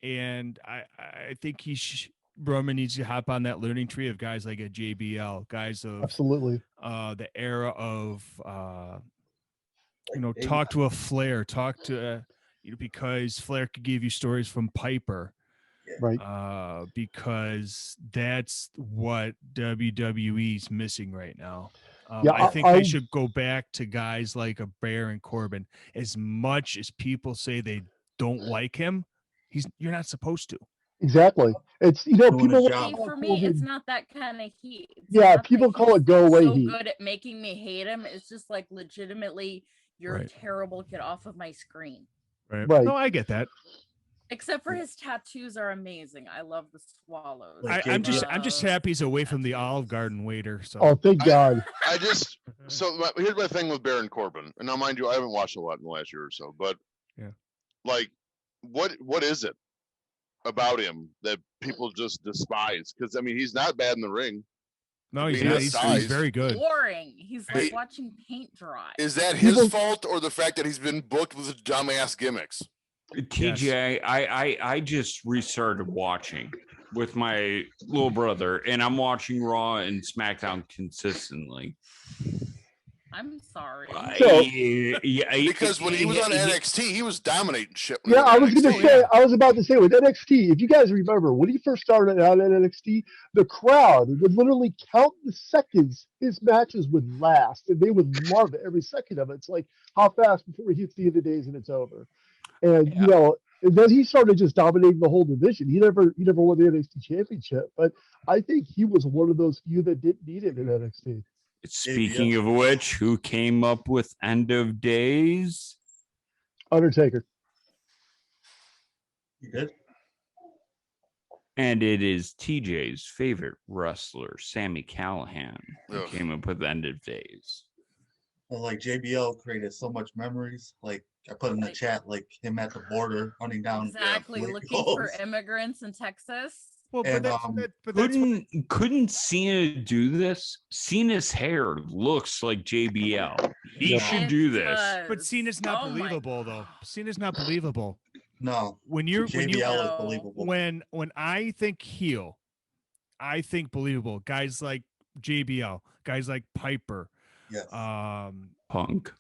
And I think Roman needs to hop on that learning tree of guys like a JBL, guys of Absolutely. the era of Like, talk to a Flair, talk to because Flair could give you stories from Piper. Right. Because that's what WWE's missing right now. Yeah, I think I- they should go back to guys like a Bear and Corbin. As much as people say they don't like him, you're not supposed to. Exactly. It's Doing his people. job. See, for me, it's not that kind of heat. It's Yeah, not that people call he's it go away so heat. good at making me hate him. It's just like legitimately, you're Right. terrible. Get off of my screen. Right. No, I get that. Except for his tattoos are amazing. I love the swallows. Like I'm just love happy he's away from the tattoos. Olive Garden waiter. So Oh, thank God. I just here's my thing with Baron Corbin, and now mind you, I haven't watched a lot in the last year or so, but Yeah. like, what is it about him that people just despise? Because I mean, he's not bad in the ring. no, he's I mean, not. his He's size. very good. Boring. He's like Hey, watching paint dry. Is that his People- fault or the fact that he's been booked with dumbass gimmicks? TJ, I just restarted watching with my little brother, and I'm watching Raw and SmackDown consistently. I'm sorry. So- Because when he was on NXT, he was dominating shit. when he Yeah, I on was gonna NXT. say. I was about to say with NXT. If you guys remember when he first started out at NXT, the crowd would literally count the seconds his matches would last, and they would love every second of it. It's like how fast before he hits the end of days and it's over. And and then he started just dominating the whole division. He never won the NXT championship, but I think he was one of those few that didn't need it in NXT. Speaking of which, who came up with End of Days? Undertaker. You good? And it is TJ's favorite wrestler, Sami Callihan, who Ugh. came up with End of Days. Well, like JBL created so much memories. Like I put in the chat, like him at the border hunting down. Exactly. where he Looking for goes. immigrants in Texas. Well, And, but that's Couldn't Cena do this? Cena's hair looks like JBL. He Yeah. should It do this. does. but Cena's not Oh my believable though. Cena's not believable. No, When you're JBL is No. believable. when I think heel, I think believable. Guys like JBL, guys like Piper, Yes. Punk.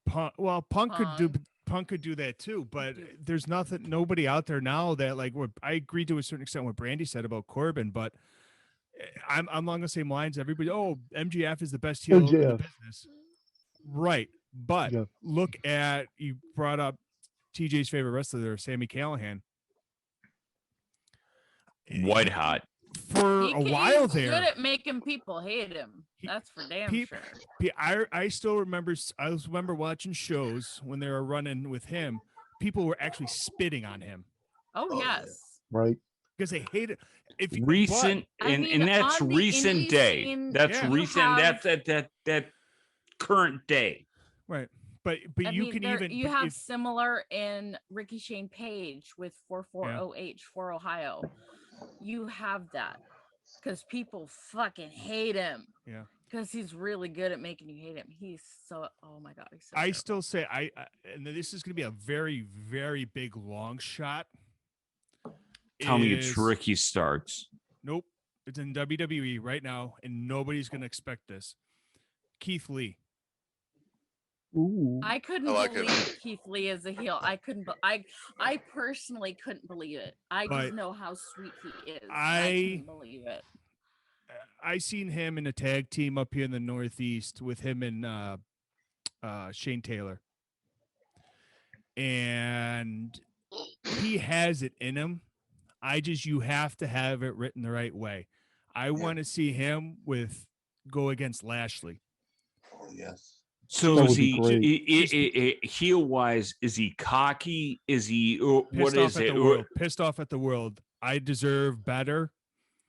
Punk. Well, Punk could do that too, but there's nobody out there now that like what I agree to a certain extent what Brandy said about Corbin, but I'm along the same lines. Everybody, MGF is the best heel in the MJF. business, right? But Yeah. look at you brought up TJ's favorite wrestler there, Sami Callihan. White hot. For a while he's there. good at making people hate him. He- That's for damn peop- sure. I still remember. I remember watching shows when they were running with him. People were actually spitting on him Oh yes. Right. because they hated. Recent I and mean, that's on the recent indie day. scene, That's Yeah. you recent. have- That current day. Right, but I you mean, can there- even you but have if- similar in Ricky Shane Page with 440H for Ohio. You have that because people fucking hate him. Yeah. Because he's really good at making you hate him. He's so oh my god. He's so I terrible. still say and this is going to be a very very big long shot. Tell me is- it's Ricky Starks. Nope, it's in WWE right now, and nobody's going to expect this. Keith Lee. Ooh. I couldn't I like it. believe Keith Lee as a heel. I couldn't. I personally couldn't believe it. I But just know how sweet he is. I- couldn't believe it. I seen him in a tag team up here in the Northeast with him and Shane Taylor, and he has it in him. You have to have it written the right way. I want to see him go against Lashley. Oh, yes. So That is would be he heel wise? Is he cocky? Is he what is it? Pissed off at the world. I deserve better.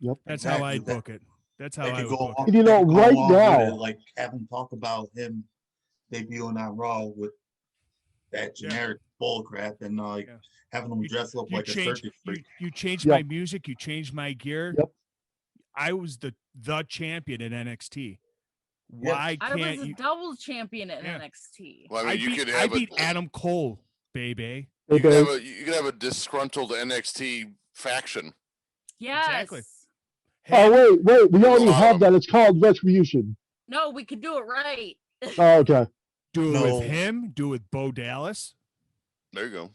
Yep. That's how Exactly. I'd book it. That's how They I could would go book on- it. And you they know, could go right along with now- it, like have him talk about him debuting on Raw with that generic bull crap and Yeah. having him dress up like a circus freak. You changed Yep. my music. You changed my gear. Yep. I was the champion in NXT. Yeah. Why I can't was a you? double champion in Yeah. NXT. Well, I mean, you could I have beat Adam Cole, baby. you could have a disgruntled NXT faction. Yes. Exactly. Oh, wait. We already lot have of that. It's called Retribution. No, we could do it right. Oh, okay. Do it No. with him. Do it with Bo Dallas. There you go.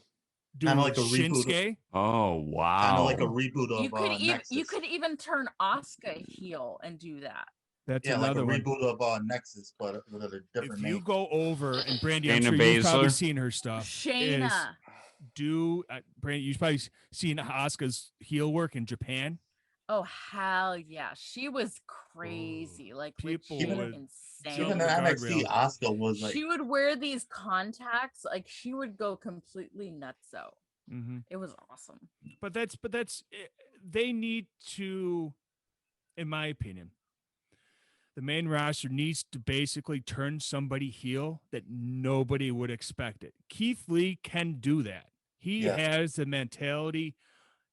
Do it Kinda with like a reboot of- Shinsuke. Oh wow! Kind of like a reboot of You could Nexus. you could even turn Asuka heel and do that. That's like a another one. reboot of Nexus, but with a different If you name. go over and Brandy, I'm Shayna sure you've probably Baszler. seen her stuff. Shayna. Brandy, you've probably seen Asuka's heel work in Japan. Oh hell yeah, she was crazy. Like People legit would insane. Even in the NXT, guardrail. Asuka was like, She would wear these contacts, like she would go completely nutso. Mm-hmm. It was awesome. But that's they need to, in my opinion, the main roster needs to basically turn somebody heel that nobody would expect it. Keith Lee can do that. He Yeah. has the mentality.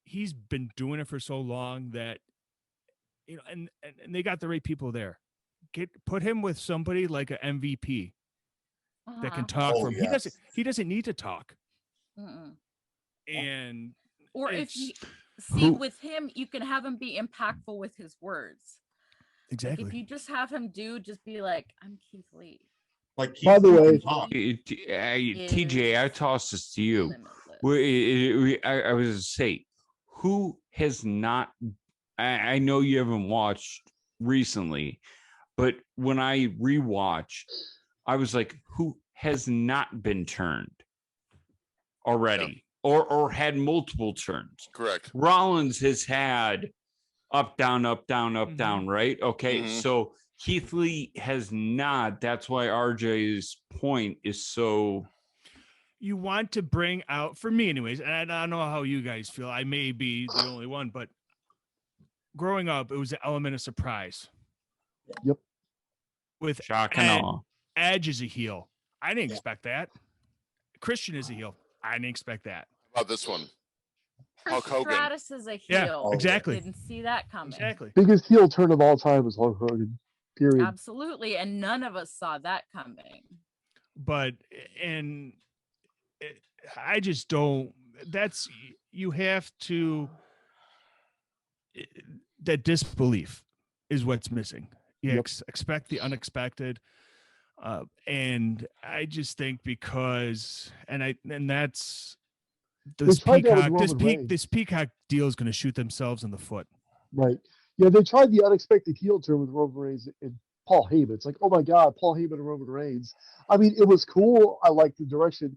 He's been doing it for so long that, you know, and they got the right people there. Put him with somebody like an MVP that can talk Oh, for him. yes. He doesn't need to talk. Mm-mm. And Or if it's- you see with him, you can have him be impactful with his words. Like, exactly. if you just have him just be like, I'm Keith Lee. like Keith By the Lee way- can talk. TJ, I tossed this to you. Limitless. I was to say, who has not? I know you haven't watched recently, but when I rewatched, I was like, who has not been turned already, or had multiple turns? Correct. Rollins has had up, down, up, down, up, Mhm. down, right? Okay, Mhm. so Keith Lee has not. That's why RJ's point is so. You want to bring out, for me anyways, and I don't know how you guys feel, I may be the only one, but growing up, it was an element of surprise. Yep. With Shock and awe. Edge is a heel. I didn't Yeah. expect that. Christian is a heel. I didn't expect that. How about this one? Trish Hulk Hogan. Stratus is a heel. Yeah, Oh, yeah. exactly. Didn't see that coming. Exactly. Biggest heel turn of all time is Hulk Hogan. Period. Absolutely. And none of us saw that coming. But, I just don't, you have to, that disbelief is what's missing. You Yep. expect the unexpected. And I just think because, and that's this tried that with peacock, Roman Reigns. this peacock deal is going to shoot themselves in the foot. Right. Yeah, they tried the unexpected heel turn with Roman Reigns and Paul Heyman. It's like, oh my God, Paul Heyman and Roman Reigns. I mean, it was cool. I like the direction.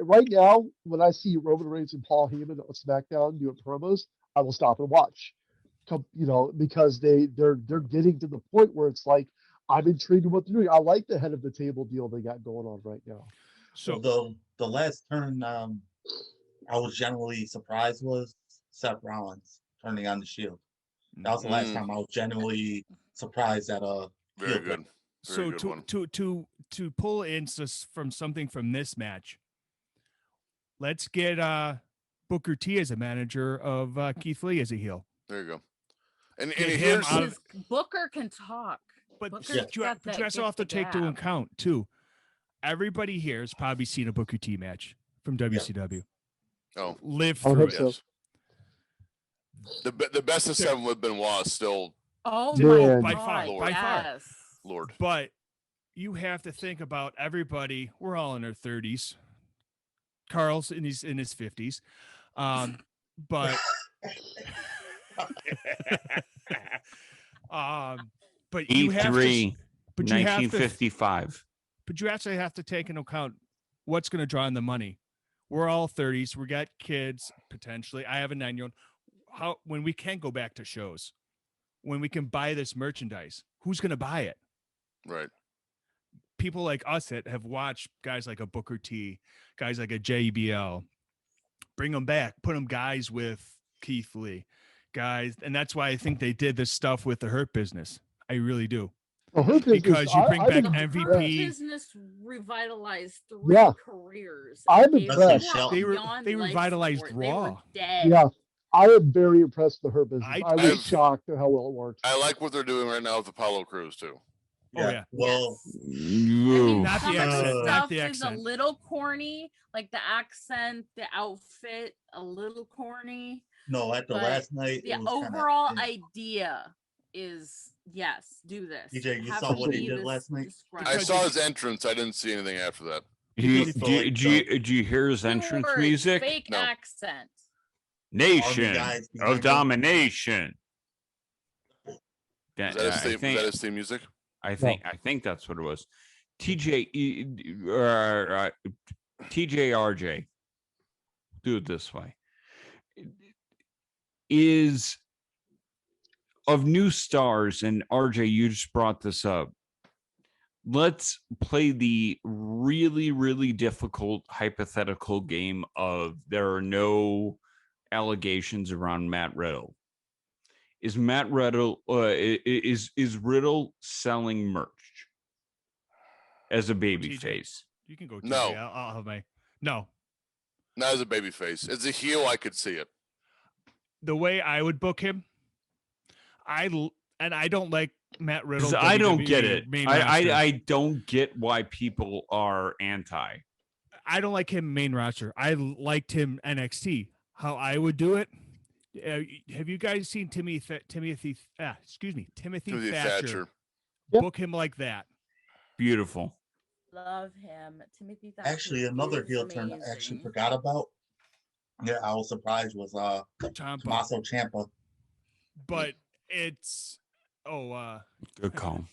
Right now, when I see Roman Reigns and Paul Heyman on SmackDown doing promos, I will stop and watch. Because they're getting to the point where it's like, I'm intrigued in what they're doing. I like the head of the table deal they got going on right now. So the last turn I was genuinely surprised was Seth Rollins turning on the Shield. That was the last time I was genuinely surprised at Very heel good. So Very good one. to pull in from something from this match, let's get Booker T as a manager of Keith Lee as a heel. There you go. And Get him here's out of- Because Booker can talk. But Booker's but you got that also have to gift of take to gab. account too. Everybody here has probably seen a Booker T match from WCW. oh Live I would through hope it. so. yes. The best of seven with Benoit is still Oh Man. my By far, God, by far. yes. Lord. But you have to think about everybody. We're all in our 30s. Carl's in his 50s. But but you have to, E3, but you have to 1955. but you actually have to take into account what's going to draw in the money. We're all 30s. We got kids potentially. I have a 9-year-old. how when we can go back to shows, when we can buy this merchandise, who's going to buy it? Right. People like us that have watched guys like a Booker T, guys like a JBL, bring them back, put them guys with Keith Lee, guys. And that's why I think they did this stuff with the Hurt Business. I really do. Well, her business, Because you bring back been MVP. Business revitalized 3 Yeah. careers. I'm Gave impressed. more They beyond life revitalized support. They were Raw. dead. Yeah, I am very impressed with her business. I was I've- shocked at how well it worked. I like what they're doing right now with Apollo Crews too. Oh, yeah. Well, Yes. I Ooh. mean, Not some the of accent, the not stuff the is a accent. little corny, like the accent, the outfit, a little corny. no, at the But last night, The it was overall kinda, idea is yes, do this. DJ, you Have saw me what he be did this last night? disgruntled. I Because saw his entrance. I didn't see anything after that. Do you, Because do, you- like do, you, do you hear his 2 entrance words, music? Fake No. accent. Nation guys of behind him. domination. Was that his I theme, was think that his theme music? I think that's what it was. TJRJ. Do it this way. Is of new stars, and RJ, you just brought this up. Let's play the really, really difficult hypothetical game of there are no allegations around Matt Riddle. Is Matt Riddle is Riddle selling merch as a baby TJ. face? You can go. No. TJ. I'll have my. No. Not as a baby face. As a heel, I could see it. The way I would book him, I don't like Matt Riddle. 'Cause I don't get WWE it. main I roster. don't get why people are anti. I don't like him main roster. I liked him NXT. How I would do it. Have you guys seen Timothy Timothy Thatcher? Yep. Book him like that. Beautiful. Love him. Timothy Thatcher. Actually, another is heel turn I actually amazing. forgot about. Yeah, I was surprised was Ciampa. Tommaso Ciampa. But it's Good call.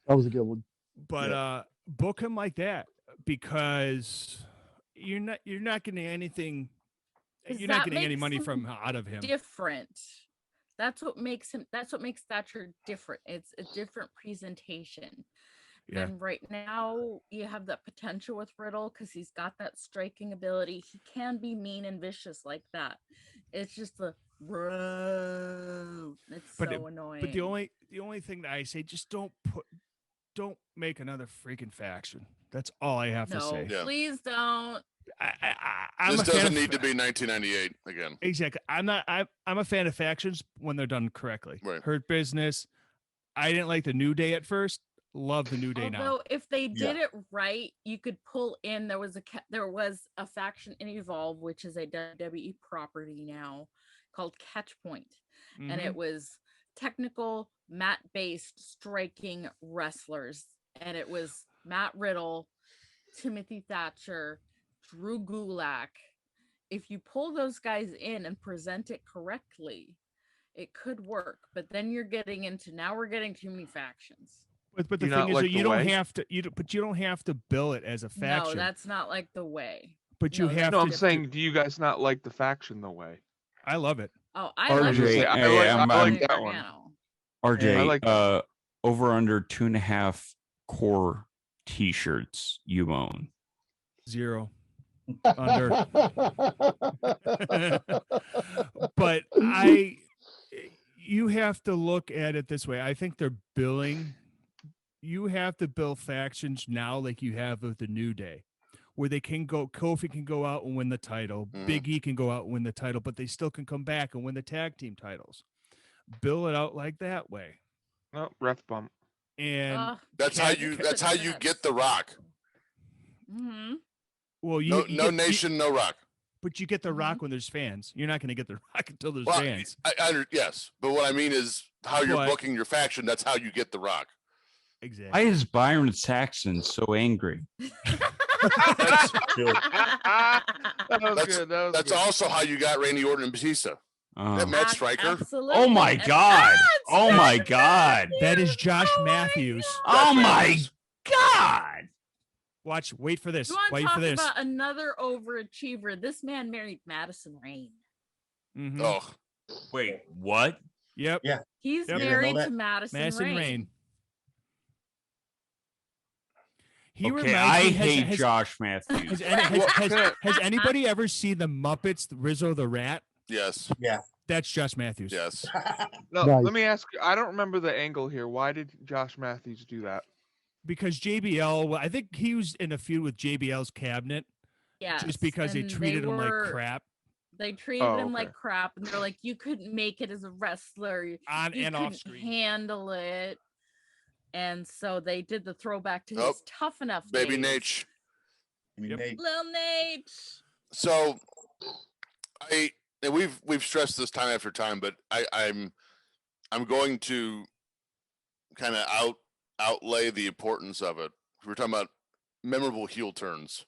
That was a good one. but book him like that because you're not getting anything. 'Cause You're not that getting any makes money him from out of him. different. That's what makes Thatcher different. It's a different presentation. Yeah. And right now you have that potential with Riddle because he's got that striking ability. He can be mean and vicious like that. It's just the bro. It's But so annoying. But the only thing that I say, just don't make another freaking faction. That's all I have to say. Yeah. Please don't. I'm This a fan doesn't of need to be 1998 again. Exactly. I'm a fan of factions when they're done correctly. Right. Hurt Business. I didn't like the New Day at first. Love the New Day now. Although if they did it right, you could pull in. There was a faction in Evolve, which is a WWE property now, called Catchpoint, and it was technical mat-based striking wrestlers, and it was Matt Riddle, Timothy Thatcher, Drew Gulak. If you pull those guys in and present it correctly, it could work. But then we're getting too many factions. But Do the you thing not is like that the you don't way? have to. You don't have to bill it as a faction. No, that's not like the way. but you no, have No, to. I'm saying, do you guys not like the faction the way? I love it. Oh, I RJ, love RJ, it. I hey, like I'm- that one. RJ, I like over under 2.5 core t-shirts you own. 0 under. But you have to look at it this way. I think they're billing. You have to build factions now, like you have with the New Day, where they can go. Kofi can go out and win the title. Big E can go out and win the title, but they still can come back and win the tag team titles. Bill it out like that way, No, ref bump. and That's how you get the Rock. Mm-hmm. well, you No, you no get- you- nation, no Rock. but you get the Rock when there's fans. You're not going to get the Rock until there's Well, fans. yes, but what I mean is how you're But- booking your faction. That's how you get the Rock. Exactly. Why is Byron Saxon so angry? That's, That was That's- good. That was that's good. also how you got Randy Orton and Batista. That Matt Striker. Absolutely. Oh my And God. that's Oh my Josh God. That is Matthews. Josh Oh my Matthews. God. Oh my Matthews. God. Watch. Wait for this. You want to Wait talk for this. about another overachiever? This man married Madison Rain. Mhm. Oh, Wait, what? Yep. Yeah. He's Yep. married Yeah, to Madison, Madison Rain. Rain. He Okay, reminds I me. hate Josh Matthews. Has anybody ever seen the Muppets, Rizzo the Rat? Yes. Yeah. That's Josh Matthews. Yes. No, Nice. let me ask you. I don't remember the angle here. Why did Josh Matthews do that? Because JBL, I think he was in a feud with JBL's cabinet. Yes, Just because they and treated him like were- crap. They treated him okay. like crap, and they're like, "You couldn't make it as a wrestler. On you and off couldn't screen. handle it." And so they did the throwback to Oh, his tough enough Baby days. Nate. Lil Nate. So and we've stressed this time after time, but I'm going to kind of outlay the importance of it. We're talking about memorable heel turns.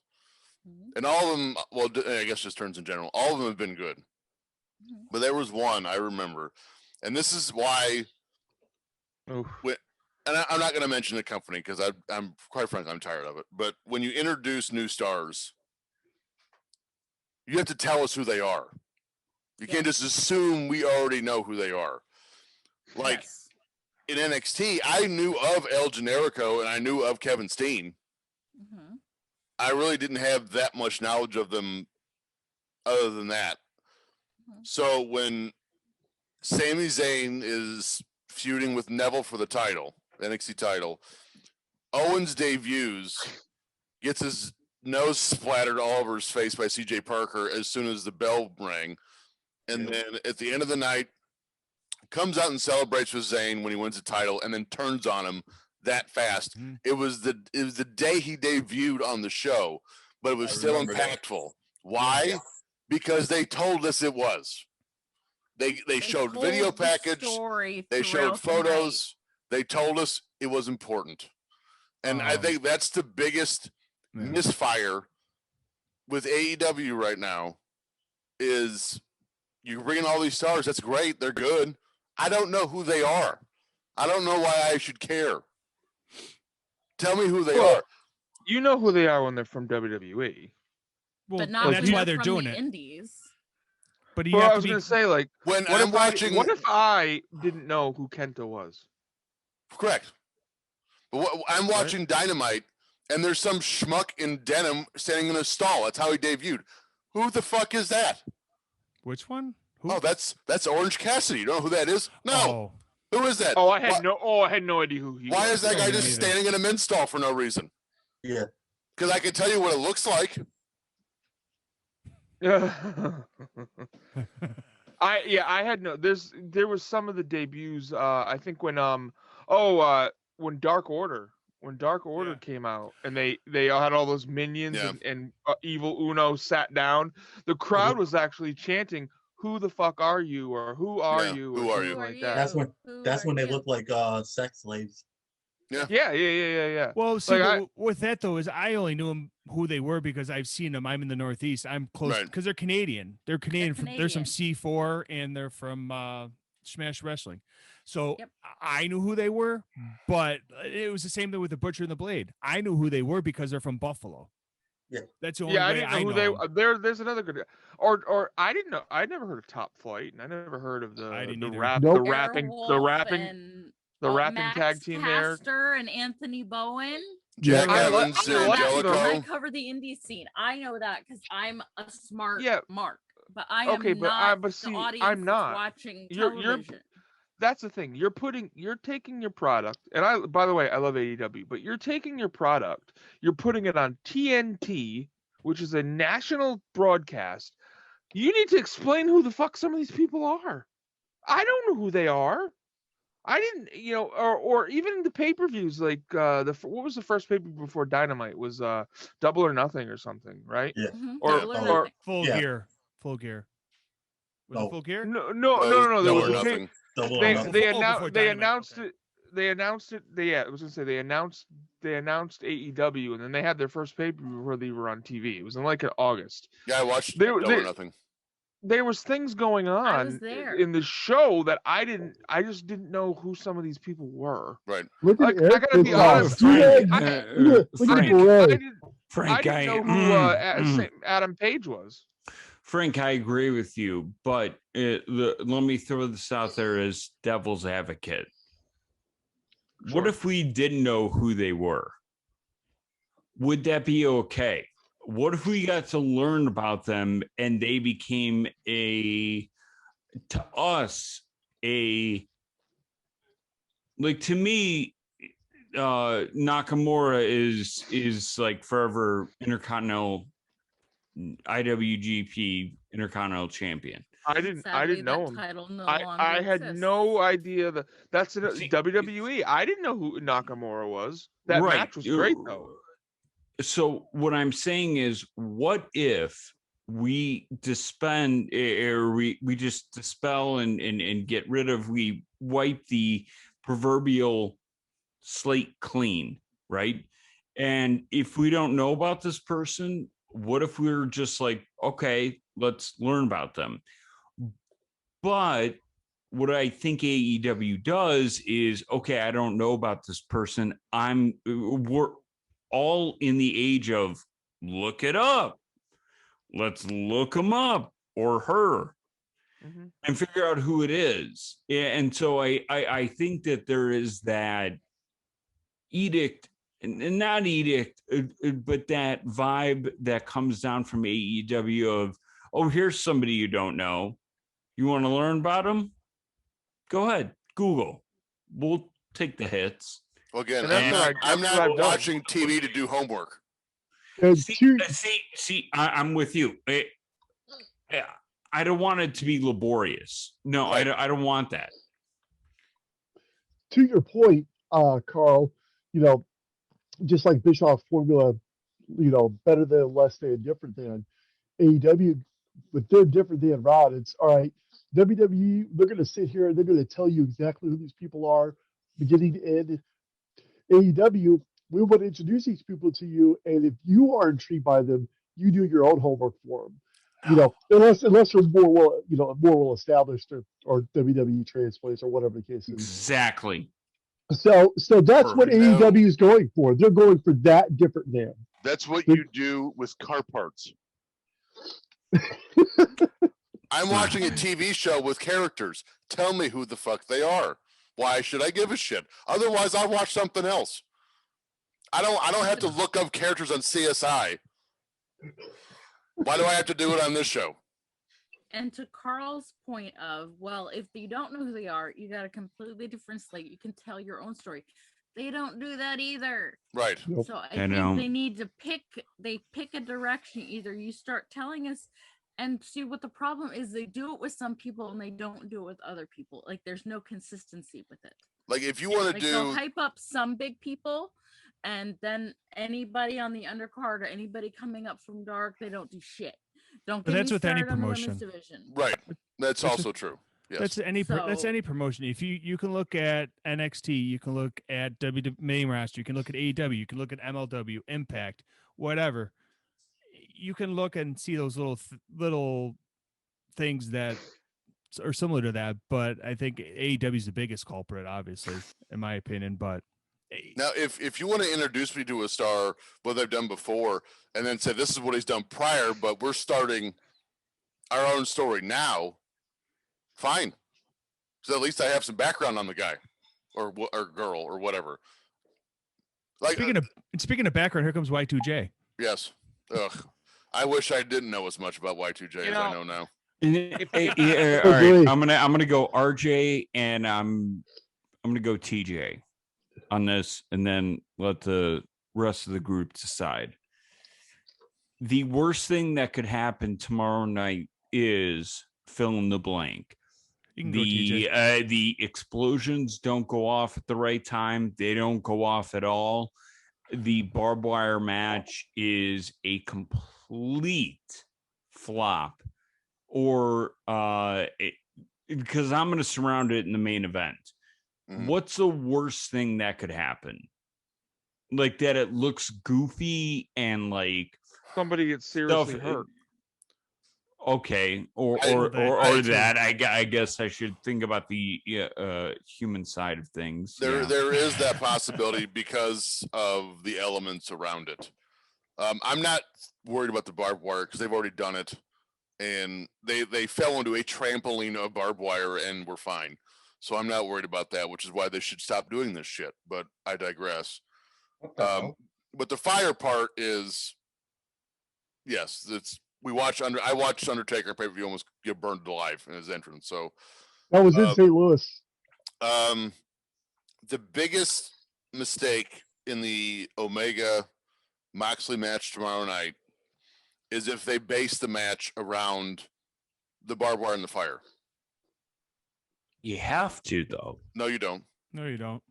And all of them, well, I guess just turns in general, all of them have been good. But there was one I remember, and this is why. I'm not going to mention the company because I'm quite frankly I'm tired of it. But when you introduce new stars, you have to tell us who they are. You can't just assume we already know who they are. Like in NXT, I knew of El Generico and I knew of Kevin Steen. I really didn't have that much knowledge of them other than that. So when Sami Zayn is feuding with Neville for the title, NXT title, Owens debuts, gets his nose splattered all over his face by CJ Parker as soon as the bell rang. And then at the end of the night, comes out and celebrates with Zayn when he wins the title and then turns on him that fast. It was the day he debuted on the show, but it was still impactful. Why? Because they told us it was. They showed video package. They showed photos. They told us it was important. And I think that's the biggest misfire with AEW right now is you're bringing all these stars. That's great. They're good. I don't know who they are. I don't know why I should care. Tell me who they are. You know who they are when they're from WWE. Well, But not that's why they're from doing the it. Indies. But you Well, have I was to going to say, like, when what I'm if watching, what if I didn't know who Kenta was? Correct. But I'm watching Dynamite, and there's some schmuck in denim standing in a stall. That's how he debuted. Who the fuck is that? Which one? Oh, that's Orange Cassidy. You know who that is? No. Who is that? I had no idea who he was. Why is that guy just standing in a men's stall for no reason? Yeah. Because I can tell you what it looks like. I had no. There was some of the debuts. I think when Dark Order came out and they all had all those minions and Evil Uno sat down. The crowd was actually chanting, "Who the fuck are you?" or "Who are you?" Who are you? Like that. That's when they look like sex slaves. Yeah. Well, see, Like, with that though, is I only knew them who they were because I've seen them. I'm in the Northeast. I'm close because they're Canadian. They're Canadian. They're from C4 and they're from Smash Wrestling. So I knew who they were, but it was the same thing with the Butcher and the Blade. I knew who they were because they're from Buffalo. Yeah, that's the only way I didn't know who know they. There's another good. Or I didn't know. I never heard of Top Flight, and I never heard of the rapping tag team there. Pastor and Anthony Bowen. Jack Evans, I cover the indie scene. I know that because I'm a smart mark. But I am not the audience I'm not watching television. That's the thing. You're taking your product, and by the way, I love AEW, but you're taking your product, you're putting it on TNT, which is a national broadcast. You need to explain who the fuck some of these people are. I don't know who they are. I didn't, or even the pay-per-views, like what was the first pay-per-view before Dynamite? Was Double or Nothing or something, right? Yeah. Or Full Gear. Was it Full Gear? No. There was Nothing. They announced it. I was gonna say they announced AEW, and then they had their first pay-per-view before they were on TV. It was in like in August. Yeah, I watched Double or Nothing. There was things going on in the show that I just didn't know who some of these people were. Right. Look at I gotta be honest. Frank, I didn't know who Adam Page was. Frank, I agree with you, but let me throw this out there as devil's advocate. What if we didn't know who they were? Would that be okay? What if we got to learn about them and they became to me, Nakamura is like forever Intercontinental IWGP Intercontinental Champion. I didn't know him. I had exists. no idea that's in See, WWE. I didn't know who Nakamura was. That Right. match was great though. So what I'm saying is, what if we disband or we just dispel and get rid of, we wipe the proverbial slate clean, right? And if we don't know about this person, what if we're just like, okay, let's learn about them? But what I think AEW does is, okay, I don't know about this person. We're all in the age of look it up. Let's look him up or her and figure out who it is. And so I think that there is that edict, and not edict, but that vibe that comes down from AEW of, oh, here's somebody you don't know. You want to learn about them? Go ahead, Google. We'll take the hits. Well, again, And I'm that's what I've not done. watching TV to do homework. And See, I'm with you. I don't want it to be laborious. No, Right. I don't want that. to your point, Carl, just like Bischoff formula, better than, less than, different than, AEW, with their different than route, it's all right. WWE, they're going to sit here and they're going to tell you exactly who these people are, beginning to end. AEW, we want to introduce these people to you, and if you are intrigued by them, you do your own homework for them. Unless they're more well established or WWE transplants or whatever the case is. Exactly. So that's what No. AEW is going for. They're going for that different than. That's what you do with car parts. I'm watching a TV show with characters. Tell me who the fuck they are. Why should I give a shit? Otherwise, I'll watch something else. I don't have to look up characters on CSI. Why do I have to do it on this show? And to Carl's point of, well, if you don't know who they are, you got a completely different slate. You can tell your own story. They don't do that either. Right. So I think they need to pick a direction. Either you start telling us, and see what the problem is, they do it with some people and they don't do it with other people. Like there's no consistency with it. Like if you want to they'll hype up some big people, and then anybody on the undercard or anybody coming up from dark, they don't do shit. But that's with any promotion. Right. That's also true. Yes. That's any promotion. If you can look at NXT, you can look at WWE main roster, you can look at AEW, you can look at MLW, Impact, whatever. You can look and see those little things that are similar to that, but I think AEW is the biggest culprit, obviously, in my opinion. But now, if you want to introduce me to a star, what they've done before, and then say this is what he's done prior, but we're starting our own story now, fine. So at least I have some background on the guy or girl or whatever. Like speaking of background, here comes Y2J. Yes. Ugh. I wish I didn't know as much about Y2J as I know now. All right, I'm gonna go RJ, and I'm gonna go TJ on this, and then let the rest of the group decide. The worst thing that could happen tomorrow night is fill in the blank. The explosions don't go off at the right time. They don't go off at all. The barbed wire match is a complete flop, or because I'm going to surround it in the main event. Mm-hmm. What's the worst thing that could happen? Like that it looks goofy and like somebody gets seriously hurt. Okay, or that. I guess I should think about the human side of things. There is that possibility because of the elements around it. I'm not worried about the barbed wire because they've already done it, and they fell into a trampoline of barbed wire and were fine. So I'm not worried about that, which is why they should stop doing this shit. But I digress. What the hell? But the fire part is, yes, I watched Undertaker pay-per-view almost get burned alive in his entrance. So That was in St. Louis. the biggest mistake in the Omega Moxley match tomorrow night is if they base the match around the barbed wire and the fire. You have to, though. No, you don't. No, you don't.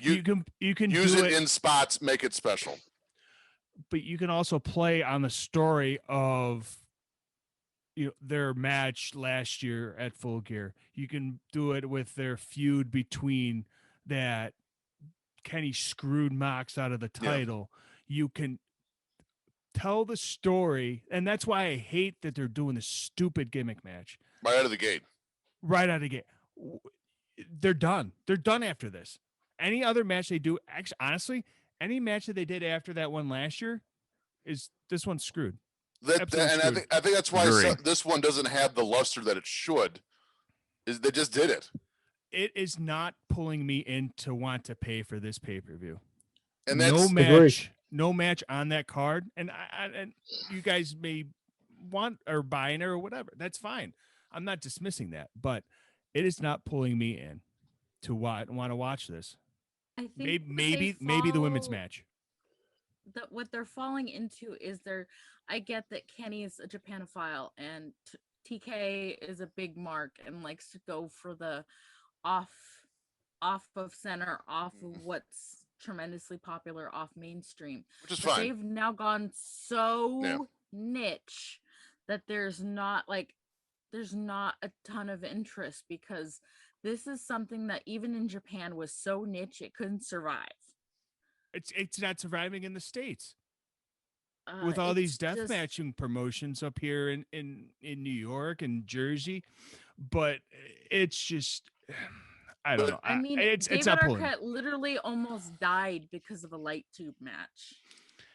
You can use do it in spots, make it special. But you can also play on the story of their match last year at Full Gear. You can do it with their feud between that Kenny screwed Mox out of the title. Yeah. You can tell the story, and that's why I hate that they're doing this stupid gimmick match. Right out of the gate. Right out of the gate. They're done. They're done after this. Any other match they do, actually, honestly, any match that they did after that one last year is this one's screwed. I think that's why this one doesn't have the luster that it should. Is they just did it. It is not pulling me in to want to pay for this pay-per-view. And that's no match on that card. And and you guys may want or buying it or whatever. That's fine. I'm not dismissing that, but it is not pulling me in to want to watch this. I think maybe the women's match. What they're falling into is I get that Kenny's a Japanophile and TK is a big mark and likes to go for the off of center, off of what's tremendously popular, off mainstream. Which is fine. They've now gone so niche that there's not a ton of interest, because this is something that even in Japan was so niche it couldn't survive. It's not surviving in the States. With all these death matching promotions up here in New York and Jersey, but it's just, I don't know. I mean, it's David uploading. Arquette literally almost died because of a light tube match.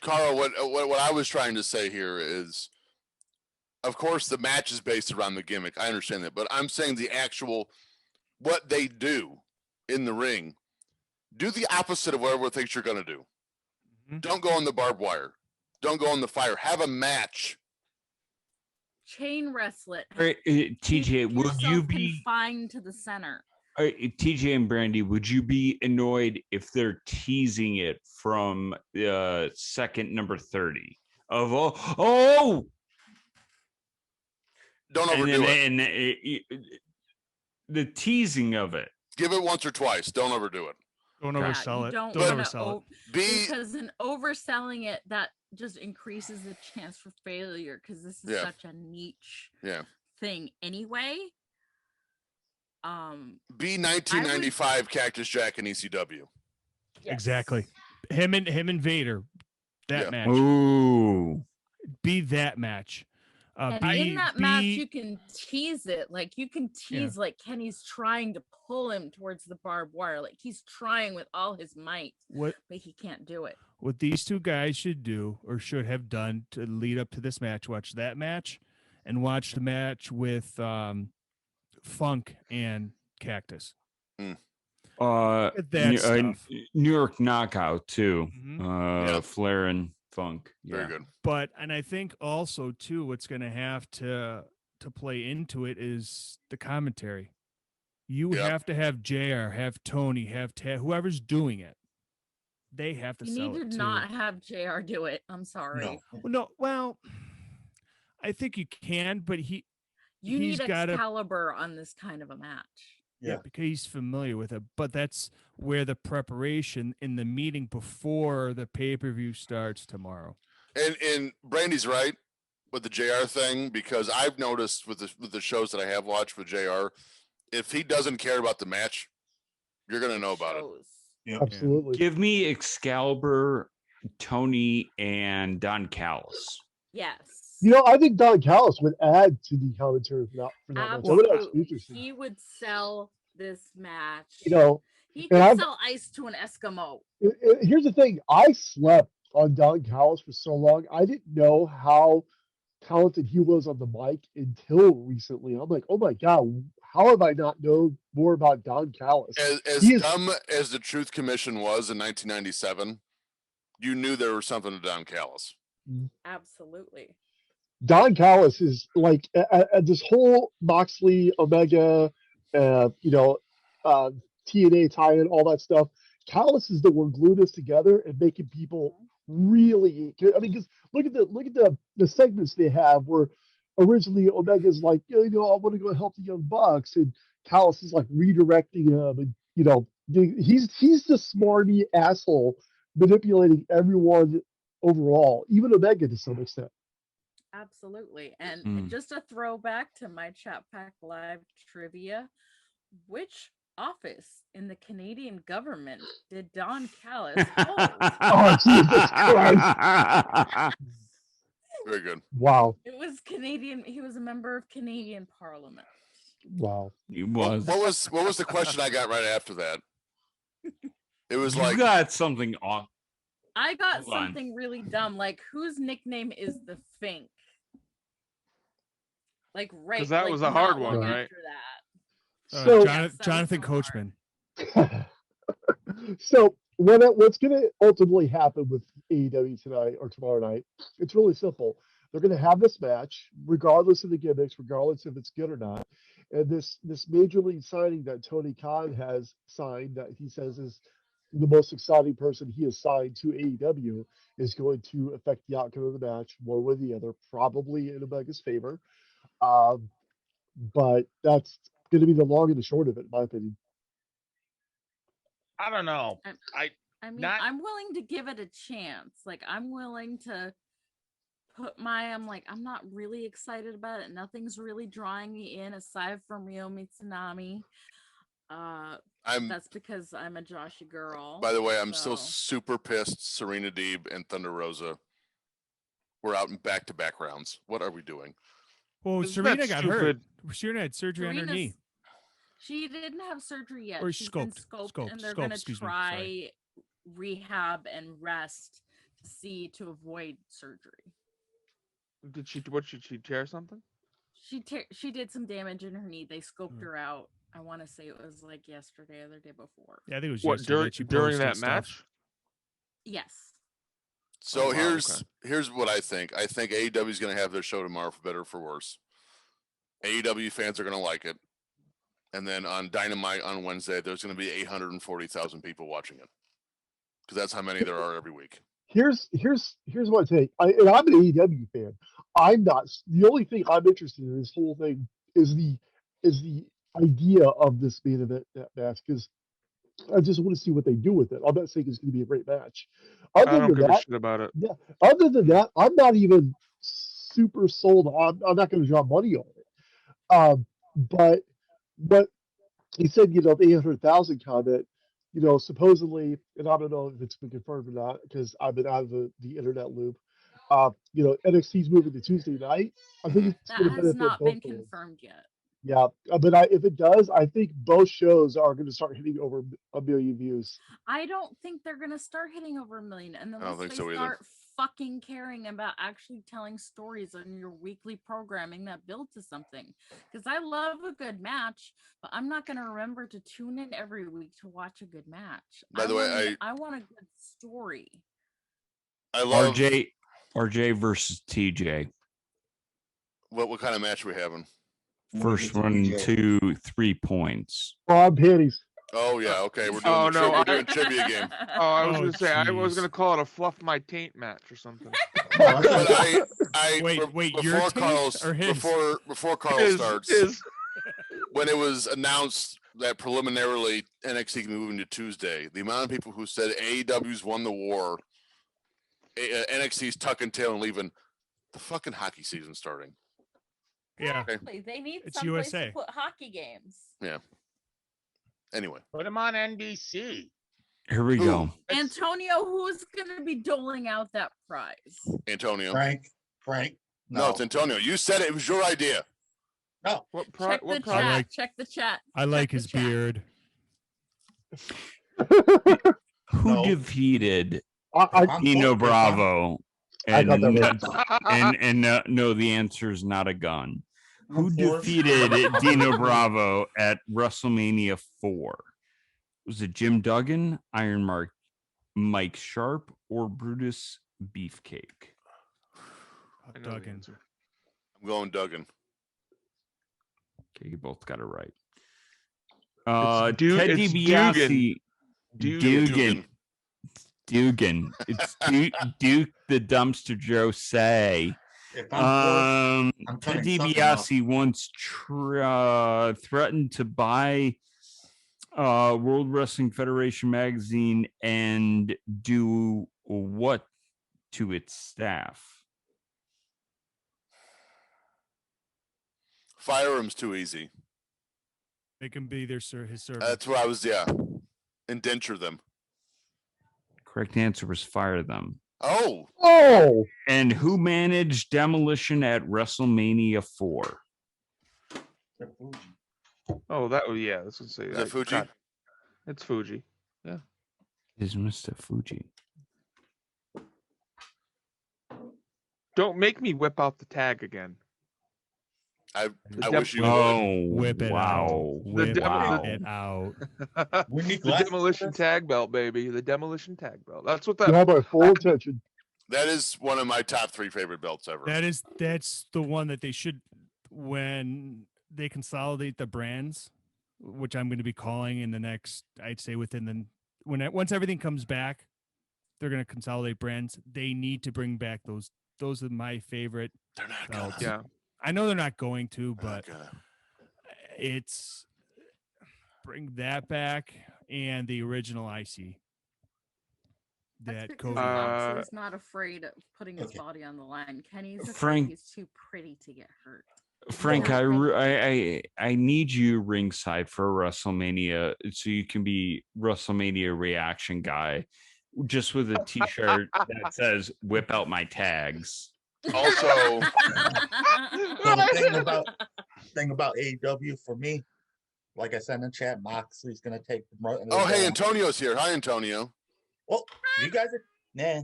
Carl, what I was trying to say here is, of course, the match is based around the gimmick. I understand that, but I'm saying the actual what they do in the ring. Do the opposite of whatever thinks you're going to do. Mm-hmm. Don't go on the barbed wire. Don't go on the fire. Have a match. Chain wrestle it. All right, TJ, would you be confined to the center? All right, TJ and Brandy, would you be annoyed if they're teasing it from second number 30 of don't overdo it. The teasing of it. Give it once or twice. Don't overdo it. Don't oversell it. Don't oversell it. Because in overselling it, that just increases the chance for failure, because this is such a niche thing anyway. Be 1995 Cactus Jack and ECW. Yes. Exactly. Him and Vader. That match. Ooh. Be that match. In that match, you can tease it. Like, you can tease like Kenny's trying to pull him towards the barbed wire. Like, he's trying with all his might, but he can't do it. What these two guys should do, or should have done, to lead up to this match, watch that match and watch the match with Funk and Cactus. New York Knockout too. Mm-hmm. Flair and Funk. Very good. And I think also too, what's going to have to play into it is the commentary. You have to have JR, have Tony, have whoever's doing it. They have to sell it too. You need to not have JR do it. I'm sorry. Well, I think you can, but you need Excalibur on this kind of a match. Yeah, because he's familiar with it. But that's where the preparation in the meeting before the pay-per-view starts tomorrow. And Brandy's right with the JR thing, because I've noticed with the shows that I have watched with JR, if he doesn't care about the match, you're going to know about it. Yep. Absolutely. Give me Excalibur, Tony, and Don Callis. Yes. I think Don Callis would add to the commentary for that match. He would sell this match. He could sell ice to an Eskimo. Here's the thing. I slept on Don Callis for so long. I didn't know how talented he was on the mic until recently. I'm like, oh my god, how have I not known more about Don Callis? As He is dumb as the Truth Commission was in 1997, you knew there was something to Don Callis. Absolutely. Don Callis is like this whole Moxley Omega, TNA tie-in, all that stuff. Callis is the one gluing this together and making people really. I mean, because look at the segments they have where originally Omega's like, I want to go help the Young Bucks, and Callis is like redirecting him, and he's the smarty asshole manipulating everyone overall, even Omega to some extent. Absolutely. And just a throwback to my Chat Pack Live trivia, which office in the Canadian government did Don Callis hold? Oh, Jesus Christ. Very good. Wow. It was Canadian. He was a member of Canadian Parliament. Wow. He was. What was the question I got right after that? It was You got something off. I got something really dumb, like whose nickname is the Fink? Like right, because that like was a hard not one, long right? after that. So Jonathan Coachman. So what's going to ultimately happen with AEW tonight or tomorrow night? It's really simple. They're going to have this match, regardless of the gimmicks, regardless if it's good or not. And this major league signing that Tony Khan has signed, that he says is the most exciting person he has signed to AEW, is going to affect the outcome of the match one way or the other, probably in Omega's favor. But that's going to be the long and the short of it, in my opinion. I don't know. I mean, I'm willing to give it a chance. Like, I'm willing to I'm not really excited about it. Nothing's really drawing me in aside from Ryo Mitsunami. That's because I'm a Joshi girl. By the way, I'm still super pissed. Serena Deeb and Thunder Rosa were out in back-to-back rounds. What are we doing? Well, Isn't Serena that got stupid? hurt. Serena had surgery on her knee. She didn't have surgery yet. Or She's been scoped, scoped, and they're going to try rehab and rest to avoid surgery. Did she tear something? She did some damage in her knee. They scoped her out. I want to say it was like yesterday or the day before. Yeah, I think it was what yesterday. during that match. Yes. So here's what I think. I think AEW is going to have their show tomorrow, for better or for worse. AEW fans are going to like it, and then on Dynamite on Wednesday, there's going to be 840,000 people watching it, because that's how many there are every week. Here's what I take. And I'm an AEW fan. I'm not. The only thing I'm interested in this whole thing is the idea of this main event match, because I just want to see what they do with it. I'm not saying it's going to be a great match. I don't give a shit about it. Yeah. Other than that, I'm not even super sold. I'm not going to drop money on it. But he said, the 800,000 comment, supposedly, and I don't know if it's been confirmed or not because I've been out of the internet loop. NXT's moving to Tuesday night. I think it's that has not been confirmed yet. Yeah, but if it does, I think both shows are going to start hitting over 1 million views. I don't think they're going to start hitting over 1 million, and unless they start fucking caring about actually telling stories on your weekly programming that build to something. Because I love a good match, but I'm not going to remember to tune in every week to watch a good match. By the way, I want a good story. I love RJ versus TJ. What kind of match are we having? First one, 2, 3 points. Bob panties. Oh yeah, okay. We're doing we're doing trivia game. Oh, I was gonna say I was gonna call it a fluff my taint match or something. But wait, before Carl's or his? Before Carl starts, when it was announced that preliminarily NXT moving to Tuesday, the amount of people who said AEW's won the war, NXT's tucking tail and leaving, the fucking hockey season starting. Yeah, exactly. They need it's someplace USA. to put hockey games. Yeah. Anyway, put them on NBC. Here we go. Antonio, who's going to be doling out that prize? Antonio. Frank. No, it's Antonio. You said it was your idea. No. Check the chat. Check the chat. I like his beard. Who defeated Dino Bravo I got that right. No, the answer is not a gun. Who Fourth. defeated Dino Bravo at WrestleMania 4? Was it Jim Duggan, Iron Mark, Mike Sharp, or Brutus Beefcake? I know the Duggan. answer. I'm going Duggan. Okay, you both got it right. It's Ted it's DiBiase. Dugan. Dugan. It's Duke the Dumpster Joe say. If I'm fourth, I'm Ted turning something up. DiBiase once threatened to buy World Wrestling Federation magazine and do what to its staff? Fire him's too easy. Make him be his servant. That's what I was. Yeah, indenture them. Correct answer was fire them. Oh, And who managed Demolition at WrestleMania 4? Oh, that would This would say is that Fuji? It's Fuji. Is Mr. Fuji. Don't make me whip out the tag again. I The wish you would. Oh, Whip it wow. out. Whip Wow. it out. We need The glasses demolition for this? tag belt, baby. The demolition tag belt. That's what You have that. my full attention. That is one of my top 3 favorite belts ever. That's the one that they should, when they consolidate the brands, which I'm going to be calling in the next, I'd say once everything comes back, they're going to consolidate brands. They need to bring back those. Those are my favorite They're not belts. gonna. Yeah. I know they're not going to, They're not but gonna. it's bring that back and the original IC. That's That because Cody. Moxley's not afraid of putting his Okay. body on the line. Kenny's afraid Frank- he's too pretty to get hurt. Frank, Yeah. I need you ringside for WrestleMania so you can be WrestleMania reaction guy, just with a T-shirt that says "Whip out my tags." Also, So the thing about AEW for me, like I said in the chat, Moxley's gonna take the oh hey, Antonio's here. Hi, Antonio. Well, you guys are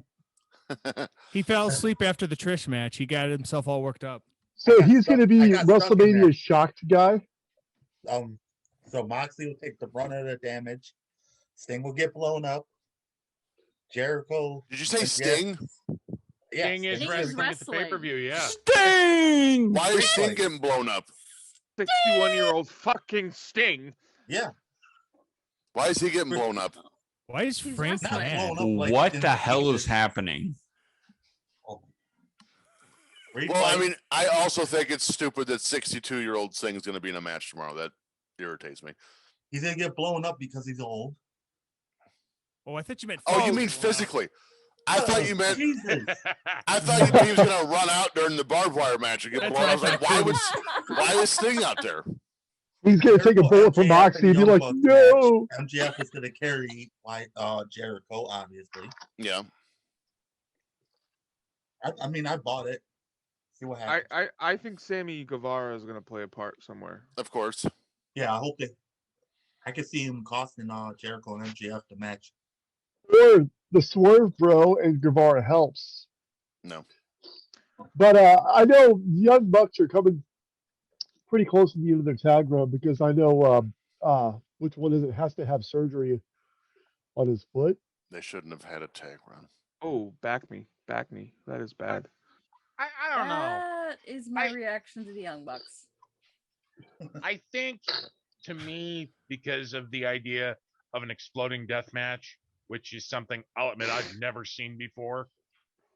He fell asleep after the Trish match. He got himself all worked up. So got he's stuck- going to I be got stuck in there. WrestleMania shocked guy. So Moxley will take the brunt of the damage. Sting will get blown up. Jericho. Did you say and Sting? Yeah, Sting is Sting is wrestling at the wrestling. pay-per-view, yeah. Sting. Why is Sting Really? getting blown up? 61-year-old fucking Sting. Yeah. Why is he getting blown up? Why is He's Frank wrestling. mad? Not blown up like What in the hell is season. happening? Great Well, I fight. mean, I also think it's stupid that 62-year-old Sting's going to be in a match tomorrow. That irritates me. He's gonna get blown up because he's old. Oh, I thought you meant. Oh, you mean physically. physically? I thought you meant. Jesus. I thought he was going to run out during the barbed wire match and get That's blown. I was what like, I why is Sting out there? He's going to take a bullet from MJF Moxley and be Young like, Bucks no. match. MJF is gonna carry Jericho, obviously. Yeah. I mean, I bought it. See what happens. I think Sammy Guevara is gonna play a part somewhere. Of course. Yeah, I hope they. I could see him costing Jericho and MJF the match. Or the Swerve Bro and Guevara helps. No. But I know Young Bucks are coming pretty close to the end of their tag run because I know which one is it has to have surgery on his foot. They shouldn't have had a tag run. Oh, back knee. That is bad. I don't know. That is my I- reaction to the Young Bucks. I think, to me, because of the idea of an exploding death match, which is something I'll admit I've never seen before.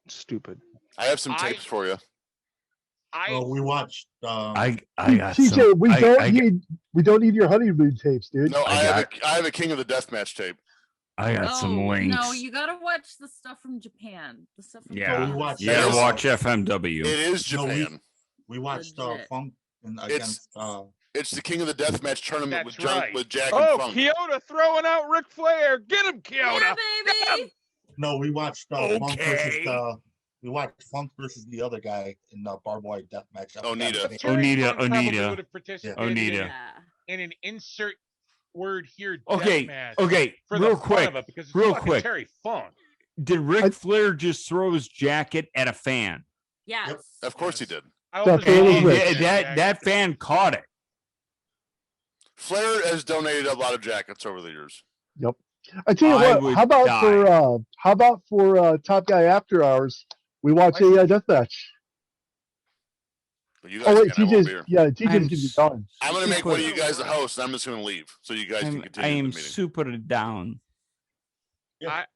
Stupid. I have some I- tapes for you. Well, we watched. I got TJ, some. we don't need your honeymoon tapes, dude. No, I I have a King of the Deathmatch tape. I got some links. No, you gotta watch the stuff from Japan. The stuff from Yeah, we watched- you gotta Yes. watch FMW. It is No, Japan. We watched Legit. Funk It's- against. It's the King of the Deathmatch tournament That's with right. with Jack Oh, and Funk. Kyoto throwing out Ric Flair. Get him, Kyoto. Yeah, baby. No, we watched Funk Okay. versus. We watched Funk versus the other guy in the barbed wire death match. I forgot his Onita. name. Terry Onita, Funk probably Onita. would have participated Onita. Yeah. in an insert word here. Okay, death match okay, for real the fun quick, of it because it's real fucking quick. Terry Funk. Did Ric Flair just throw his jacket at a fan? Yes. Of course he did. I That almost fan was lost rich. That fan caught it. Flair has donated a lot of jackets over the years. Yep. I tell you I what. would How about die. for Top Guy After Hours? We watch a deathmatch. But you Oh guys wait, can't. I won't be TJ's here. TJ's I'm gonna be gone. I'm going to make one of you super- guys the host, and I'm just going to leave so you guys can I continue the am meeting. super down.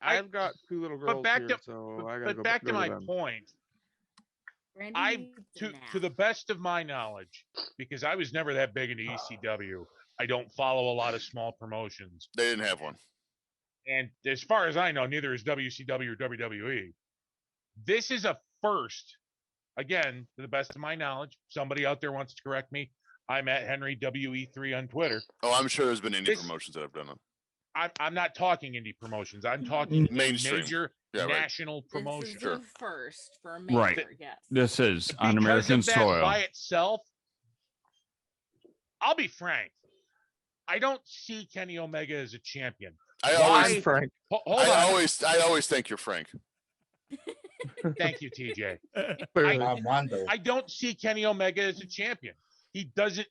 I've got two little girls back here, to- so I gotta But back to my them. point. Randy I needs a to nap. the best of my knowledge, because I was never that big into ECW. I don't follow a lot of small promotions. They didn't have one. And as far as I know, neither is WCW or WWE. This is a first. Again, to the best of my knowledge, somebody out there wants to correct me. I'm at Henry WE3 on Twitter. Oh, I'm sure there's been indie This- promotions that have done it. I'm not talking indie promotions. I'm talking Mainstream. major Yeah, right. national promotion. This is Sure. the first for a major, Right. yes. This is on Because American of that soil. by itself, I'll be frank. I don't see Kenny Omega as a champion. I Why? always, Frank. Hold I on. always think you're Frank. Thank you, TJ. Clearly. Rondo. I don't see Kenny Omega as a champion. He doesn't.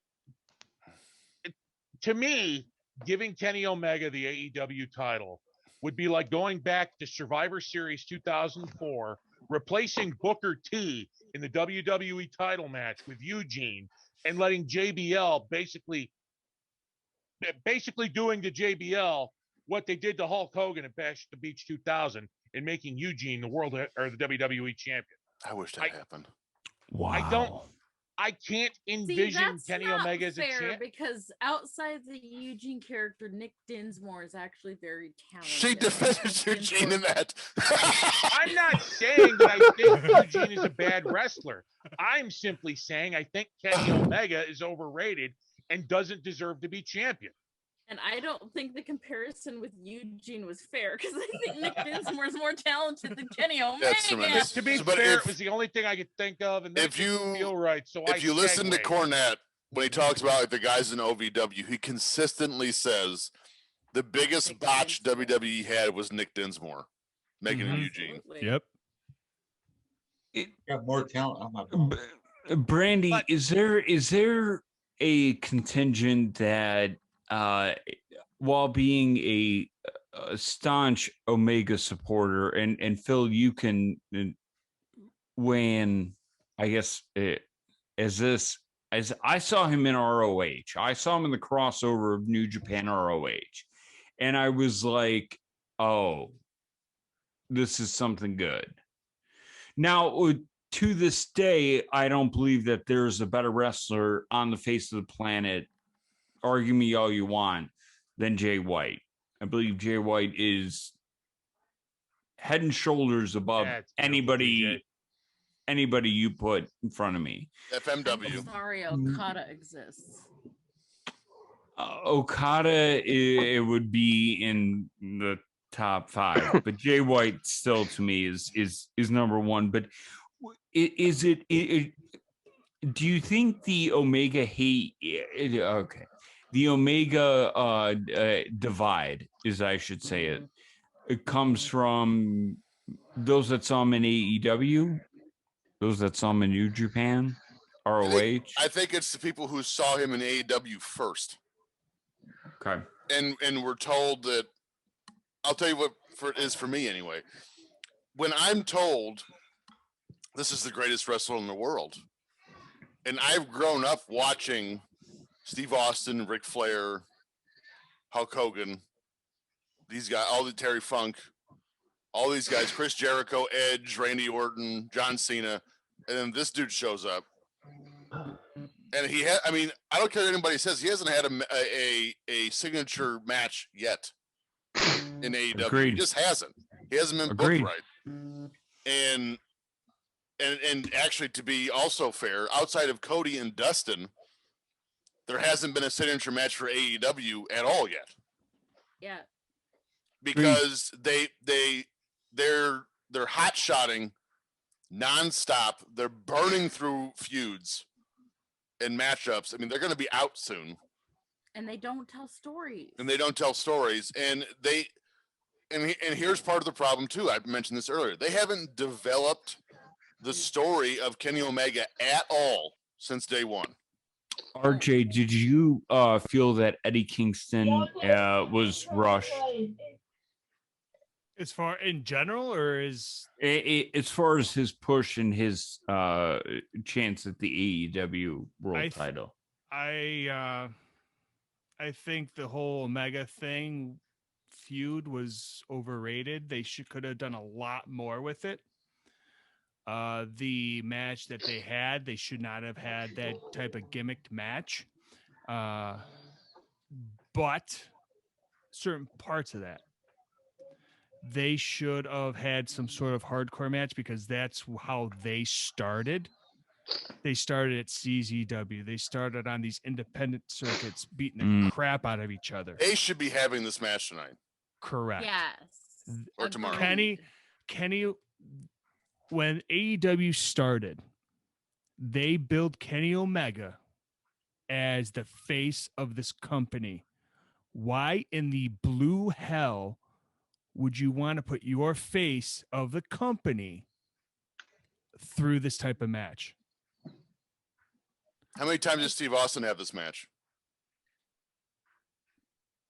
To me, giving Kenny Omega the AEW title would be like going back to Survivor Series 2004, replacing Booker T in the WWE title match with Eugene, and letting JBL basically doing to JBL what they did to Hulk Hogan at Bash at the Beach 2000 and making Eugene the world or the WWE champion. I wish that happened. Wow. I can't See, envision that's Kenny not Omega as a fair champ. because outside the Eugene character, Nick Dinsmore is actually very talented. She defended Eugene in that. I'm not saying that I think Eugene is a bad wrestler. I'm simply saying I think Kenny Omega is overrated and doesn't deserve to be champion. And I don't think the comparison with Eugene was fair because I think Nick Dinsmore is more talented than Kenny Omega. That's tremendous. To be But fair, if- it was the only thing I could think of, and that if you- didn't feel right. So If you listen to segued. Cornette, when he talks about like, the guys in OVW, he consistently says the biggest Nick botch Dinsmore. WWE had was Nick Dinsmore making Mhm. Eugene. Absolutely. Yep. Got more talent. I'm not going. Brandy, But- is there a contingent that while being a staunch Omega supporter, and Phil, you can weigh in, I guess, as I saw him in ROH. I saw him in the crossover of New Japan ROH. And I was like, oh, this is something good. Now, to this day, I don't believe that there's a better wrestler on the face of the planet, argue me all you want, than Jay White. I believe Jay White is head and shoulders above That's beautiful, anybody you put in front of me. FMW. I'm sorry, Okada exists. Okada, it would be in the top 5, but Jay White still to me is number 1. But is it do you think the Omega hate? Okay, the Omega divide, as I should say it, it comes from those that saw him in AEW, those that saw him in New Japan, ROH. I think it's the people who saw him in AEW first. Okay. And we're told that, I'll tell you what it is for me anyway. When I'm told this is the greatest wrestler in the world, and I've grown up watching Steve Austin, Ric Flair, Hulk Hogan, these guys, all the Terry Funk, all these guys, Chris Jericho, Edge, Randy Orton, John Cena, and then this dude shows up. And he had, I mean, I don't care what anybody says, he hasn't had a signature match yet in AEW. Agreed. He just hasn't. He hasn't been Agreed. booked right. And actually, to be also fair, outside of Cody and Dustin, there hasn't been a signature match for AEW at all yet. Yeah. Because they're hot shotting nonstop. They're burning through feuds and matchups. I mean, they're going to be out soon, And they don't tell stories. and they don't tell stories. And and here's part of the problem too. I mentioned this earlier. They haven't developed the story of Kenny Omega at all since day one. RJ, did you feel that Eddie Kingston was rushed? As far in general, or As far as his push and his chance at the AEW world title? I think the whole Omega feud was overrated. They could have done a lot more with it. The match that they had, they should not have had that type of gimmicked match. But certain parts of that, they should have had some sort of hardcore match, because that's how they started. They started at CZW. They started on these independent circuits, beating the crap out of each other. They should be having this match tonight. Correct. Yes. Or tomorrow. Kenny, when AEW started, they built Kenny Omega as the face of this company. Why in the blue hell would you want to put your face of the company through this type of match? How many times does Steve Austin have this match?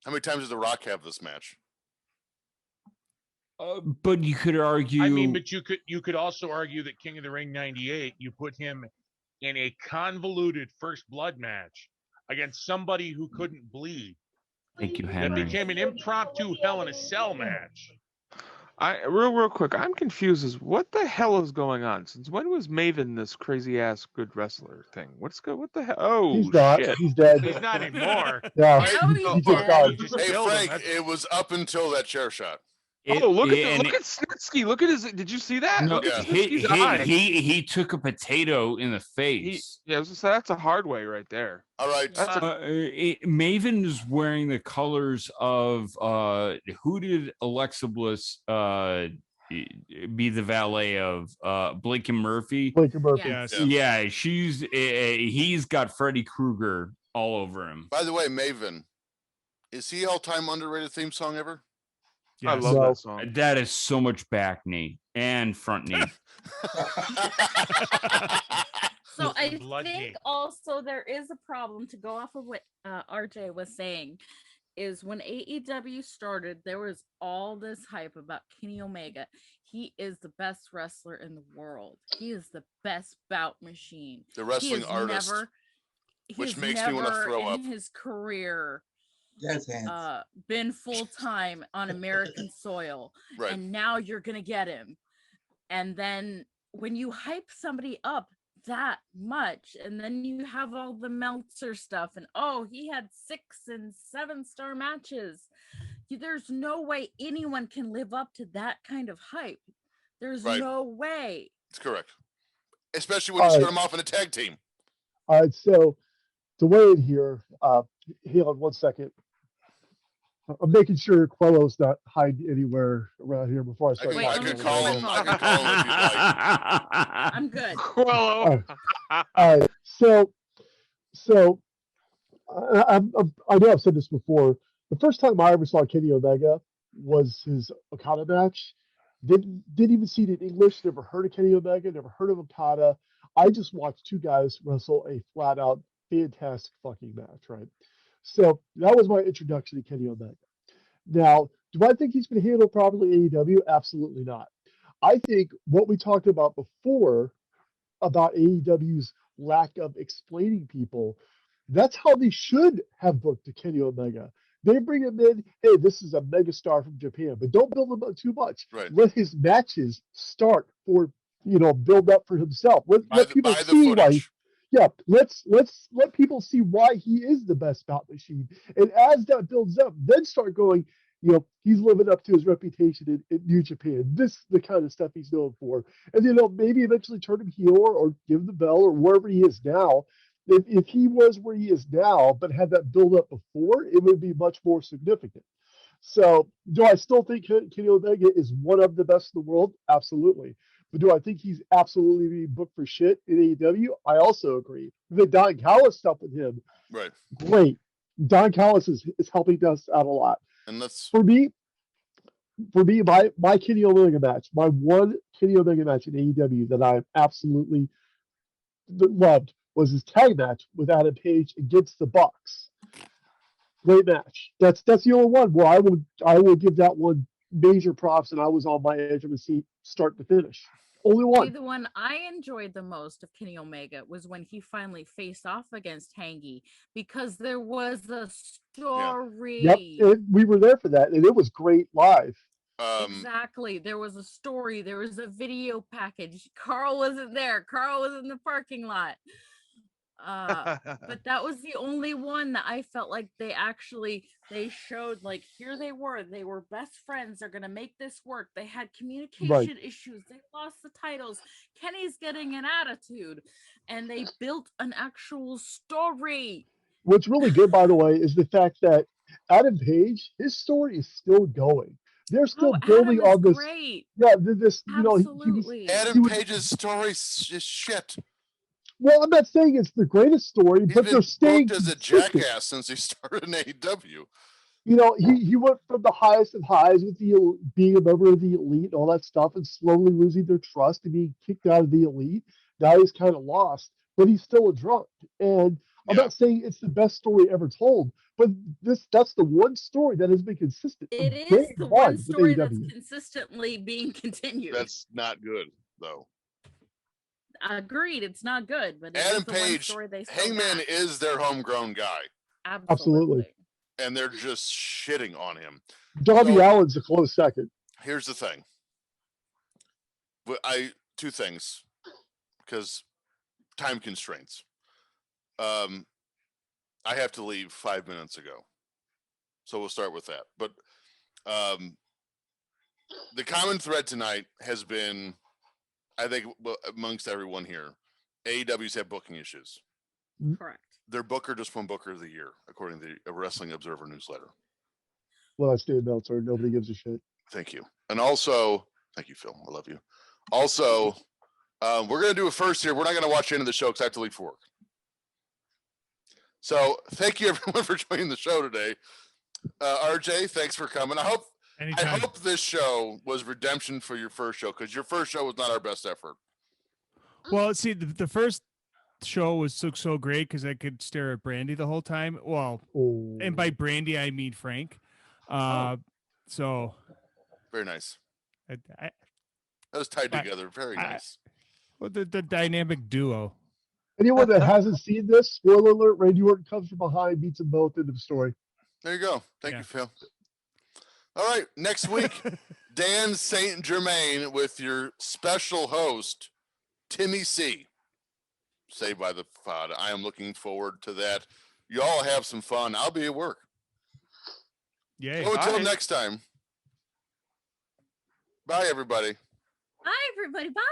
How many times does The Rock have this match? But you could argue. I mean, but you could also argue that King of the Ring '98, you put him in a convoluted first blood match against somebody who couldn't bleed. Thank you, That Henry. became an impromptu Hell in a Cell match. Real quick, I'm confused as what the hell is going on? Since when was Maven this crazy ass good wrestler thing? What the hell? Oh, He's not. shit. He's dead. He's not anymore. Yeah. How He he's just dead. died. Just Hey, killed him. Frank, it was up until that chair shot. Look at Snitsky. Look at his. Did you see that? No, Look at he Snitsky's eye. took a potato in the face. I was gonna say, that's a hard way right there. All right. Maven is wearing the colors of who did Alexa Bliss be the valet of? Blake and Murphy. Blake and Murphy. Yes. Yeah, he's got Freddy Krueger all over him. By the way, Maven, is he all-time underrated theme song ever? I Yes. love No. that song. That is so much back knee and front knee. So I Blood think knee. also there is a problem, to go off of what RJ was saying, is when AEW started, there was all this hype about Kenny Omega. He is the best wrestler in the world. He is the best bout machine. The wrestling He has artist, he which has makes me wanna never throw in up. his career Jazz hands. been full time on American soil, right? and now you're gonna get him. And then when you hype somebody up that much, and then you have all the Meltzer stuff, and he had 6 and 7-star matches. There's no way anyone can live up to that kind of hype. There's Right. no way. It's correct. Especially when you start them off in a tag team. All right, so to weigh in here, hold on 1 second. I'm making sure Quello's not hiding anywhere around here before I start. Wait, I let me could check call my him. I phone. could call him if you'd like. I'm good. Quello. All right, so I know I've said this before. The first time I ever saw Kenny Omega was his Okada match. Didn't even see it in English. Never heard of Kenny Omega. Never heard of Okada. I just watched two guys wrestle a flat out fantastic fucking match, right? So that was my introduction to Kenny Omega. Now, do I think he's been handled properly in AEW? Absolutely not. I think what we talked about before about AEW's lack of explaining people, that's how they should have booked Kenny Omega. They bring him in, hey, this is a megastar from Japan, but don't build him up too much. Right. Let his matches start for, build up for himself. Let people By the see why. footage. Yeah, let's let people see why he is the best bout machine. And as that builds up, then start going, he's living up to his reputation in New Japan. This is the kind of stuff he's known for. And maybe eventually turn him heel or give him the bell or wherever he is now. If he was where he is now, but had that build up before, it would be much more significant. So do I still think Kenny Omega is one of the best in the world? Absolutely. But do I think he's absolutely being booked for shit in AEW? I also agree. The Don Callis stuff with him, Right. great. Don Callis is helping us out a lot. And that's For me, for me, my Kenny Omega match, my one Kenny Omega match in AEW that I absolutely loved was his tag match with Adam Page against the Bucks. Great match. That's the only one where I will give that one major props, and I was on my edge of the seat start to finish. Only See, one. the one I enjoyed the most of Kenny Omega was when he finally faced off against Hangy, because there was a story. Yep, we were there for that, and it was great live. Exactly. There was a story. There was a video package. Carl wasn't there. Carl was in the parking lot. But that was the only one that I felt like they showed, like, here they were best friends, they're gonna make this work. They had communication issues, they lost the titles, Kenny's getting an attitude, and they built an actual story. What's really good, by the way, is the fact that Adam Page, his story is still going. They're still building on this. Great. Yeah, this, Absolutely. Adam Page's story is shit. Well, I'm not saying it's the greatest story, but they're staying as a consistent. jackass since he started in AEW. He went from the highest of highs with being a member of the elite and all that stuff, and slowly losing their trust and being kicked out of the elite. Now he's kind of lost, but he's still a drunk. And I'm not saying it's the best story ever told, but that's the one story that has been consistent. It is the one story that's consistently being continued. That's not good, though. Agreed, it's not good, but Adam Page, Hangman is their homegrown guy. Absolutely. And they're just shitting on him. Darby Allin's a close second. Here's the thing. Two things, because time constraints. I have to leave 5 minutes ago, so we'll start with that. But the common thread tonight has been, I think, amongst everyone here, AEW's had booking issues. Correct. Their booker just won Booker of the Year, according to the Wrestling Observer newsletter. Well, that's Dave Meltzer. Nobody gives a shit. Thank you. And also, thank you, Phil. I love you. Also, we're going to do a first here. We're not going to watch the end of the show because I have to leave for work. So thank you, everyone, for joining the show today. RJ, thanks for coming. I hope this show was redemption for your first show, because your first show was not our best effort. Well, see, the first show was so great because I could stare at Brandy the whole time. Well, and by Brandy I mean Frank. So very nice. That was tied together. Very nice. Well, the dynamic duo. Anyone that hasn't seen this, spoiler alert: Randy Orton comes from behind, beats them both. End of story. There you go. Thank you, Phil. All right, next week, Dan St. Germain with your special host, Timmy C. Saved by the Pod. I am looking forward to that. You all have some fun. I'll be at work. Yeah. So until next time. Bye, everybody. Bye, everybody. Bye.